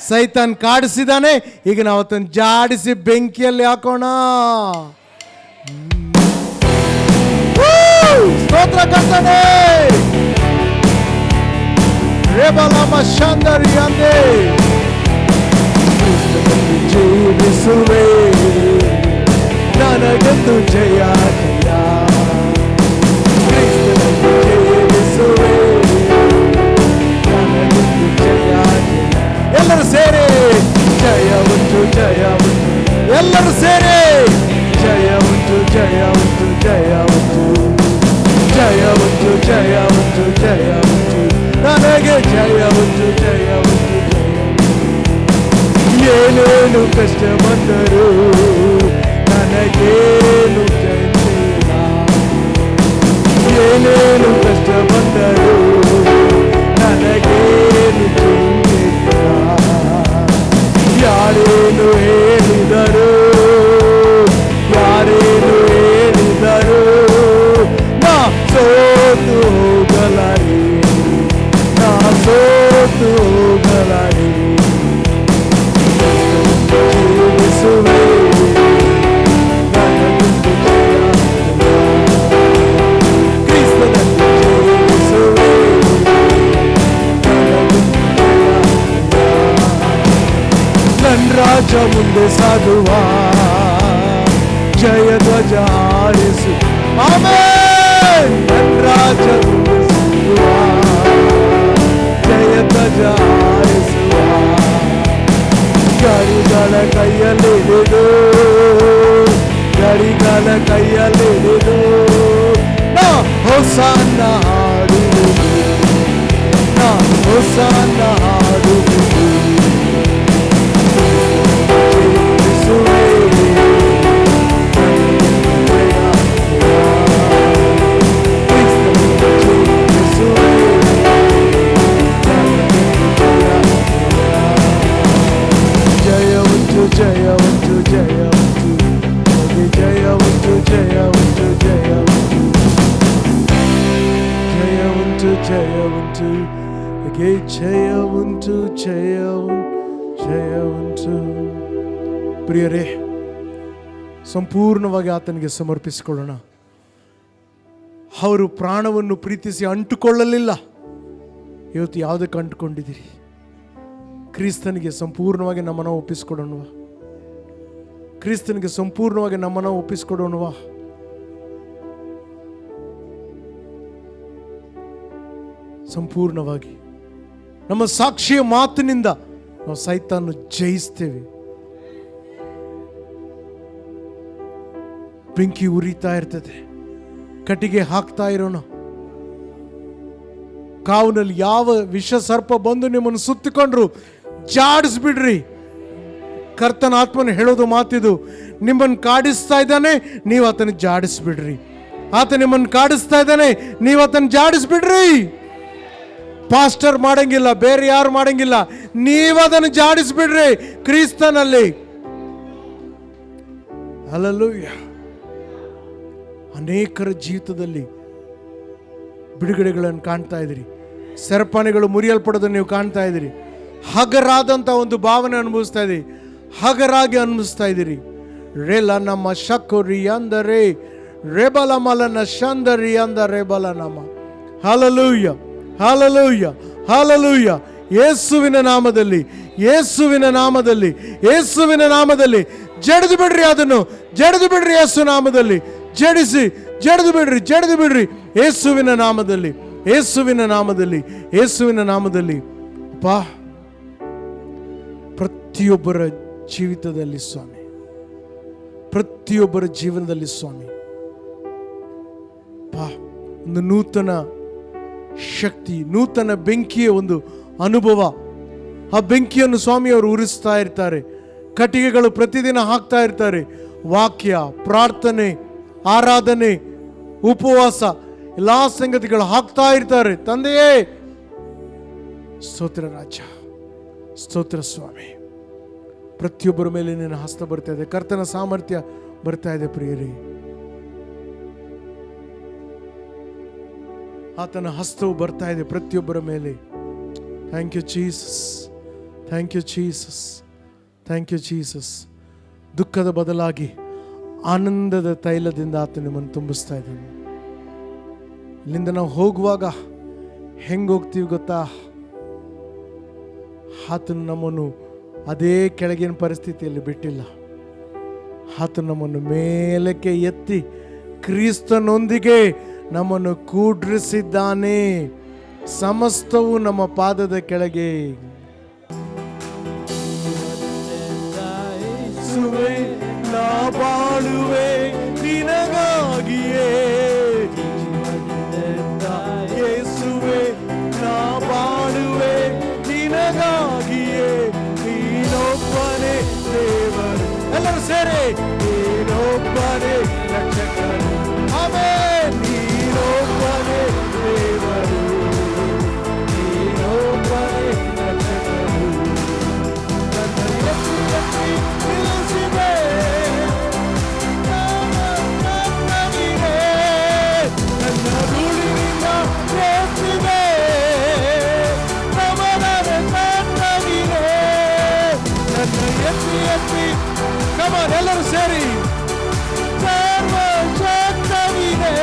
ಸೈತಾನ್ ಕಾಡಿಸಿದಾನೆ, ಈಗ ನಾವು ಆತನ ಜಾಡಿಸಿ ಬೆಂಕಿಯಲ್ಲಿ ಹಾಕೋಣ. ಸ್ತೋತ್ರ ಕರ್ತನೇ. ರೇಬಲಮ ಶಾಂದರಿ ಅಂದೆ ಜೀವಿಸುವೆ, ನನಗೊಂದು ಜಯ ಜಯ. ಕ್ರಿಸ್ತನಲ್ಲಿ ಜೀವಿಸುವೆ, ನನಗೊಂದು ಜಯ ಜಯ. ಎಲ್ಲರೂ ಸೇರಿ ಜಯ ಉಂಟು. ಎಲ್ಲರೂ ಸೇರಿ ಜಯ ಉಂಟು. ನನಗೆ ಜಯ ಉಂಟು. ಏನೇನು ಕಷ್ಟ ಬಂದರು ನನಗೇನು ಚಿಂತಿಲ್ಲ. ಏನೇನು ಕಷ್ಟ ಬಂದರು ನನಗೇನು ಚಿಂತಿಲ್ಲ. ಯಾರೇನು ಹೇಳಿದರು ನಾ ಸೋತು ಹೋಗಲಾರೆ. ಜೀವಿಸುವೆ, ಕ್ರಿಸ್ತನಲ್ಲಿ ಜೀವಿಸುವೆ, ನನ್ನ ರಾಜ ಮುಂದೆ ಸಾಗುವ, ಜಯ ಧ್ವಜ ಹಾರಿಸು. ಆಮೆನ್. ನನ್ನ ರಾಜ ಮುಂದೆ ಸಾಗುವ, ಜಯ ಧ್ವಜ ಹಾರಿಸುವ. ಗಡಿಗಳ ಕೈಯಲ್ಲಿಡಿದು ನಾ ಹೊಸನ್ನ ಹಾಡುವುದು. ಜೀವಿಸುವೆ, ಜಯ ಉಂಟು. ಪ್ರಿಯರೇ, ಸಂಪೂರ್ಣವಾಗಿ ಆತನಿಗೆ ಸಮರ್ಪಿಸಿಕೊಳ್ಳೋಣ. ಅವರು ಪ್ರಾಣವನ್ನು ಪ್ರೀತಿಸಿ ಅಂಟುಕೊಳ್ಳಲಿಲ್ಲ. ಇವತ್ತು ಯಾವುದಕ್ಕೆ ಅಂಟುಕೊಂಡಿದ್ದೀರಿ? ಕ್ರಿಸ್ತನಿಗೆ ಸಂಪೂರ್ಣವಾಗಿ ನಮ್ಮನ್ನು ಒಪ್ಪಿಸಿಕೊಡೋಣವಾ? ಕ್ರಿಸ್ತನಿಗೆ ಸಂಪೂರ್ಣವಾಗಿ ನಮ್ಮನ್ನು ಒಪ್ಪಿಸಿಕೊಡೋಣವಾ? ಸಂಪೂರ್ಣವಾಗಿ ನಮ್ಮ ಸಾಕ್ಷಿಯ ಮಾತಿನಿಂದ ನಾವು ಸೈತಾನನ್ನು ಜಯಿಸ್ತೇವೆ. ಬೆಂಕಿ ಉರಿತಾ ಇರ್ತದೆ, ಕಟ್ಟಿಗೆ ಹಾಕ್ತಾ ಇರೋಣ. ಕಾವಿನಲ್ಲಿ ಯಾವ ವಿಷ ಸರ್ಪ ಬಂದು ನಿಮ್ಮನ್ನು ಸುತ್ತಿಕೊಂಡ್ರು ಜಾಡಿಸ್ಬಿಡ್ರಿ. ಕರ್ತನ ಆತ್ಮನ ಹೇಳೋದು ಮಾತಿದು. ನಿಮ್ಮನ್ನು ಕಾಡಿಸ್ತಾ ಇದ್ದಾನೆ, ನೀವು ಆತನ ಜಾಡಿಸ್ಬಿಡ್ರಿ. ಆತ ನಿಮ್ಮನ್ನು ಕಾಡಿಸ್ತಾ ಇದ್ದಾನೆ, ನೀವು ಆತನ ಜಾಡಿಸ್ಬಿಡ್ರಿ. ಪಾಸ್ಟರ್ ಮಾಡಂಗಿಲ್ಲ, ಬೇರೆ ಯಾರು ಮಾಡಂಗಿಲ್ಲ. ನೀವು ಅದನ್ನು ಜಾಡಿಸ್ಬಿಡ್ರಿ ಕ್ರಿಸ್ತನಲ್ಲಿ. ಹಲ್ಲೆಲೂಯಾ. ಅನೇಕರ ಜೀವಿತದಲ್ಲಿ ಬಿಡುಗಡೆಗಳನ್ನು ಕಾಣ್ತಾ ಇದ್ದೀರಿ. ಸರಪಣಿಗಳು ಮುರಿಯಲ್ಪಡೋದನ್ನು ನೀವು ಕಾಣ್ತಾ ಇದ್ದೀರಿ. ಹಗರಾದಂಥ ಒಂದು ಭಾವನೆ ಅನುಭವಿಸ್ತಾ ಇದ್ದೀರಿ. ಹಗರಾಗಿ ಅನುಭವಿಸ್ತಾ ಇದ್ದೀರಿ. ರೇಲ ನಮ್ಮ ಶಕೋರಿ ಅಂದರೆ ರೇಬಲ ಮಲನ ಶಂದರಿ ಅಂದ ರೇಬಲ ನಮ್ಮ. Hallelujah, hallelujah, hallelujah. ಯೇಸುವಿನ ನಾಮದಲ್ಲಿ, ಯೇಸುವಿನ ನಾಮದಲ್ಲಿ, ಯೇಸುವಿನ ನಾಮದಲ್ಲಿ ಜಡಿದು ಬಿಡ್ರಿ. ಅದನ್ನು ಜಡಿದು ಬಿಡ್ರಿ. ಯೇಸು ನಾಮದಲ್ಲಿ ಜಡಿಸಿ, ಜಡಿದು ಬಿಡ್ರಿ, ಜಡಿದು ಬಿಡ್ರಿ. ಯೇಸುವಿನ ನಾಮದಲ್ಲಿ, ಯೇಸುವಿನ ನಾಮದಲ್ಲಿ, ಯೇಸುವಿನ ನಾಮದಲ್ಲಿ. ಅಪ್ಪಾ, ಪ್ರತಿಯೊಬ್ಬರ ಜೀವಿತದಲ್ಲಿ ಸ್ವಾಮಿ, ಪ್ರತಿಯೊಬ್ಬರ ಜೀವನದಲ್ಲಿ ಸ್ವಾಮಿ ಒಂದು ನೂತನ ಶಕ್ತಿ, ನೂತನ ಬೆಂಕಿಯ ಒಂದು ಅನುಭವ. ಆ ಬೆಂಕಿಯನ್ನು ಸ್ವಾಮಿಯವರು ಉರಿಸ್ತಾ ಇರ್ತಾರೆ. ಕಟ್ಟಿಗೆಗಳು ಪ್ರತಿದಿನ ಹಾಕ್ತಾ ಇರ್ತಾರೆ. ವಾಕ್ಯ, ಪ್ರಾರ್ಥನೆ, ಆರಾಧನೆ, ಉಪವಾಸ ಎಲ್ಲ ಸಂಗತಿಗಳು ಹಾಕ್ತಾ ಇರ್ತಾರೆ. ತಂದೆಯೇ ಸ್ತೋತ್ರ ರಾಜ, ಸ್ತೋತ್ರ ಸ್ವಾಮಿ. ಪ್ರತಿಯೊಬ್ಬರ ಮೇಲೆ ನಿನ್ನ ಹಸ್ತ ಬರ್ತಾ ಇದೆ. ಕರ್ತನ ಸಾಮರ್ಥ್ಯ ಬರ್ತಾ ಇದೆ ಪ್ರಿಯರೇ. ಆತನ ಹಸ್ತವು ಬರ್ತಾ ಇದೆ ಪ್ರತಿಯೊಬ್ಬರ ಮೇಲೆ. Thank you Jesus, thank you Jesus, thank you Jesus. ದುಃಖದ ಬದಲಾಗಿ ಆನಂದದ ತೈಲದಿಂದ ಆತ ನಿಮ್ಮನ್ನು ತುಂಬಿಸ್ತಾ ಇದ್ದಾನೆ. ಇಲ್ಲಿಂದ ನಾವು ಹೋಗುವಾಗ ಹೆಂಗೆ ಹೋಗ್ತೀವಿ ಗೊತ್ತಾ? ಆತನು ನಮ್ಮನ್ನು ಅದೇ ಕೆಳಗಿನ ಪರಿಸ್ಥಿತಿಯಲ್ಲಿ ಬಿಟ್ಟಿಲ್ಲ. ಆತನು ನಮ್ಮನ್ನು ಮೇಲಕ್ಕೆ ಎತ್ತಿ ಕ್ರಿಸ್ತನೊಂದಿಗೆ ನಮ್ಮನ್ನು ಕೂಡ್ರಿಸಿದ್ದಾನೆ. ಸಮಸ್ತವು ನಮ್ಮ ಪಾದದ ಕೆಳಗೆ. ನಾ ಬಾಳುವೆ ನಿನಗಾಗಿಯೇ, ಯೇಸುವೆ ನಾ ಬಾಳುವೆ ನಿನಗಾಗಿಯೇ. ನೀನೊಬ್ಬನೇ ದೇವರು, ಎಲ್ಲರೂ ಸೇರಿ ನೀನೊಬ್ಬನೇ ರಕ್ಷಕರು. ಆಮೆನ್. ನೀನೊಬ್ಬನೇ ದೇವರು, ನೀನೊಬ್ಬನೇ ರಕ್ಷಕರು. ನನ್ನ ಎತ್ತಿ ಎತ್ತಿ ನಿಲ್ಲಿಸಿದೆ, ನನ್ನ ನೀನೇ ನನ್ನ ಧೂಳಿನಿಂದ ಎತ್ತಿದೆ. ನಮನದ ನನ್ನ ನೀನೇ ನನ್ನ ಎತ್ತಿ ಎತ್ತಿ. ಕಮಾನ್, ಎಲ್ಲರೂ ಸೇರಿ ಸರ್ವಶಕ್ತನಿದೆ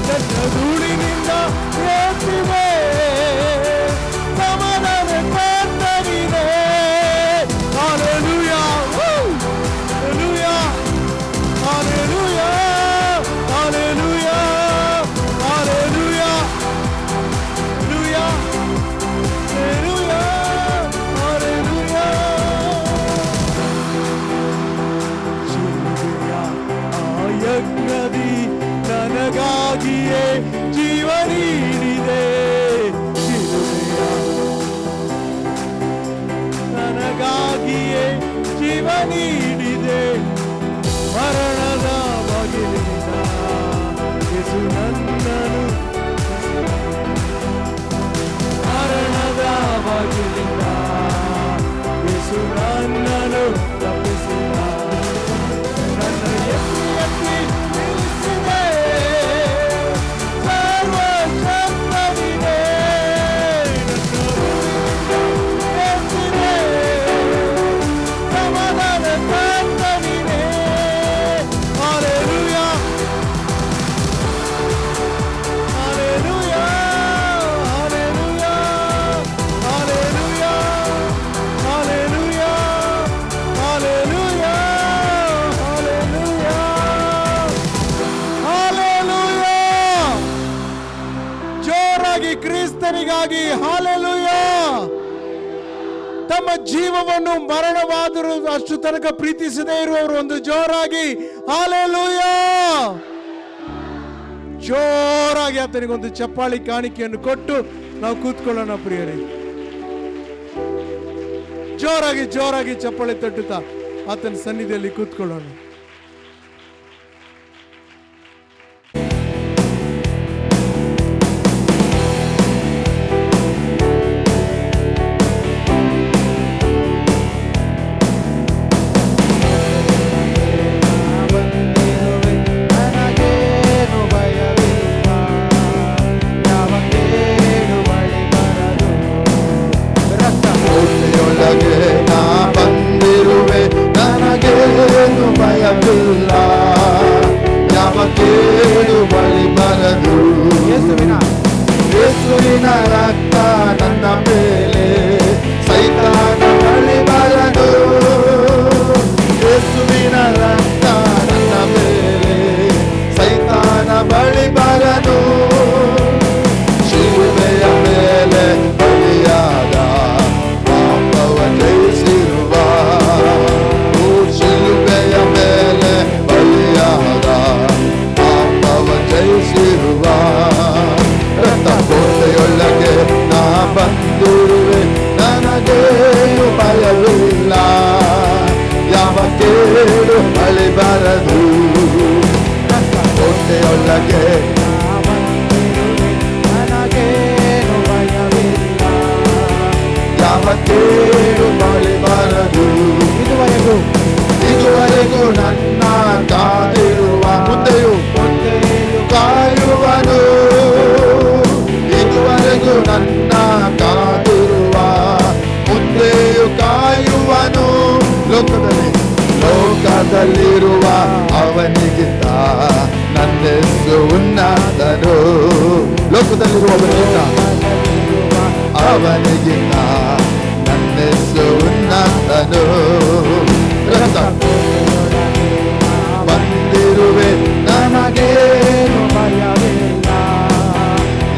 ನನ್ನ ಧೂಳಿನಿಂದ ಎತ್ತಿದೆ. ಸಮಾಧಾನ ಕರ್ತನಿದೆ. Hallelujah, hallelujah, hallelujah, hallelujah, hallelujah, hallelujah, hallelujah, hallelujah. ಯಜ್ಞದಿ ನನಗಾಗಿಯೇ ಜೀವ ನೀಡಿದೆ. ನನಗಾಗಿಯೇ ಜೀವ ನೀಡಿದೆ. ಮರಣದ ಬಾಗಿಲಿನಿಂದ ಯೇಸು ನನ್ನನ್ನು, ಮರಣದ ಬಾಗಿಲಿನಿಂದ ಯೇಸು ನನ್ನನ್ನು ತಪ್ಪಿಸಿದ. ನನ್ನ ಎತ್ತಿ ಎತ್ತಿ ನಿಲ್ಲಿಸಿದೆ. ಸರ್ವಶಕ್ತನಿದೆ ನನ್ನ ಎತ್ತಿದೆ. ಸಮಾಧಾನ ಕರ್ತನಿದೆ. Hallelujah, hallelujah, hallelujah, hallelujah, hallelujah, hallelujah, hallelujah, hallelujah. ಜೋರಾಗಿ ಕ್ರಿಸ್ತನಿಗಾಗಿ ಹಲ್ಲೆಲೂಯಾ. ತಮ್ಮ ಜೀವವನ್ನು ಮರಣವಾದರೂ ಅಷ್ಟು ತನಕ ಪ್ರೀತಿಸದೇ ಇರುವವರು ಒಂದು ಜೋರಾಗಿ ಹಲ್ಲೆಲೂಯಾ. ಜೋರಾಗಿ ಆತನಿಗೊಂದು ಚಪ್ಪಾಳಿ ಕಾಣಿಕೆಯನ್ನು ಕೊಟ್ಟು ನಾವು ಕೂತ್ಕೊಳ್ಳೋಣ ಪ್ರಿಯರೇ. ಜೋರಾಗಿ ಜೋರಾಗಿ ಚಪ್ಪಾಳಿ ತಟ್ಟುತ್ತಾ ಆತನ ಸನ್ನಿಧಿಯಲ್ಲಿ ಕೂತ್ಕೊಳ್ಳೋಣ. ಕೋಟೆಯೊಳಗೆ ನಾ ಬಂದಿರುವೆ, ನನಗೇನು ಭಯವಿಲ್ಲ. ಯಾವ ಕೇಡು ಬಳಿ ಬರದು, ಯೇಸುವಿನ ರಕ್ತ ನನ್ನ ಮೇಲೆ ಸೈತಾನ ಬಳಿ ಬರದು. ಯೇಸುವಿನ ರಕ್ತ ನನ್ನ ಮೇಲೆ ಸೈತಾನ ಬಳಿ ಬರದು. ಶಿಲುಬೆಯ ಮೇಲೆ ಬಲಿಯಾದ ಪಾಪವ ಜಯಿಸಿರುವ, ಶಿಲುಬೆಯ ಮೇಲೆ ಬಲಿಯಾದ ಪಾಪವ ಜಯಿಸಿರುವ ರಕ್ತ ಕೋಟೆಯೊಳಗೆ ನಾ ಬಂದಿರುವೆ, ನನಗೇನು ಭಯವಿಲ್ಲ. ಯಾವ ಕೇಡು ಬಳಿ ಬರದು. ರಕ್ತ ಕೋಟೆಯೊಳಗೆ ಯಾವ ಕೇಡು ಬಳಿ ಬರದು. ಇದುವರೆಗೂ ನನ್ನ ಕಾದಿರುವ, ಮುಂದೆಯೂ ಕಾಯುವನು. ಇದುವರೆಗೂ ನನ್ನ ಕಾದಿರುವ, ಮುಂದೆಯೂ ಕಾಯುವನು. ಲೋಕದಲ್ಲಿರುವ ಅವನಿಗಿಂತ ನನ್ನೆಸು ಉನ್ನತನು. ಲೋಕದಲ್ಲಿರುವವನಿಗಿಂತ ಅವನಿಗಿಂತ ನನ್ನೆಸು ಉನ್ನತನು. ಬಂದಿರುವೆ, ನನಗೇನು ಭಯವಿಲ್ಲ.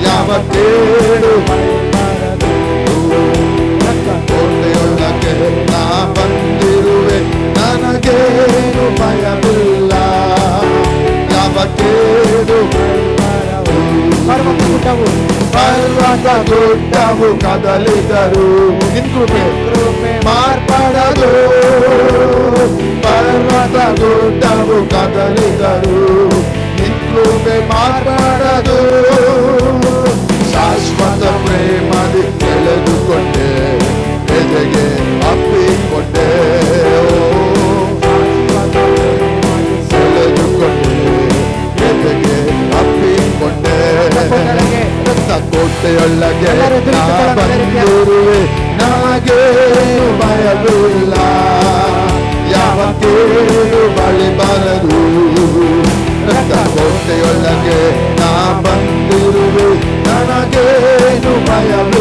ಯಾವ ಕೇಡು ಕೋಟೆಯೊಳಗೆ ನಾ ಬಂದಿರುವೆ, ನನಗೇನು ಭಯವಿಲ್ಲ. ಯಾವ ಕೇಡು ಪರ್ವತ ಗುಡ್ಡವು ಕದಲಿದರು, ನಿನ್ ಕೃಪೆ ಮಾರ್ಪಡದು. ಪರ್ವತ ಗುಡ್ಡವು ಕದಲಿದರು, ನಿನ್ ಕೃಪೆ ಮಾರ್ಪಡದು. ಶಾಶ್ವತ ಪ್ರೇಮದಿ ಎಳೆದುಕೊಂಡೆ, ಎದೆಗೆ ಅಪ್ಪಿಕೊಂಡೆ. ಎಳೆದುಕೊಂಡೆ, ಎದೆಗೆ ಅಪ್ಪಿಕೊಂಡೆ. ರಕ್ತ ಕೋಟೆಯೊಳಗೆ ನಾ ಬಂದಿರುವೆ, ನನಗೇನು ಭಯವಿಲ್ಲ. ಯಾವ ಕೇಡು ಬಳಿ ಬರದು. ರಕ್ತ ಕೋಟೆಯೊಳಗೆ ನಾ ಬಂದಿರುವೆ, ನನಗೇನು ಭಯವಿಲ್ಲ.